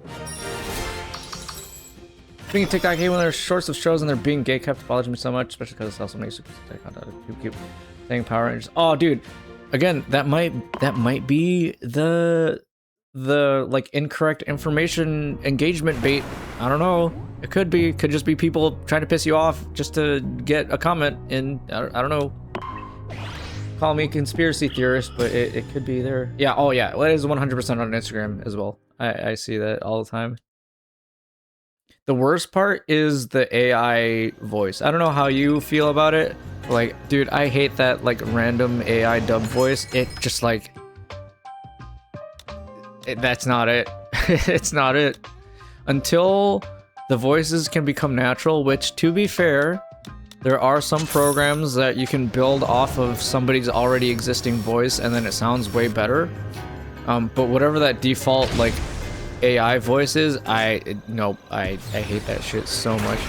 Being a TikTok hate when there's shorts of shows and they're being gay kept bothers me so much, especially because it's also makes super content. People keep saying Power Rangers. Oh, dude, again, that might be the like incorrect information engagement bait. I don't know. It could be. It could just be people trying to piss you off just to get a comment in. I don't know. Call me a conspiracy theorist, but it could be there. Yeah. Oh yeah. Well, it is 100% on Instagram as well. I see that all the time. The worst part is the AI voice. I don't know how you feel about it. Like, dude, I hate that like random AI dub voice. It just like, that's not it. It's not it. Until the voices can become natural, which to be fair, there are some programs that you can build off of somebody's already existing voice and then it sounds way better. But whatever that default like AI voices, I hate that shit so much.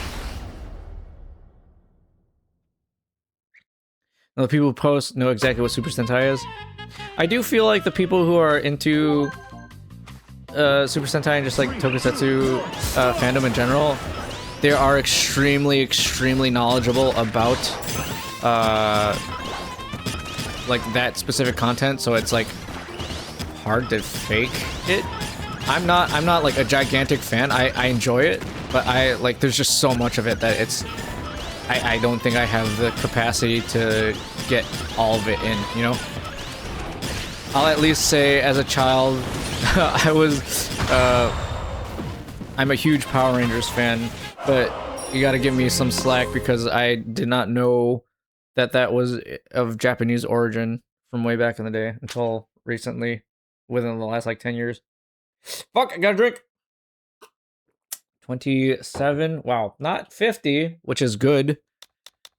Now, the people who post know exactly what Super Sentai is. I do feel like the people who are into Super Sentai and just like Tokusatsu fandom in general, they are extremely knowledgeable about like that specific content, so it's like hard to fake it. I'm not like a gigantic fan. I enjoy it, but there's just so much of it that it's I don't think I have the capacity to get all of it in, you know? I'll at least say as a child I'm a huge Power Rangers fan, but you gotta give me some slack because I did not know that was of Japanese origin from way back in the day until recently, within the last like 10 years. Fuck, I got a drink. 27. Wow, not 50, which is good.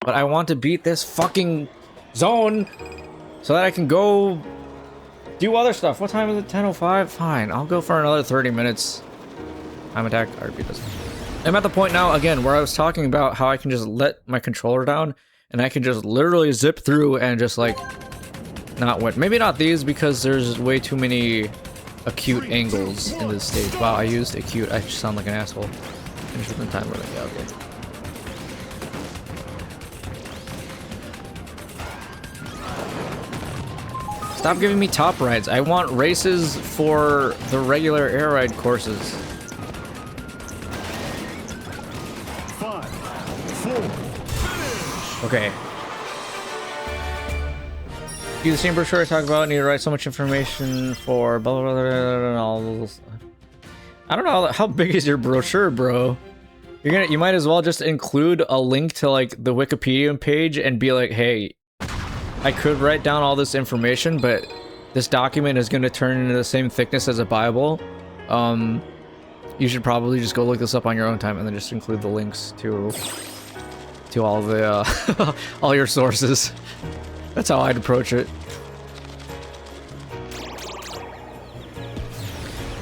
But I want to beat this fucking zone so that I can go do other stuff. What time is it? 10:05? Fine, I'll go for another 30 minutes. Time attack. Alright, beat this. I'm at the point now, again, where I was talking about how I can just let my controller down and I can just literally zip through and just like not win. Maybe not these because there's way too many acute angles in this stage. Wow, I used acute. I just sound like an asshole. Finish within time limit. Yeah, okay. Stop giving me top rides. I want races for the regular air ride courses. 5, 4, finish. Okay. Do the same brochure I talk about. Need to write so much information for blah blah blah blah. All those. I don't know how big is your brochure, bro. You might as well just include a link to like the Wikipedia page and be like, hey, I could write down all this information, but this document is going to turn into the same thickness as a Bible. You should probably just go look this up on your own time and then just include the links to all the all your sources. That's how I'd approach it.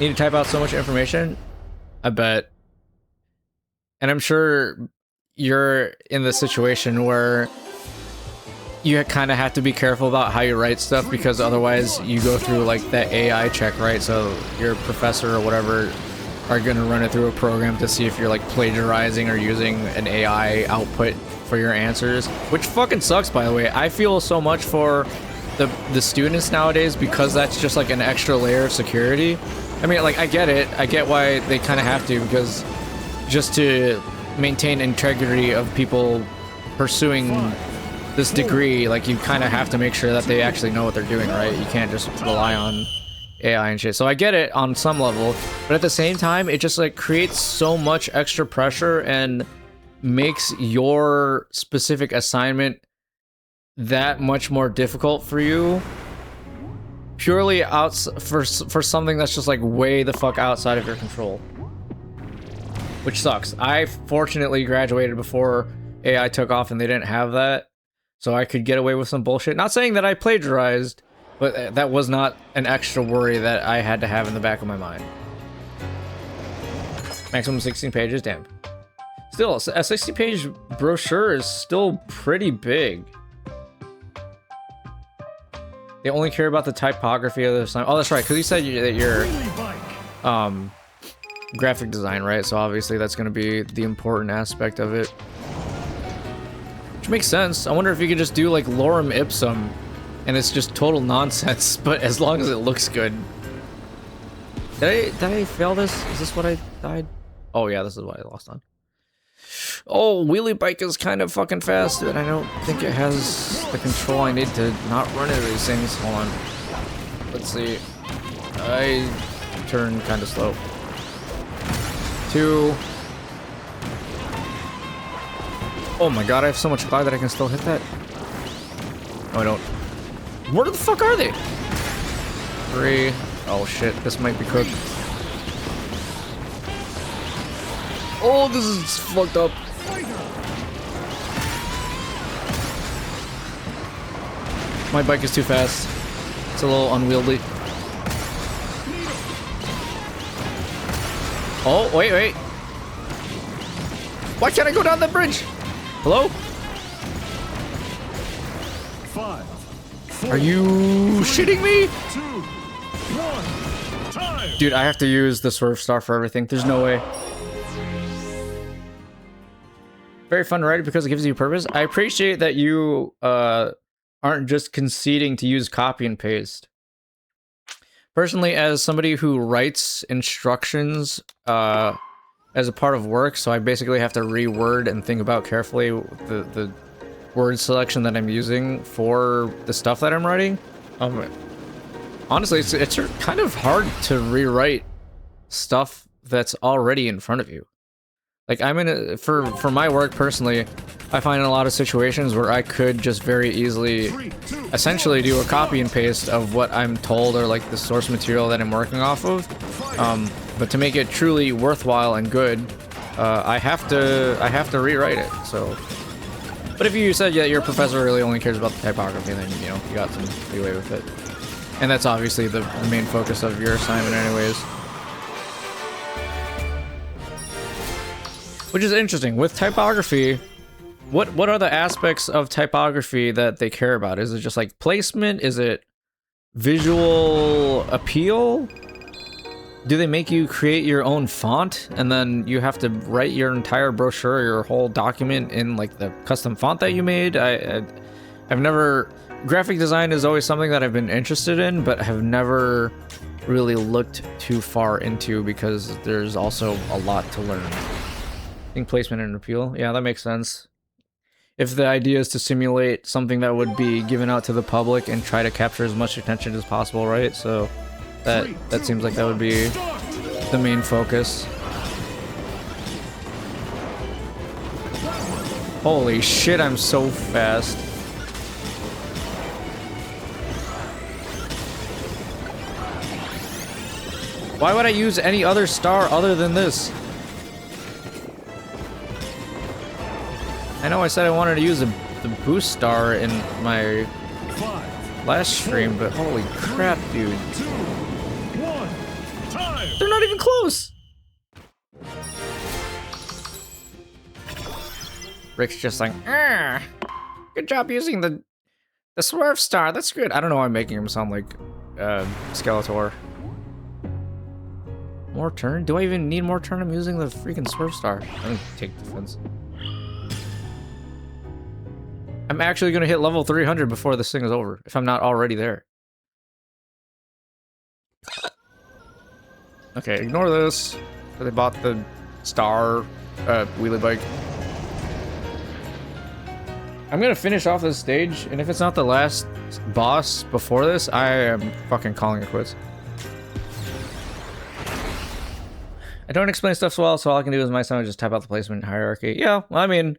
Need to type out so much information? I bet. And I'm sure you're in the situation where you kind of have to be careful about how you write stuff because otherwise you go through like that AI check, right? So your professor or whatever are going to run it through a program to see if you're like plagiarizing or using an AI output for your answers, which fucking sucks, by the way. I feel so much for the students nowadays because that's just like an extra layer of security. I mean, like, I get it. I get why they kind of have to, because just to maintain integrity of people pursuing this degree, like, you kind of have to make sure that they actually know what they're doing, right? You can't just rely on AI and shit. So I get it on some level, but at the same time, it just like creates so much extra pressure and makes your specific assignment that much more difficult for you, purely for something that's just like way the fuck outside of your control, which sucks. I fortunately graduated before AI took off and they didn't have that, so I could get away with some bullshit. Not saying that I plagiarized, but that was not an extra worry that I had to have in the back of my mind. Maximum 16 pages, damn. Still, a 60-page brochure is still pretty big. They only care about the typography of the sign. Oh, that's right, because you said that you're graphic design, right? So obviously that's going to be the important aspect of it. Which makes sense. I wonder if you could just do like lorem ipsum and it's just total nonsense, but as long as it looks good. Did I fail this? Is this what I died? Oh yeah, this is what I lost on. Oh, wheelie bike is kind of fucking fast, but I don't think it has the control I need to not run into these things. Hold on. Let's see. I turn kind of slow. 2. Oh my god, I have so much glide that I can still hit that. No, I don't. Where the fuck are they? 3. Oh shit, this might be cooked. Oh, this is fucked up. My bike is too fast. It's a little unwieldy. Oh, wait. Why can't I go down that bridge? Hello? 5, 4, Are you shitting me? 2, 1, time. Dude, I have to use the swerve star for everything. There's no way. Very fun to write because it gives you purpose. I appreciate that you aren't just conceding to use copy and paste. Personally, as somebody who writes instructions as a part of work, so I basically have to reword and think about carefully the word selection that I'm using for the stuff that I'm writing. Honestly, it's kind of hard to rewrite stuff that's already in front of you. Like, I'm in a, for my work personally, I find in a lot of situations where I could just very easily essentially do a copy and paste of what I'm told or like the source material that I'm working off of. But to make it truly worthwhile and good, I have to rewrite it. So, but if you said your professor really only cares about the typography, then you know you got some leeway with it. And that's obviously the main focus of your assignment, anyways. Which is interesting. With typography, what are the aspects of typography that they care about? Is it just like placement? Is it visual appeal? Do they make you create your own font and then you have to write your entire brochure, your whole document in like the custom font that you made? I've never... Graphic design is always something that I've been interested in, but have never really looked too far into because there's also a lot to learn. I think placement and appeal. Yeah, that makes sense. If the idea is to simulate something that would be given out to the public and try to capture as much attention as possible, right? So that seems like that would be the main focus. Holy shit, I'm so fast. Why would I use any other star other than this? I know I said I wanted to use the boost star in my last stream, but holy crap, dude. 2, 1, time. They're not even close! Rick's just like, good job using the swerve star, that's good. I don't know why I'm making him sound like Skeletor. More turn? Do I even need more turn? I'm using the freaking swerve star. Let me take defense. I'm actually going to hit level 300 before this thing is over, if I'm not already there. Okay, ignore this. They bought the star wheelie bike. I'm going to finish off this stage, and if it's not the last boss before this, I am fucking calling it quits. I don't explain stuff so well, so all I can do is my son just type out the placement hierarchy. Yeah, well, I mean...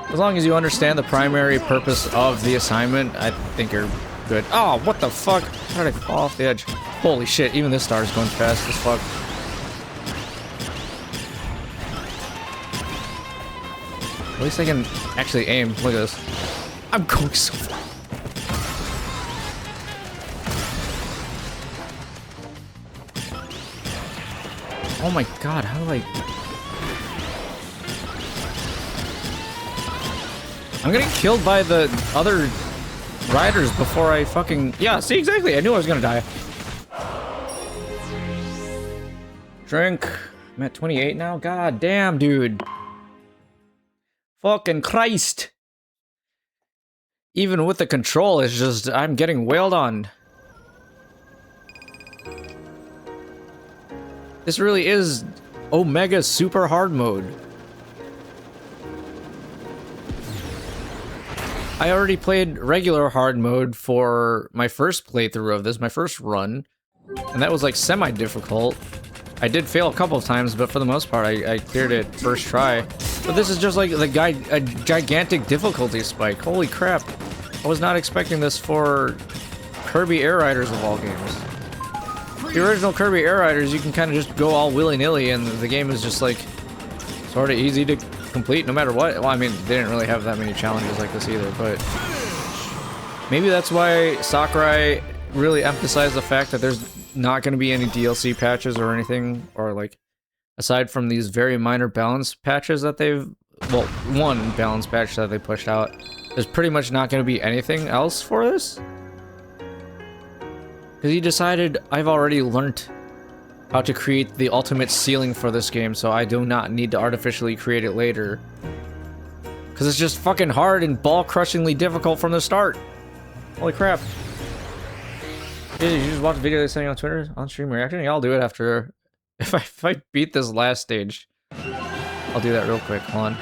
As long as you understand the primary purpose of the assignment, I think you're good. Oh, what the fuck? How did I fall off the edge? Holy shit, even this star is going fast as fuck. At least I can actually aim. Look at this. I'm going so far. Oh my god, how do I... I'm getting killed by the other riders before I fucking... Yeah, see, exactly. I knew I was gonna die. Drink. I'm at 28 now? God damn, dude. Fucking Christ. Even with the control, it's just... I'm getting wailed on. This really is Omega super hard mode. I already played regular hard mode for my first playthrough of this, my first run, and that was like semi-difficult. I did fail a couple of times, but for the most part, I cleared it first try. But this is just like a gigantic difficulty spike. Holy crap. I was not expecting this for Kirby Air Riders of all games. The original Kirby Air Riders, you can kind of just go all willy-nilly, and the game is just like sort of easy to complete no matter what. Well, I mean, they didn't really have that many challenges like this either, but maybe that's why Sakurai really emphasized the fact that there's not going to be any DLC patches or anything, or like aside from these very minor balance patches that they've, well, one balance patch that they pushed out, there's pretty much not going to be anything else for this. Because he decided, I've already learnt how to create the ultimate ceiling for this game, so I do not need to artificially create it later. Because it's just fucking hard and ball-crushingly difficult from the start. Holy crap. Did you just watch the video they're saying on Twitter on stream reaction? Yeah, I'll do it after. If I beat this last stage, I'll do that real quick. Hold on.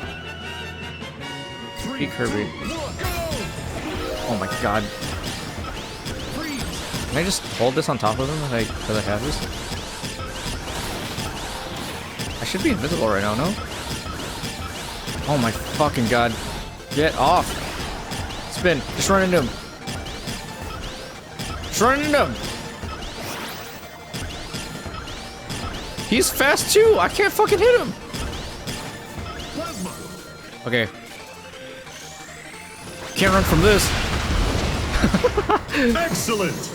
Beat Kirby. Oh my god. Can I just hold this on top of him because I have this? I should be invisible right now, no? Oh my fucking god. Get off. Spin. Just run into him. Just run into him. He's fast too. I can't fucking hit him. Okay. Can't run from this. Excellent.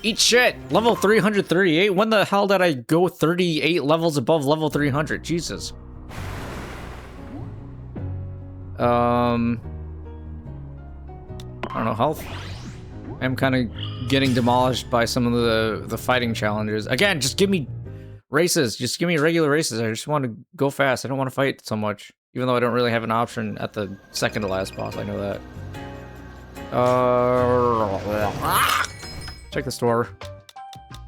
Eat shit! Level 338? When the hell did I go 38 levels above level 300? Jesus. I don't know, health? I'm kind of getting demolished by some of the fighting challenges. Again, just give me races. Just give me regular races. I just want to go fast. I don't want to fight so much. Even though I don't really have an option at the second to last boss. I know that. Check the store.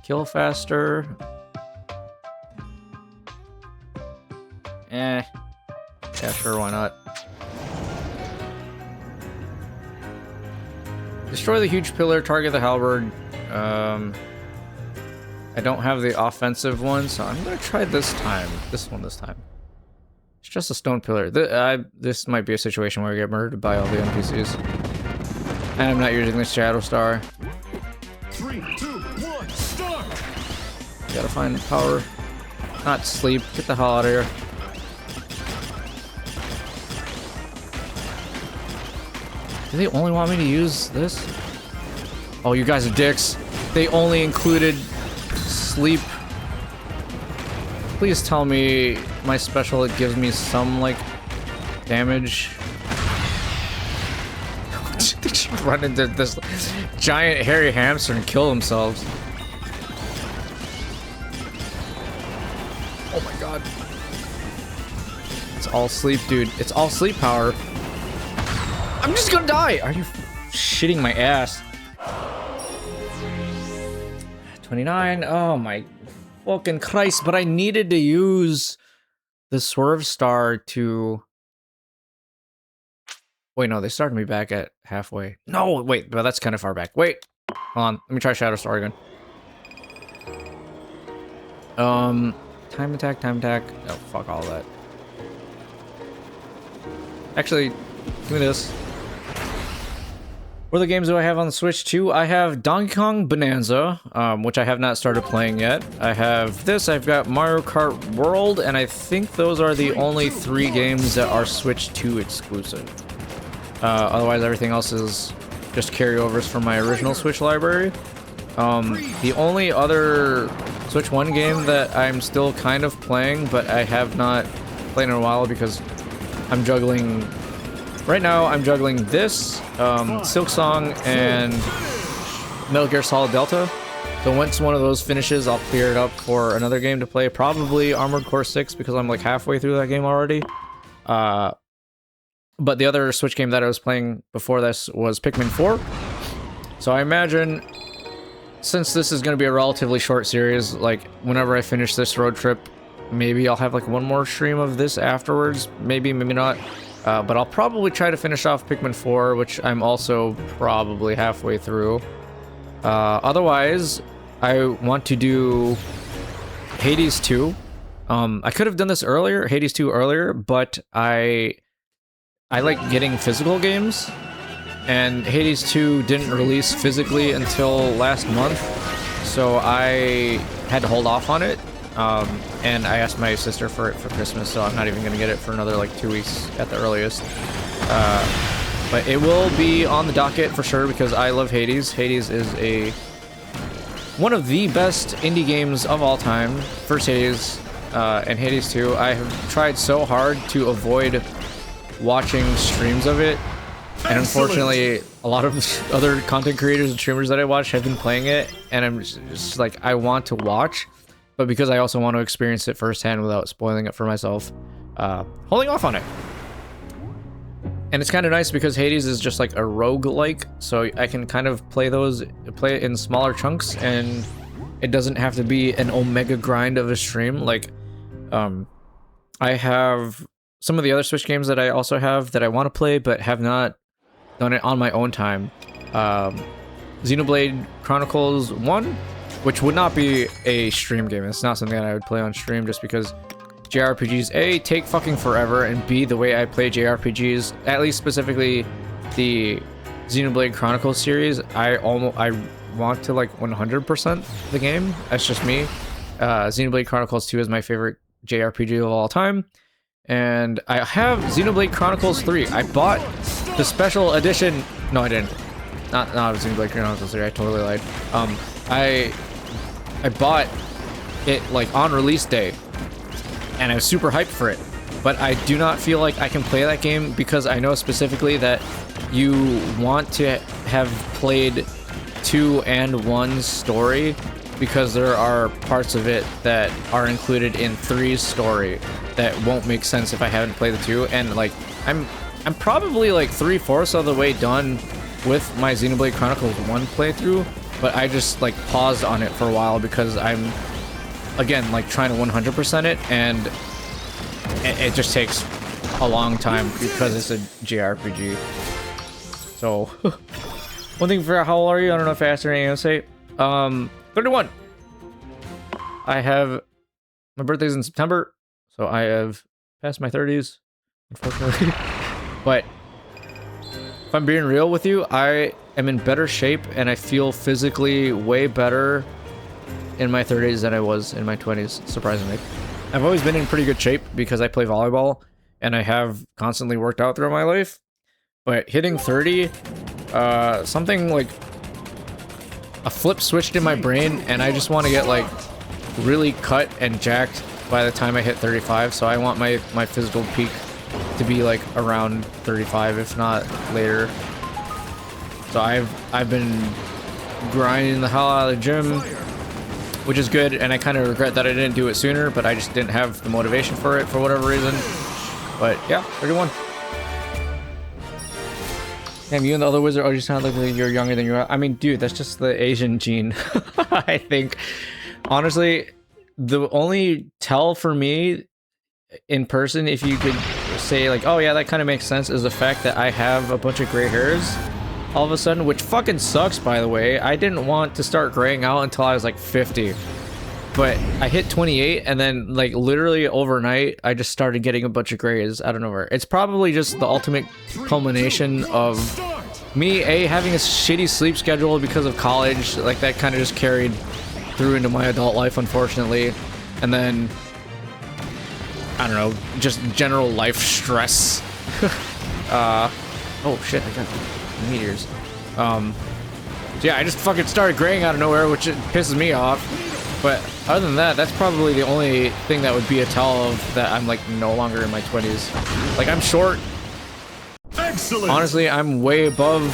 Kill faster. Yeah, sure, why not? Destroy the huge pillar, target the halberd. I don't have the offensive one, so I'm gonna try this time. This one this time. It's just a stone pillar. This might be a situation where I get murdered by all the NPCs. And I'm not using the Shadow Star. 3, 2, 1, start! Gotta find power. Not sleep. Get the hell out of here. Do they only want me to use this? Oh, you guys are dicks. They only included sleep. Please tell me my special, it gives me some, like, damage. They should run into this giant hairy hamster and kill themselves. Oh my god. It's all sleep, dude. It's all sleep power. I'm just gonna die! Are you shitting my ass? 29. Oh my fucking Christ, but I needed to use the Swerve Star to... Wait, no, they started me back at halfway. No, wait, but that's kind of far back. Wait, hold on. Let me try Shadow Star again. Time attack, time attack. Oh, fuck all that. Actually, give me this. What other games do I have on the Switch too? I have Donkey Kong Bonanza, which I have not started playing yet. I have this, I've got Mario Kart World, and I think those are the only 3 games that are Switch 2 exclusive. Otherwise, everything else is just carryovers from my original Switch library. The only other Switch 1 game that I'm still kind of playing, but I have not played in a while because I'm juggling. Right now, I'm juggling this, Silk Song, and Metal Gear Solid Delta. So once one of those finishes, I'll clear it up for another game to play. Probably Armored Core 6 because I'm like halfway through that game already. But the other Switch game that I was playing before this was Pikmin 4. So I imagine, since this is going to be a relatively short series, like whenever I finish this road trip, maybe I'll have like one more stream of this afterwards. Maybe, maybe not. But I'll probably try to finish off Pikmin 4, which I'm also probably halfway through. Otherwise, I want to do Hades 2. I could have done this earlier, Hades 2 earlier, but I like getting physical games, and Hades 2 didn't release physically until last month, so I had to hold off on it. And I asked my sister for it for Christmas, so I'm not even gonna get it for another like 2 weeks at the earliest. But it will be on the docket for sure because I love Hades. Hades is one of the best indie games of all time. First Hades, and Hades 2. I have tried so hard to avoid watching streams of it, and unfortunately a lot of other content creators and streamers that I watch have been playing it, and I'm just like, I want to watch, but because I also want to experience it firsthand without spoiling it for myself, holding off on it. And it's kind of nice because Hades is just like a roguelike, so I can kind of play it in smaller chunks, and it doesn't have to be an omega grind of a stream. Like, I have some of the other Switch games that I also have that I want to play, but have not done it on my own time. Xenoblade Chronicles 1, which would not be a stream game. It's not something that I would play on stream just because JRPGs, A, take fucking forever, and B, the way I play JRPGs, at least specifically the Xenoblade Chronicles series, I want to like 100% the game. That's just me. Xenoblade Chronicles 2 is my favorite JRPG of all time. And I have Xenoblade Chronicles 3. I bought the special edition. No, I didn't. Not Xenoblade Chronicles 3. I totally lied. I bought it like on release day, and I was super hyped for it. But I do not feel like I can play that game because I know specifically that you want to have played 2 and 1's story, because there are parts of it that are included in 3's story that won't make sense if I haven't played the 2. And like, I'm probably like 3/4 of the way done with my Xenoblade Chronicles 1 playthrough, but I just like paused on it for a while because I'm, again, like trying to 100% it, and it just takes a long time because it's a JRPG. So, one thing for how old are you? I don't know if I asked or anything to say. 31. I have, my birthday's in September, so I have passed my 30s, unfortunately. But if I'm being real with you, I am in better shape, and I feel physically way better in my 30s than I was in my 20s, surprisingly. I've always been in pretty good shape because I play volleyball, and I have constantly worked out throughout my life. But hitting 30, something like a flip switched in my brain, and I just want to get like really cut and jacked by the time I hit 35. So I want my physical peak to be like around 35, if not later. So I've been grinding the hell out of the gym, which is good, and I kind of regret that I didn't do it sooner, but I just didn't have the motivation for it for whatever reason. But yeah, 31. Damn, you and the other wizard, oh, you sound like you're younger than you are. I mean, dude, that's just the Asian gene, I think. Honestly, the only tell for me in person, if you could say like, oh yeah, that kind of makes sense, is the fact that I have a bunch of gray hairs all of a sudden, which fucking sucks, by the way. I didn't want to start graying out until I was like 50. But I hit 28, and then like literally overnight, I just started getting a bunch of grays out of nowhere. It's probably just the ultimate culmination of me, having a shitty sleep schedule because of college. Like that kind of just carried through into my adult life, unfortunately. And then, I don't know, just general life stress. Oh shit, I got meteors. So yeah, I just fucking started graying out of nowhere, which pisses me off. But other than that, that's probably the only thing that would be a tell of that I'm like no longer in my 20s. Like I'm short. Excellent. Honestly, I'm way above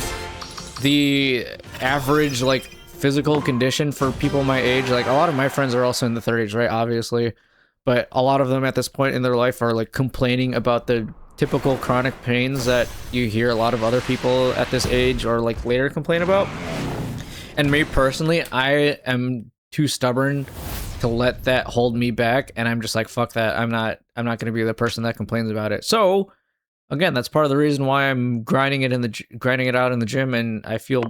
the average like physical condition for people my age. Like a lot of my friends are also in the 30s, right? Obviously. But a lot of them at this point in their life are like complaining about the typical chronic pains that you hear a lot of other people at this age or like later complain about. And me personally, I am too stubborn to let that hold me back, and I'm just like, fuck that. I'm not going to be the person that complains about it. So again, that's part of the reason why I'm grinding it out in the gym, and I feel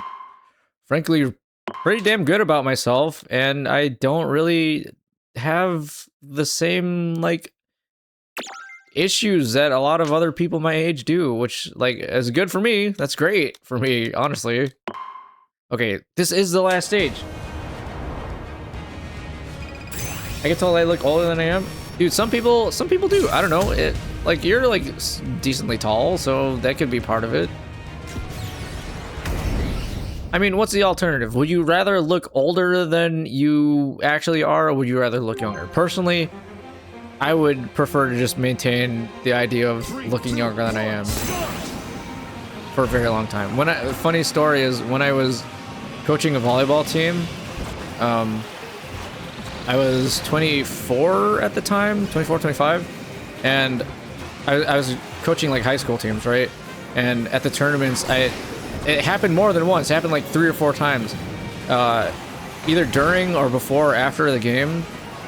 frankly pretty damn good about myself, and I don't really have the same like issues that a lot of other people my age do, which like is good for me. That's great for me, honestly. Okay, this is the last stage. I get told I look older than I am. Dude, some people do. I don't know. It like you're like decently tall, so that could be part of it. I mean, what's the alternative? Would you rather look older than you actually are, or would you rather look younger? Personally, I would prefer to just maintain the idea of looking younger than I am for a very long time. Funny story is when I was coaching a volleyball team, I was 24 at the time, 24, 25, and I was coaching like high school teams, right? And at the tournaments, it happened more than once. It happened like 3 or 4 times, either during or before or after the game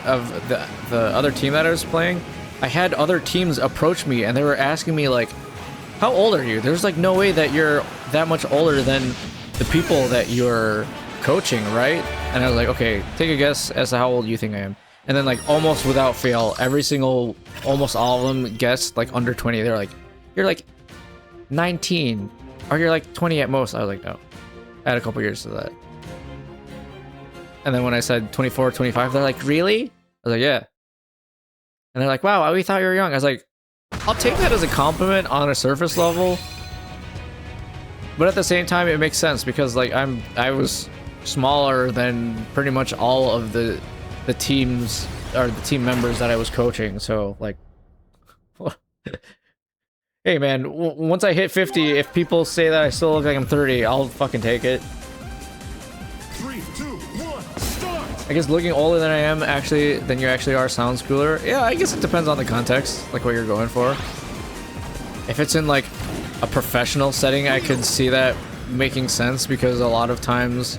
of the other team that I was playing. I had other teams approach me and they were asking me like, how old are you? There's like no way that you're that much older than the people that you're coaching, right? And I was like, okay, take a guess as to how old you think I am. And then like almost without fail, almost all of them guessed like under 20. They're like, you're like 19 or you're like 20 at most. I was like, no, I had a couple years to that. And then when I said 24, 25, they're like, really? I was like, yeah. And they're like, wow, we thought you were young. I was like, I'll take that as a compliment on a surface level. But at the same time, it makes sense because like I was smaller than pretty much all of the teams or the team members that I was coaching. So like, hey man, once I hit 50, if people say that I still look like I'm 30, I'll fucking take it. 3, 2, 1, start. I guess looking older than I am than you actually are sounds cooler. Yeah, I guess it depends on the context, like what you're going for. If it's in like a professional setting, I could see that making sense because a lot of times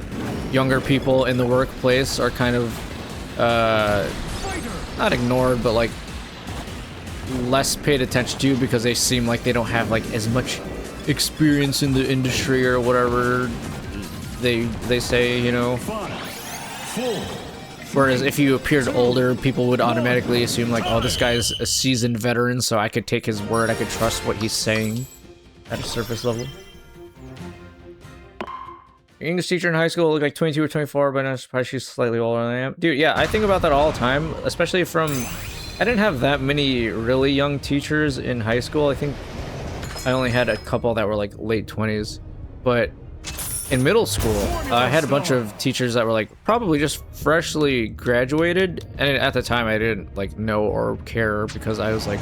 younger people in the workplace are kind of not ignored, but like less paid attention to because they seem like they don't have like as much experience in the industry or whatever they say, you know. 5, 4. Whereas if you appeared older, people would automatically assume like, oh, this guy's a seasoned veteran, so I could take his word, I could trust what he's saying at a surface level. Your English teacher in high school looked like 22 or 24, but I'm surprised she's slightly older than I am. Dude, yeah, I think about that all the time, especially I didn't have that many really young teachers in high school. I think I only had a couple that were like late 20s, but in middle school, I had a bunch of teachers that were like probably just freshly graduated, and at the time I didn't like know or care because I was like,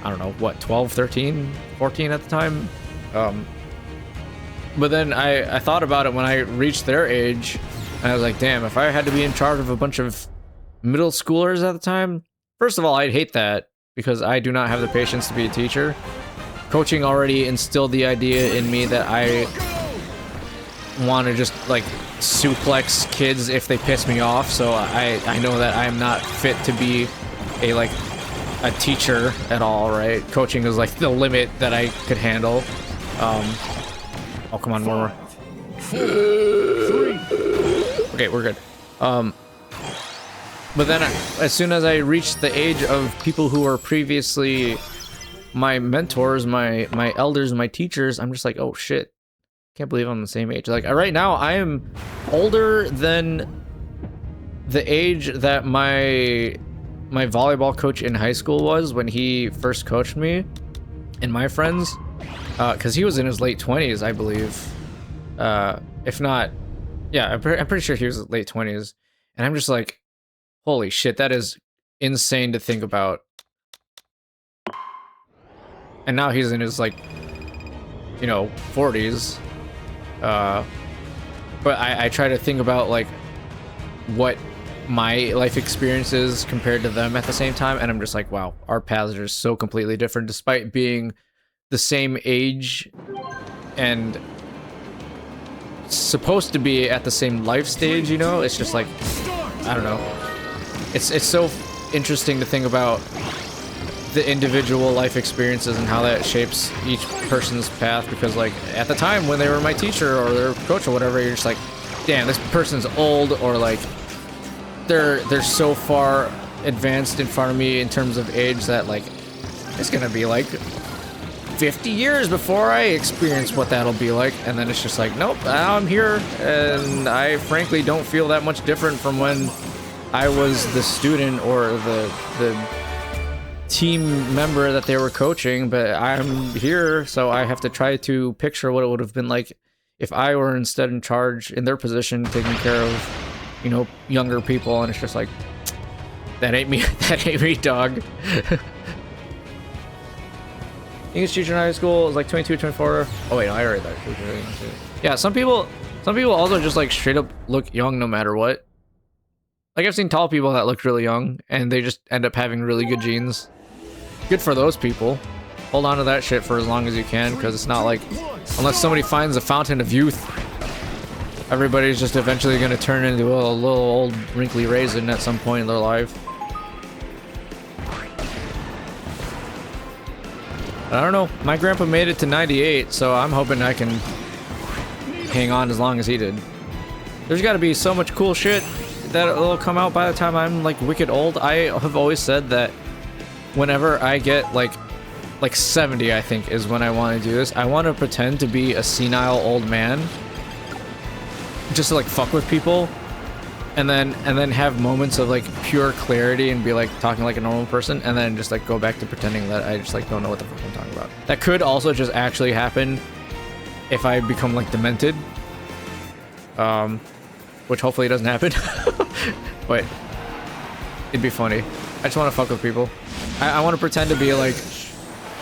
I don't know, what, 12, 13, 14 at the time. But then I thought about it when I reached their age, and I was like, damn, if I had to be in charge of a bunch of middle schoolers at the time, first of all, I'd hate that because I do not have the patience to be a teacher. Coaching already instilled the idea in me that I want to just like suplex kids if they piss me off, so I know that I'm not fit to be a teacher at all, right? Coaching is like the limit that I could handle. Oh, come on, more. 4, 3. Okay, we're good. But then as soon as I reached the age of people who were previously my mentors, my elders, my teachers, I'm just like, oh shit. Can't believe I'm the same age. Like right now, I am older than the age that my volleyball coach in high school was when he first coached me and my friends, because he was in his late 20s, I believe. If not, yeah, I'm pretty sure he was late 20s. And I'm just like, holy shit, that is insane to think about. And now he's in his, like, you know, 40s. But I try to think about, like, what my life experience is compared to them at the same time, and I'm just like, wow, our paths are so completely different despite being the same age and supposed to be at the same life stage, you know? It's just like, I don't know. It's so interesting to think about the individual life experiences and how that shapes each person's path, because like at the time when they were my teacher or their coach or whatever, you're just like, damn, this person's old, or like they're so far advanced in front of me in terms of age that like it's gonna be like 50 years before I experience what that'll be like. And then it's just like, nope, I'm here, and I frankly don't feel that much different from when I was the student or the team member that they were coaching, but I'm here, so I have to try to picture what it would have been like if I were instead in charge in their position, taking care of, you know, younger people. And it's just like, that ain't me. That ain't me, dog. English teacher in high school is like 22, 24. Oh wait, no, I already thought. Yeah, some people also just like straight up look young no matter what. Like I've seen tall people that look really young and they just end up having really good genes. Good for those people. Hold on to that shit for as long as you can, because it's not like, unless somebody finds a fountain of youth, everybody's just eventually going to turn into a little old wrinkly raisin at some point in their life. I don't know. My grandpa made it to 98, so I'm hoping I can hang on as long as he did. There's got to be so much cool shit that will come out by the time I'm like wicked old. I have always said that whenever I get like 70, I think is when I want to do this. I want to pretend to be a senile old man, just to like fuck with people, and then have moments of like pure clarity and be like talking like a normal person, and then just like go back to pretending that I just like don't know what the fuck I'm talking about. That could also just actually happen if I become like demented, which hopefully doesn't happen. But it'd be funny. I just want to fuck with people. I want to pretend to be like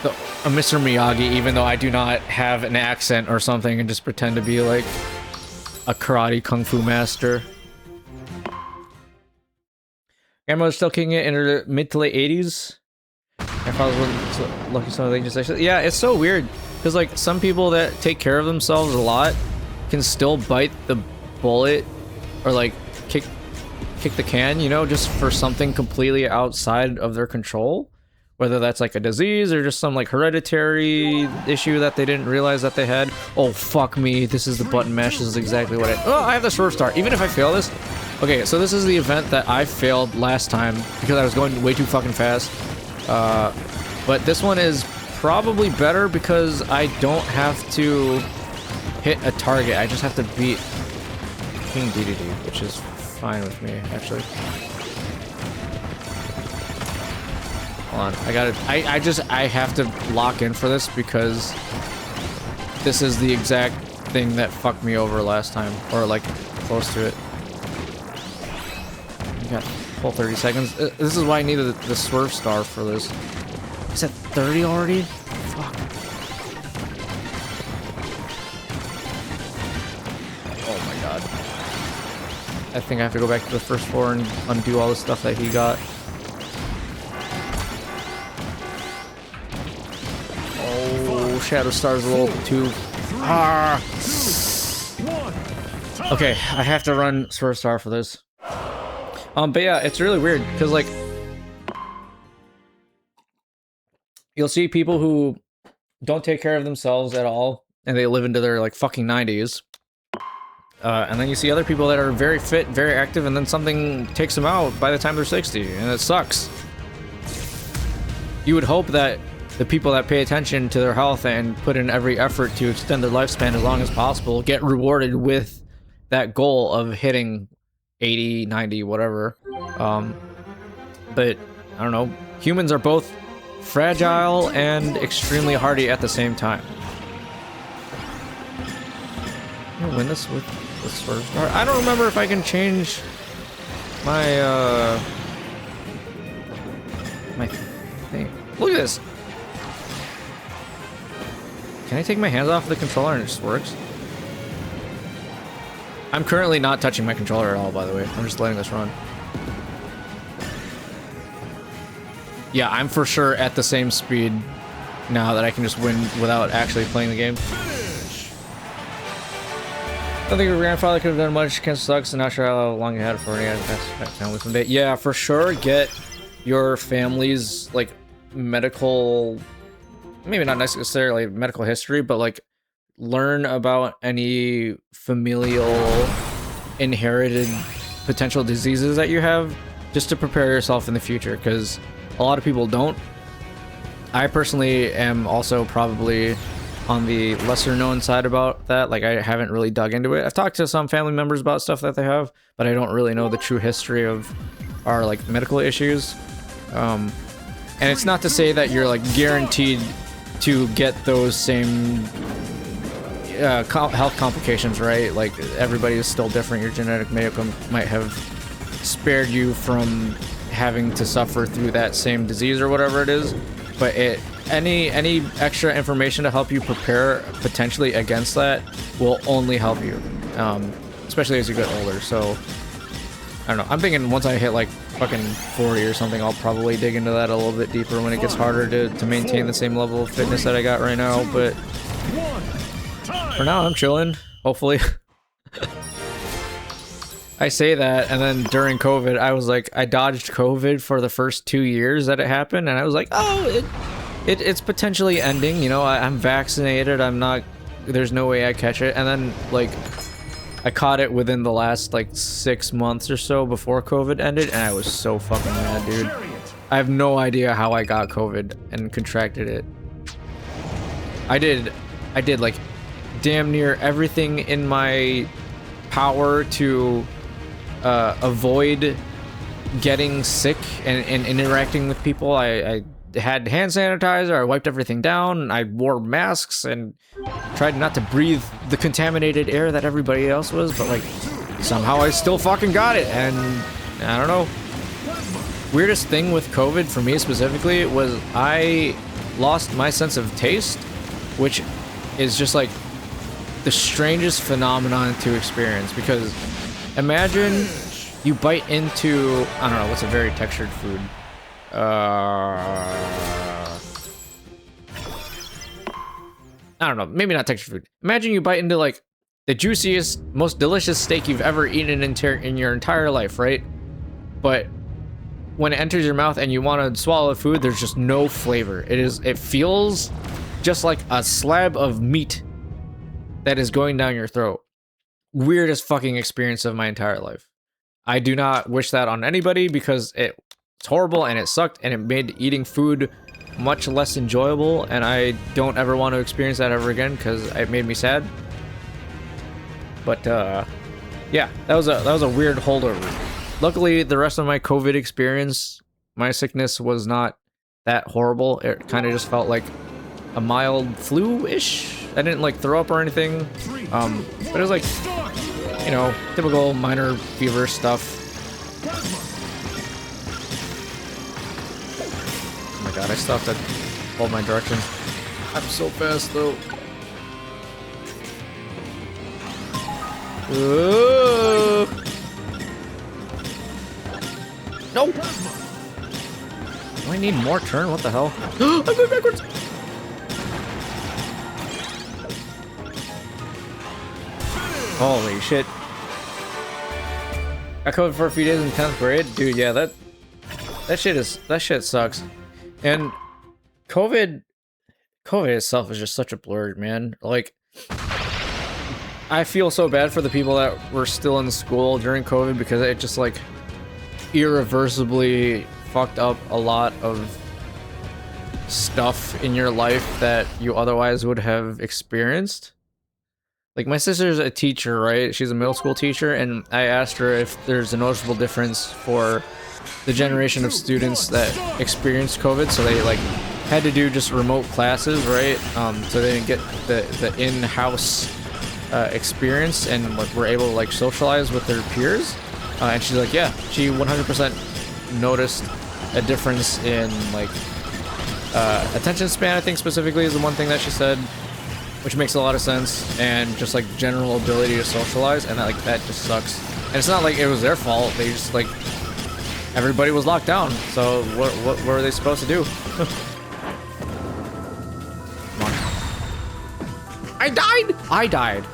a Mr. Miyagi, even though I do not have an accent or something, and just pretend to be like a karate kung fu master. Grandmother's still kicking it in her mid to late 80s. My father wasn't lucky, some of the just actually. Yeah, it's so weird because like some people that take care of themselves a lot can still bite the bullet or like kick the can, you know, just for something completely outside of their control. Whether that's like a disease or just some like hereditary issue that they didn't realize that they had. Oh, fuck me. This is the button mash. This is exactly what I have the swerve star. Even if I fail this. Okay, so this is the event that I failed last time because I was going way too fucking fast. But this one is probably better because I don't have to hit a target. I just have to beat King DDD, which is fine with me, actually. Hold on, I have to lock in for this because this is the exact thing that fucked me over last time, or like close to it. You got full 30 seconds. This is why I needed the swerve star for this. Is that 30 already? Fuck. Oh my god. I think I have to go back to the first floor and undo all the stuff that he got. Shadow Star's a little too... Okay, I have to run Swerve Star for this. But yeah, it's really weird, because like... You'll see people who don't take care of themselves at all, and they live into their like fucking 90s. And then you see other people that are very fit, very active, and then something takes them out by the time they're 60, and it sucks. You would hope that the people that pay attention to their health and put in every effort to extend their lifespan as long as possible get rewarded with that goal of hitting 80, 90, whatever. But I don't know. Humans are both fragile and extremely hardy at the same time. Can I win this with the Swerve Star? I don't remember if I can change my thing. Look at this. Can I take my hands off the controller and it just works? I'm currently not touching my controller at all, by the way. I'm just letting this run. Yeah, I'm for sure at the same speed now that I can just win without actually playing the game. I don't think your grandfather could have done much. Cancer sucks, and not sure how long you had it for. Yeah, that's family someday. Yeah, for sure. Get your family's like medical, maybe not necessarily medical history, but like learn about any familial inherited potential diseases that you have, just to prepare yourself in the future, because a lot of people don't. I personally am also probably on the lesser known side about that. Like, I haven't really dug into it. I've talked to some family members about stuff that they have, but I don't really know the true history of our like medical issues. And it's not to say that you're like guaranteed to get those same health complications, right? Like, everybody is still different. Your genetic makeup might have spared you from having to suffer through that same disease or whatever it is, but any extra information to help you prepare potentially against that will only help you, especially as you get older. So I don't know, I'm thinking once I hit like fucking 40 or something, I'll probably dig into that a little bit deeper when it gets harder to maintain the same level of fitness that I got right now. But for now, I'm chilling, hopefully. I say that, and then during COVID, I was like, I dodged COVID for the first 2 years that it happened, and I was like, oh, it's potentially ending, you know, I'm vaccinated, I'm not, there's no way I catch it. And then, like, I caught it within the last, like, 6 months or so before COVID ended, and I was so fucking mad, dude. I have no idea how I got COVID and contracted it. I did, like, damn near everything in my power to avoid getting sick and interacting with people. I had hand sanitizer, I wiped everything down, I wore masks and tried not to breathe the contaminated air that everybody else was, but like somehow I still fucking got it. And I don't know, weirdest thing with COVID for me specifically was I lost my sense of taste, which is just like the strangest phenomenon to experience. Because imagine you bite into, I don't know, what's a very textured food? I don't know, maybe not textured food. Imagine you bite into like the juiciest, most delicious steak you've ever eaten in your entire life, right? But when it enters your mouth and you want to swallow the food, there's just no flavor. It feels just like a slab of meat that is going down your throat. Weirdest fucking experience of my entire life. I do not wish that on anybody because it's horrible and it sucked and it made eating food much less enjoyable, and I don't ever want to experience that ever again because it made me sad. But yeah, that was a weird holdover. Luckily, the rest of my COVID experience, my sickness was not that horrible. It kind of just felt like a mild flu-ish. I didn't like throw up or anything, but it was like, you know, typical minor fever stuff. Oh my god, I still have to hold my directions. I'm so fast though. Ooh. No! Do I need more turn? What the hell? I'm going backwards! Holy shit. I COVID for a few days in 10th grade? Dude, yeah, that shit sucks. And COVID itself is just such a blur, man. Like, I feel so bad for the people that were still in school during COVID because it just like irreversibly fucked up a lot of stuff in your life that you otherwise would have experienced. Like, my sister's a teacher, right? She's a middle school teacher, and I asked her if there's a noticeable difference for the generation of students that experienced COVID. So they like had to do just remote classes, right? So they didn't get the in-house experience and like were able to like socialize with their peers. And she's like, yeah, she 100% noticed a difference in like attention span, I think specifically is the one thing that she said, which makes a lot of sense, and just like general ability to socialize, and that just sucks. And it's not like it was their fault, they just like, everybody was locked down, so what were they supposed to do? Come on. I died!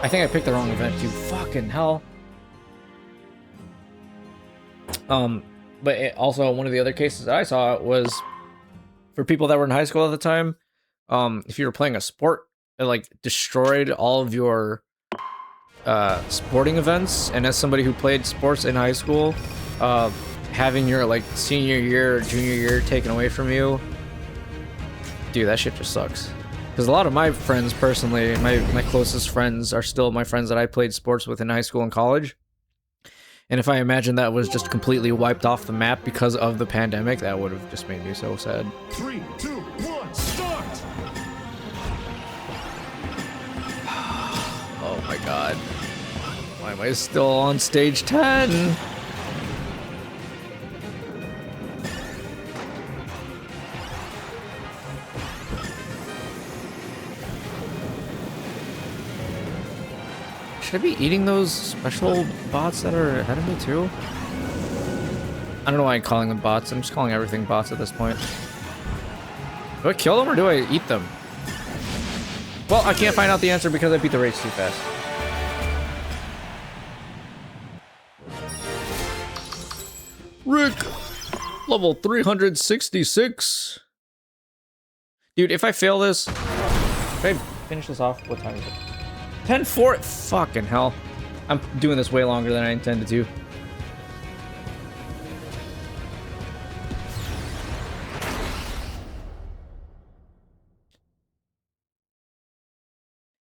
I think I picked the wrong event too, fucking hell. But also one of the other cases that I saw was for people that were in high school at the time. If you were playing a sport, it like destroyed all of your sporting events. And as somebody who played sports in high school, having your like senior year or junior year taken away from you, dude, that shit just sucks. Because a lot of my friends personally, my closest friends are still my friends that I played sports with in high school and college. And if I imagine that was just completely wiped off the map because of the pandemic, that would have just made me so sad. 3, 2, 1, start! Oh my god. Why am I still on stage 10? Should I be eating those special bots that are ahead of me too? I don't know why I'm calling them bots. I'm just calling everything bots at this point. Do I kill them or do I eat them? Well, I can't find out the answer because I beat the race too fast. Rick! Level 366. Dude, if I fail this... If I finish this off, what time is it? 10-4, fucking hell. I'm doing this way longer than I intended to.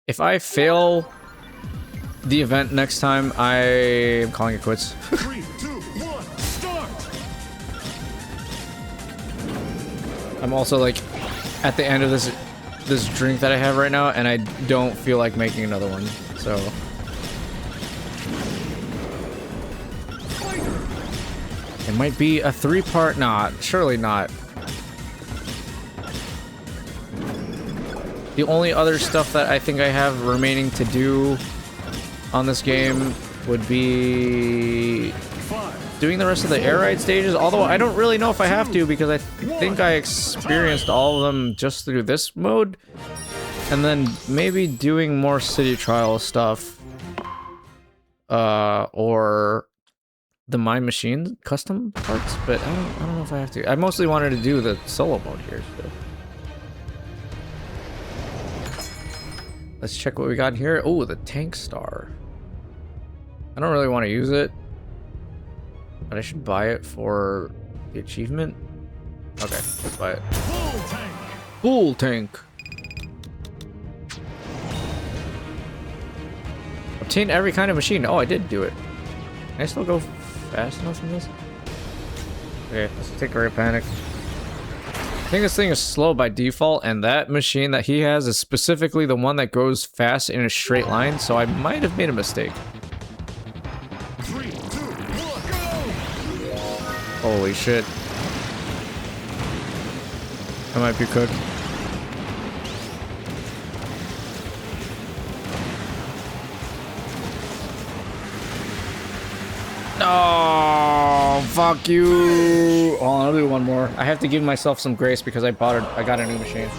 If I fail the event next time, I am calling it quits. 3, 2, 1, start! I'm also like at the end of this drink that I have right now, and I don't feel like making another one, so. It might be a 3-part, nah, surely not. The only other stuff that I think I have remaining to do on this game would be doing the rest of the air ride stages, although I don't really know if I have to because I think I experienced all of them just through this mode, and then maybe doing more city trial stuff or the Mine Machine custom parts, but I don't know if I have to. I mostly wanted to do the solo mode here, so. Let's check what we got here. Oh, the tank star. I don't really want to use it, but I should buy it for the achievement. Okay, let's buy it. Full tank! Full tank. Obtain every kind of machine. Oh, I did do it. Can I still go fast enough in this? Okay, let's take a Great Panic. I think this thing is slow by default, and that machine that he has is specifically the one that goes fast in a straight line, so I might have made a mistake. 3, 2, 1, go! Holy shit. I might be cooked. No, fuck you. Oh, I'll do one more. I have to give myself some grace because I got a new machine.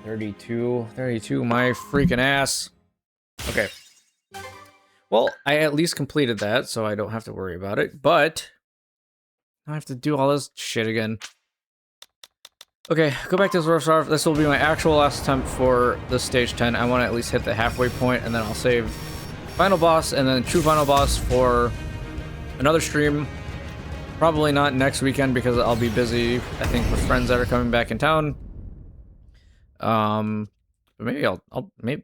32, my freaking ass. Okay. Well, I at least completed that, so I don't have to worry about it, but I have to do all this shit again. Okay, go back to this rough start. This will be my actual last attempt for the stage 10. I want to at least hit the halfway point, and then I'll save final boss and then true final boss for another stream. Probably not next weekend because I'll be busy, I think, with friends that are coming back in town. But maybe I'll maybe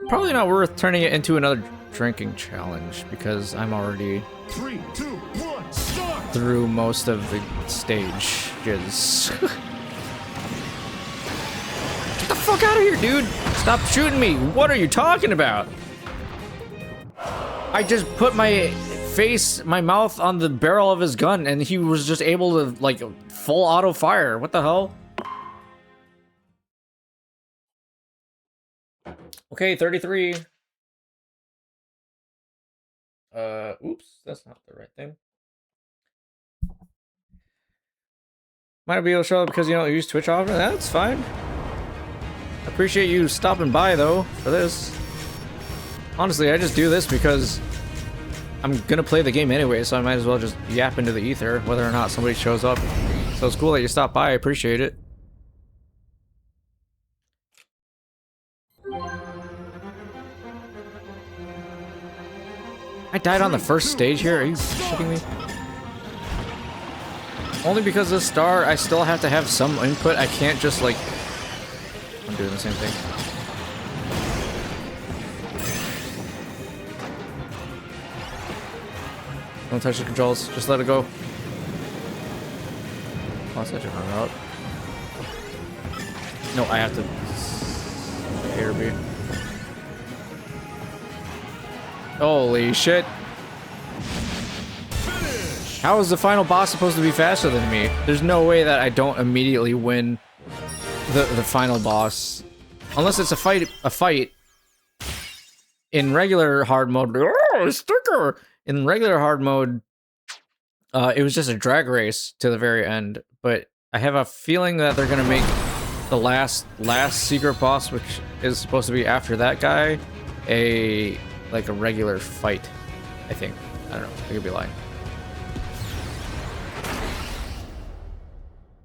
probably not worth turning it into another drinking challenge because I'm already 3, 2, 1, start! through most of the stages. Get the fuck out of here, dude! Stop shooting me! What are you talking about? I just put my my mouth on the barrel of his gun, and he was just able to, like, full auto fire. What the hell? Okay, 33. Oops, that's not the right thing. Might not be able to show up because you don't use Twitch often. That's fine. Appreciate you stopping by, though, for this. Honestly, I just do this because I'm gonna play the game anyway, so I might as well just yap into the ether, whether or not somebody shows up. So it's cool that you stopped by, I appreciate it. I died on the first stage here, are you shitting me? Only because of the star, I still have to have some input, I can't just like... I'm doing the same thing. Don't touch the controls, just let it go. Oh, such a run out. No, I have to... Kirby. Holy shit. How is the final boss supposed to be faster than me? There's no way that I don't immediately win the final boss. Unless it's a fight in regular hard mode. Oh, sticker! In regular hard mode, it was just a drag race to the very end. But I have a feeling that they're gonna make the last secret boss, which is supposed to be after that guy, like a regular fight. I think. I don't know. I could be lying.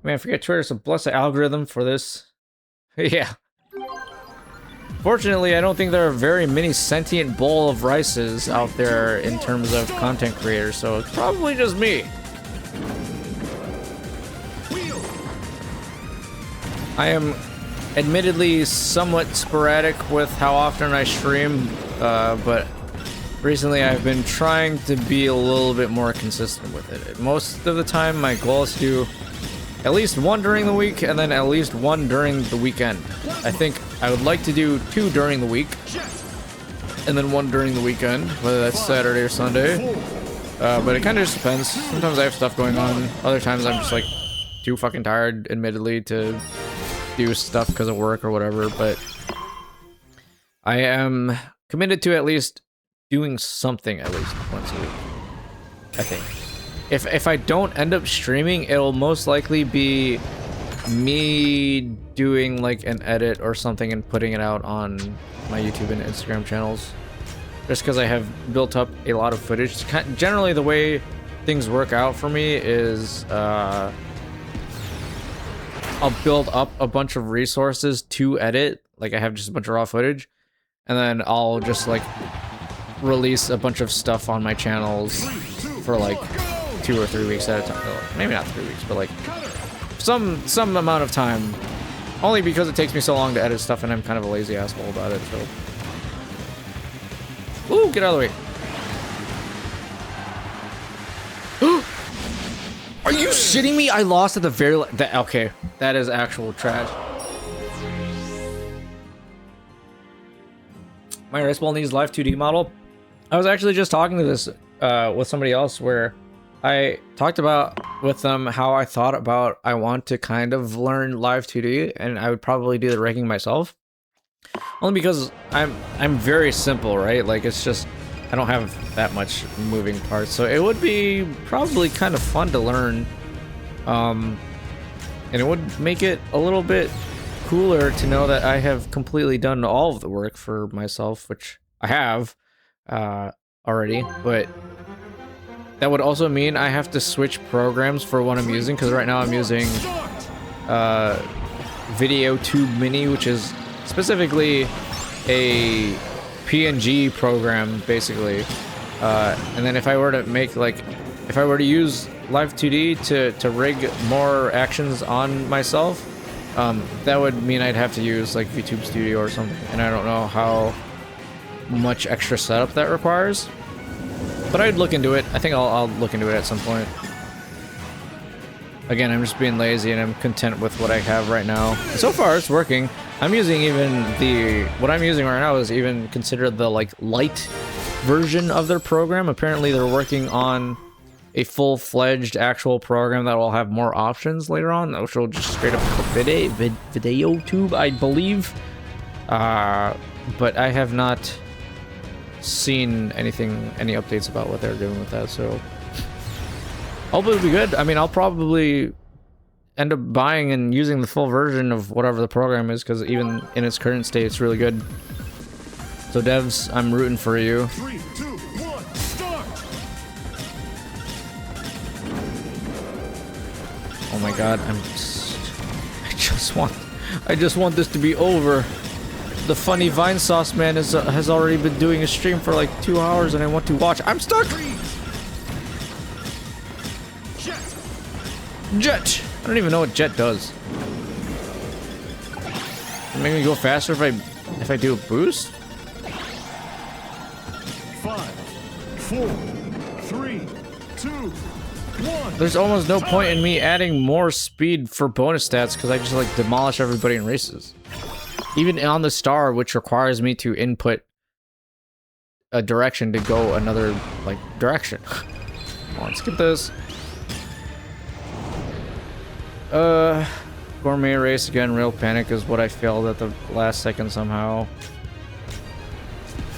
Man, forget Twitter's a blessed algorithm for this. Yeah. Fortunately, I don't think there are very many sentient bowl of rices out there in terms of content creators, so it's probably just me. I am admittedly somewhat sporadic with how often I stream, but recently I've been trying to be a little bit more consistent with it. Most of the time, my goal is to do at least one during the week, and then at least one during the weekend. I think I would like to do 2 during the week, and then 1 during the weekend, whether that's Saturday or Sunday. But it kind of just depends. Sometimes I have stuff going on. Other times I'm just like too fucking tired, admittedly, to do stuff because of work or whatever. But I am committed to at least doing something at least once a week, I think. If I don't end up streaming, it'll most likely be me doing like an edit or something and putting it out on my YouTube and Instagram channels. Just because I have built up a lot of footage. Generally, the way things work out for me is I'll build up a bunch of resources to edit. Like I have just a bunch of raw footage, and then I'll just like release a bunch of stuff on my channels for like 2 or 3 weeks at a time. Maybe not 3 weeks, but like some amount of time. Only because it takes me so long to edit stuff, and I'm kind of a lazy asshole about it. So, ooh, get out of the way! Are you shitting me? I lost at the very okay, that is actual trash. My rice ball needs live 2D model. I was actually just talking to this with somebody else where I talked about with them how I thought about I want to kind of learn live 2D, and I would probably do the rigging myself. Only because I'm very simple, right? Like it's just I don't have that much moving parts, so it would be probably kind of fun to learn. And it would make it a little bit cooler to know that I have completely done all of the work for myself, which I have already, but that would also mean I have to switch programs for what I'm using, because right now I'm using Video Tube Mini, which is specifically a PNG program, basically. And then if I were to make if I were to use Live 2D to rig more actions on myself, that would mean I'd have to use like VTube Studio or something, and I don't know how much extra setup that requires. But I'd look into it. I think I'll look into it at some point. Again, I'm just being lazy and I'm content with what I have right now. So far, it's working. I'm using even what I'm using right now is even considered the like light version of their program. Apparently they're working on a full-fledged actual program that will have more options later on, which will just straight up video tube, I believe. But I have not seen any updates about what they're doing with that, so hopefully it'll be good. I mean, I'll probably end up buying and using the full version of whatever the program is, because even in its current state, it's really good. So devs, I'm rooting for you. 3, 2, 1, start! Oh my god, I just want this to be over. The funny Vine Sauce man has already been doing a stream for like 2 hours and I want to watch. I'm stuck! Jet! I don't even know what jet does. It'll make me go faster if I do a boost? 5, 4, 3, 2, 1. There's almost no point in me adding more speed for bonus stats because I just like demolish everybody in races. Even on the star, which requires me to input a direction to go another like direction. Come on, skip this. Gourmet race again. Real panic is what I failed at the last second somehow.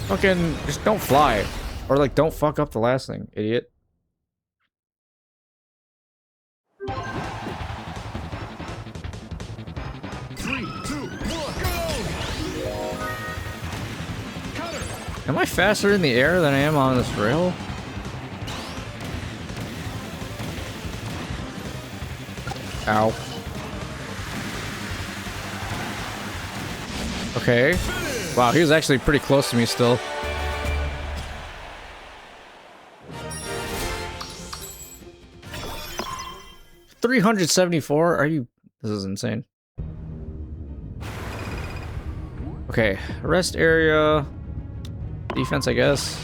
Fucking just don't fly, or like don't fuck up the last thing, idiot. Am I faster in the air than I am on this rail? Ow. Okay. Wow, he was actually pretty close to me still. $374? Are you... This is insane. Okay, rest area... Defense, I guess.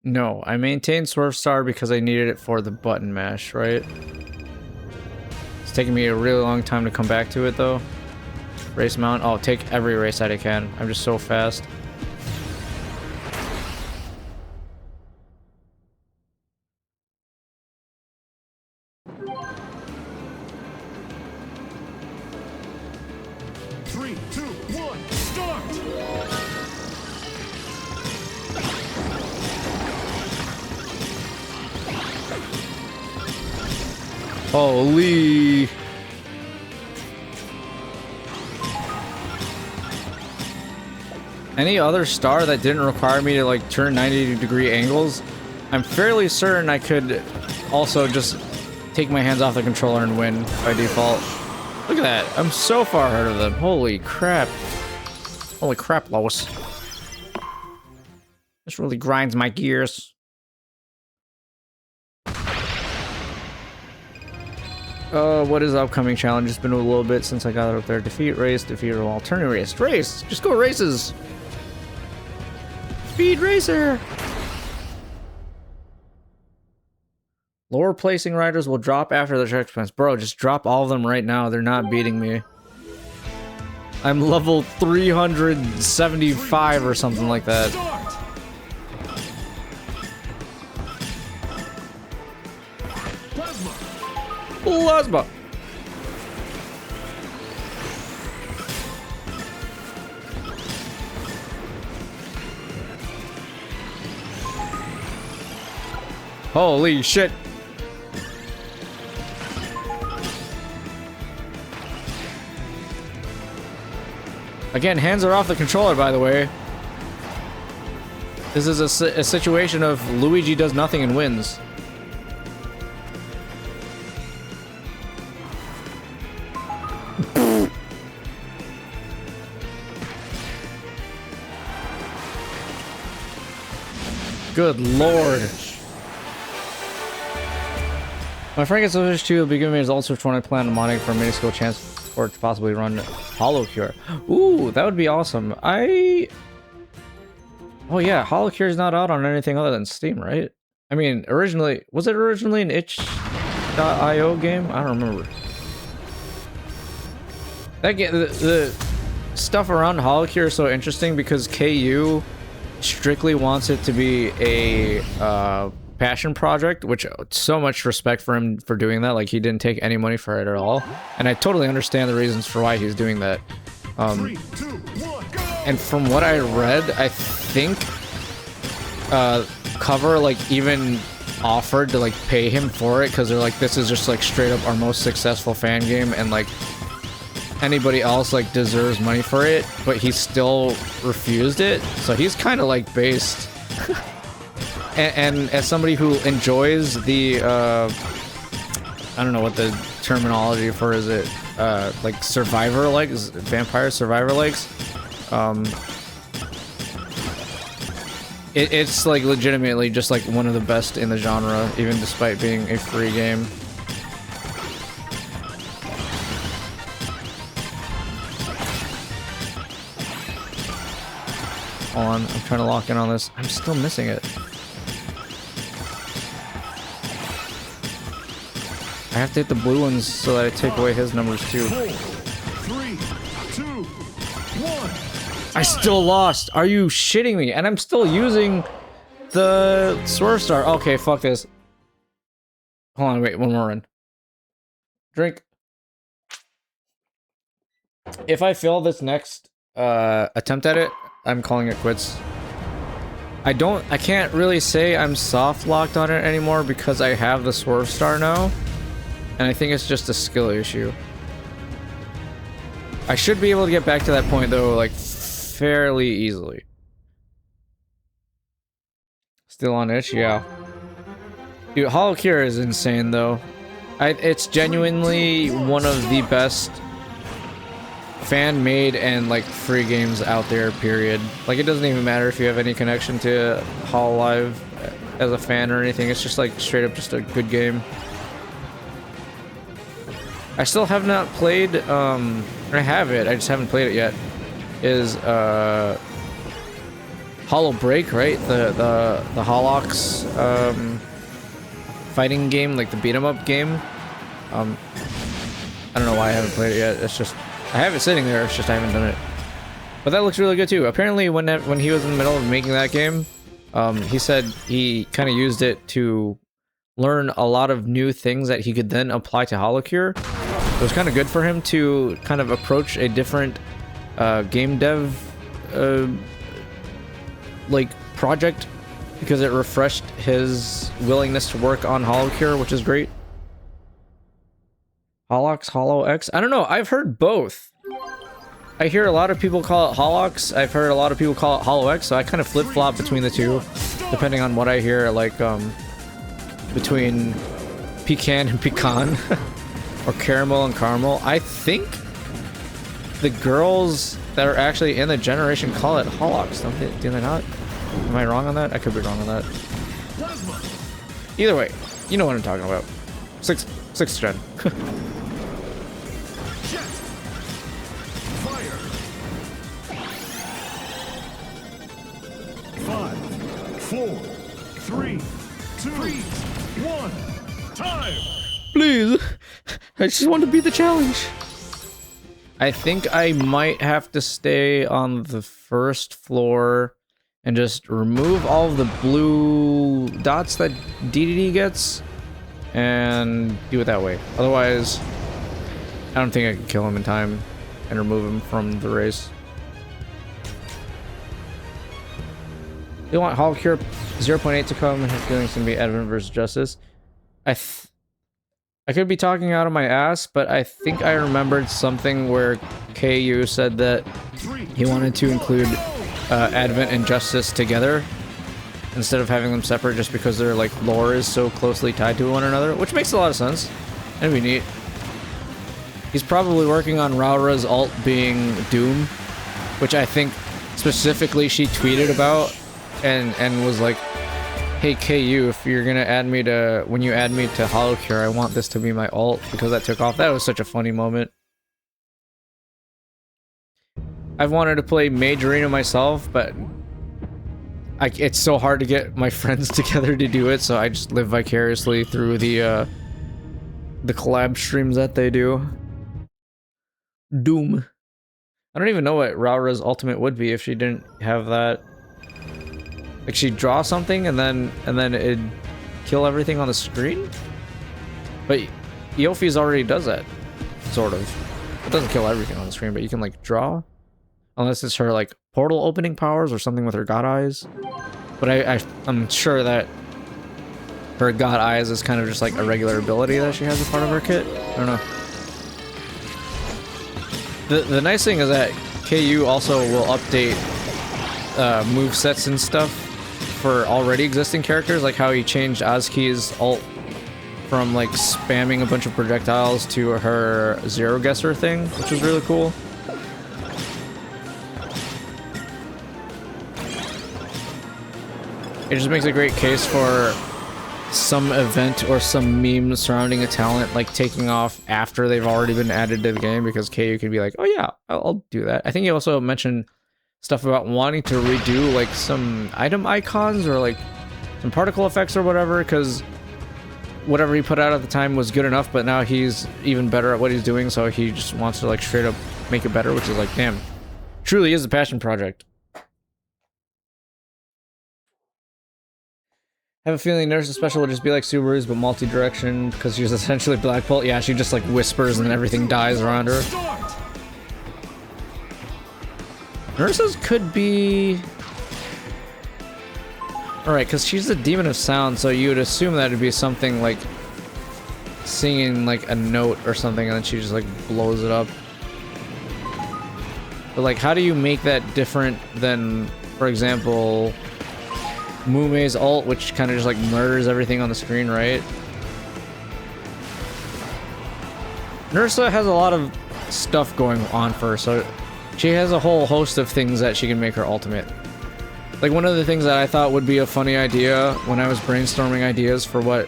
No, I maintained Swerve Star because I needed it for the button mash, right? It's taking me a really long time to come back to it, though. Race mount. Oh, take every race that I can. I'm just so fast. Holy. Any other star that didn't require me to like turn 90-degree angles, I'm fairly certain I could also just take my hands off the controller and win by default. Look at that. I'm so far ahead of them. Holy crap. Holy crap, Lois. This really grinds my gears. What is the upcoming challenge? It's been a little bit since I got up there. Defeat race, defeat or alternate race. Race! Just go races! Speed racer! Lower placing riders will drop after the checkpoints. Bro, just drop all of them right now. They're not beating me. I'm level 375 or something like that. Plasma! Holy shit! Again, hands are off the controller, by the way. This is a situation of Luigi does nothing and wins. Good lord. My friend gets Switch 2 will be giving me results which one I plan on modding for a minuscule chance for it to possibly run Hollow Cure. Ooh, that would be awesome. Oh yeah, Hollow Cure is not out on anything other than Steam, right? I mean, originally, was it originally an itch.io game? I don't remember. That the stuff around Holocure is so interesting because KU strictly wants it to be a passion project, which so much respect for him for doing that. Like, he didn't take any money for it at all, and I totally understand the reasons for why he's doing that. 3, 2, 1, go! And from what I read, I think Cover like even offered to like pay him for it because they're like, this is just like straight up our most successful fan game, and like anybody else like deserves money for it, but he still refused it. So he's kind of like based. and as somebody who enjoys the I don't know what the terminology for is it, like survivor legs, vampire survivor legs, it's like legitimately just like one of the best in the genre, even despite being a free game. Hold on, I'm trying to lock in on this. I'm still missing it. I have to hit the blue ones so that I take away his numbers too. 4, 3, 2, 1. I still lost. Are you shitting me? And I'm still using the Swerve Star. Okay, fuck this. Hold on, wait, one more run. Drink. If I fail this next attempt at it, I'm calling it quits. I can't really say I'm soft locked on it anymore because I have the Swerve Star now. And I think it's just a skill issue. I should be able to get back to that point though, like fairly easily. Still on itch, yeah. Dude, Holocure is insane though. It's genuinely one of the best fan-made and like free games out there, period. Like, it doesn't even matter if you have any connection to Hololive as a fan or anything. It's just like straight up just a good game. I still have not played, I have it, I just haven't played it yet, is Hollow Break, right? The Holox fighting game, like the beat 'em up game. I don't know why I haven't played it yet. It's just I have it sitting there, it's just I haven't done it. But that looks really good too. Apparently when he was in the middle of making that game, he said he kind of used it to learn a lot of new things that he could then apply to Holocure. It was kind of good for him to kind of approach a different game dev like project, because it refreshed his willingness to work on Holocure, which is great. Holox, Hollow X? I don't know, I've heard both. I hear a lot of people call it Holox, I've heard a lot of people call it Hollow X, so I kind of flip-flop between the two, depending on what I hear, like, between pecan and pecan, or caramel and caramel. I think the girls that are actually in the generation call it Holox, don't they? Do they not? Am I wrong on that? I could be wrong on that. Either way, you know what I'm talking about. Sixth gen. Fire. 5, 4, 3, 2, 1. Time. Please, I just want to beat the challenge. I think I might have to stay on the first floor and just remove all of the blue dots that DDD gets and do it that way. Otherwise, I don't think I can kill him in time and remove him from the race. You want Holocure 0.8 to come, and his feelings can be Advent versus Justice. I could be talking out of my ass, but I think I remembered something where KU said that he wanted to include Advent and Justice together instead of having them separate, just because their like lore is so closely tied to one another, which makes a lot of sense. That'd be neat. He's probably working on Raura's ult being Doom, which I think specifically she tweeted about and was like, hey KU, if you're gonna add me to, when you add me to Holocure, I want this to be my ult, because that took off. That was such a funny moment. I've wanted to play Mage Arena myself, but it's so hard to get my friends together to do it, so I just live vicariously through the collab streams that they do. Doom. I don't even know what Raura's ultimate would be if she didn't have that. Like she'd draw something and then it'd kill everything on the screen? But Eophi's already does that. Sort of. It doesn't kill everything on the screen, but you can like draw. Unless it's her like portal opening powers or something with her god eyes. But I'm sure that her god eyes is kind of just like a regular ability that she has as part of her kit. I don't know. The nice thing is that KU also will update movesets and stuff for already existing characters, like how he changed Ozki's ult from like spamming a bunch of projectiles to her zero guesser thing, which was really cool. It just makes a great case for some event or some meme surrounding a talent like taking off after they've already been added to the game, because KU can be like, oh yeah, I'll do that. I think he also mentioned stuff about wanting to redo like some item icons or like some particle effects or whatever, because whatever he put out at the time was good enough, but now he's even better at what he's doing, so he just wants to like straight up make it better, which is like, damn, truly is a passion project. I have a feeling Nurse's special would just be like Subaru's, but multi-direction, because she's essentially Black Bolt. Yeah, she just like whispers and everything dies around her. Nurse's could be... Alright, because she's the Demon of Sound, so you would assume that it'd be something like singing like a note or something, and then she just like blows it up. But like, how do you make that different than, for example, Mume's ult, which kind of just like murders everything on the screen, right? Nursa has a lot of stuff going on for her, so she has a whole host of things that she can make her ultimate. Like, one of the things that I thought would be a funny idea when I was brainstorming ideas for what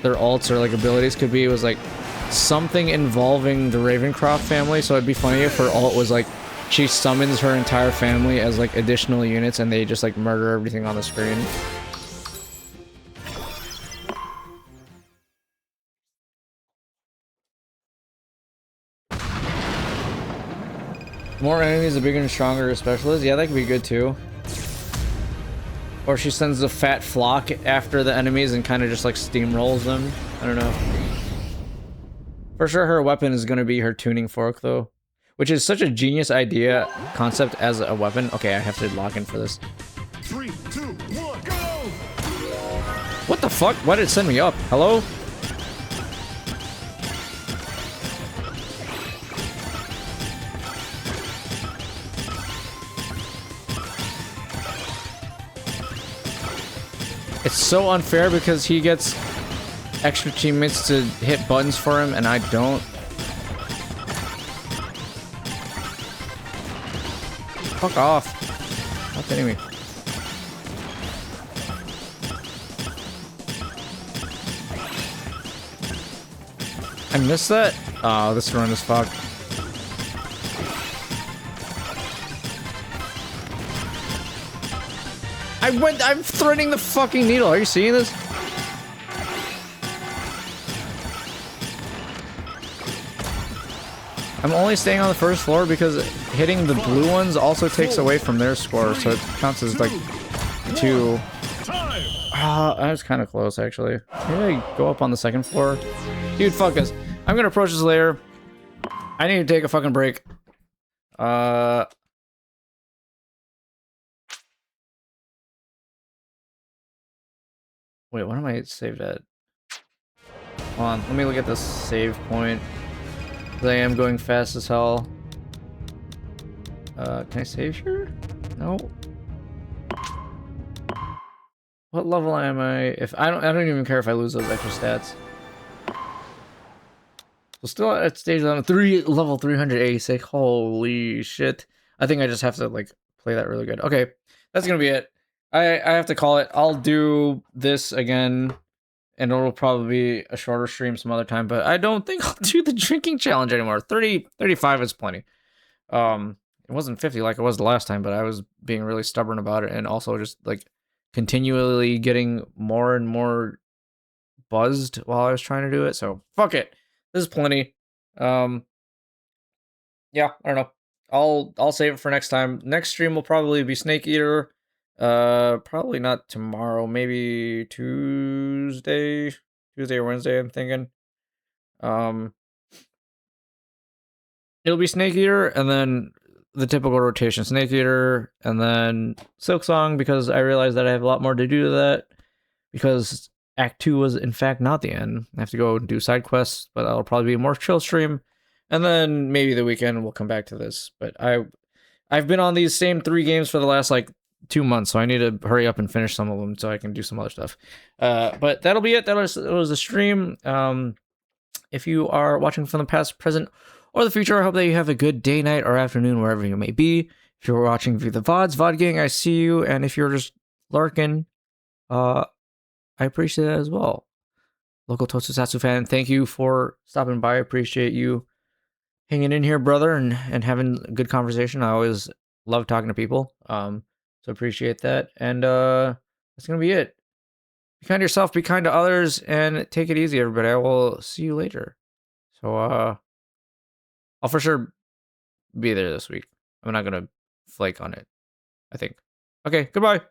their ults or like abilities could be was like something involving the Ravencroft family. So it'd be funny if her ult was like she summons her entire family as like additional units and they just like murder everything on the screen. More enemies, the bigger and stronger her special is. Yeah, that could be good too. Or she sends a fat flock after the enemies and kind of just like steamrolls them. I don't know. For sure her weapon is going to be her tuning fork though. Which is such a genius idea, concept as a weapon. Okay, I have to log in for this. 3, 2, 1, go! What the fuck? Why did it send me up? Hello? It's so unfair because he gets extra teammates to hit buttons for him and I don't. Fuck off. Stop hitting me. I missed that? Oh, this run is fucked. I'm threading the fucking needle. Are you seeing this? I'm only staying on the first floor because hitting the blue ones also takes away from their score, so it counts as like 2. I was kind of close actually. Maybe I go up on the second floor. Dude, fuck this. I'm gonna approach this layer. I need to take a fucking break. Wait, what am I saved at? Hold on, let me look at the save point. I am going fast as hell. Can I save here? No. What level am I? If I don't even care if I lose those extra stats. So still at stage on level 386. Holy shit. I think I just have to like play that really good. Okay, that's gonna be it. I have to call it. I'll do this again. And it'll probably be a shorter stream some other time, but I don't think I'll do the drinking challenge anymore. 35 is plenty. It wasn't 50 like it was the last time, but I was being really stubborn about it and also just like continually getting more and more buzzed while I was trying to do it. So fuck it. This is plenty. yeah, I don't know. I'll save it for next time. Next stream will probably be Snake Eater. Probably not tomorrow. Maybe Tuesday or Wednesday. I'm thinking. Um, it'll be Snake Eater, and then the typical rotation: Snake Eater, and then Silk Song, because I realized that I have a lot more to do to that. Because Act 2 was in fact not the end. I have to go do side quests, but that'll probably be a more chill stream. And then maybe the weekend we'll come back to this. But I've been on these same 3 games for the last like 2 months, so I need to hurry up and finish some of them so I can do some other stuff. But that'll be it. That was the stream. If you are watching from the past, present, or the future, I hope that you have a good day, night, or afternoon, wherever you may be. If you're watching via the VOD gang, I see you. And if you're just lurking, I appreciate that as well. Local Tokusatsu fan, thank you for stopping by. I appreciate you hanging in here, brother, and having a good conversation. I always love talking to people. So appreciate that. And that's gonna be it. Be kind to yourself, be kind to others, and take it easy, everybody. I will see you later. So I'll for sure be there this week. I'm not gonna flake on it, I think. Okay, goodbye.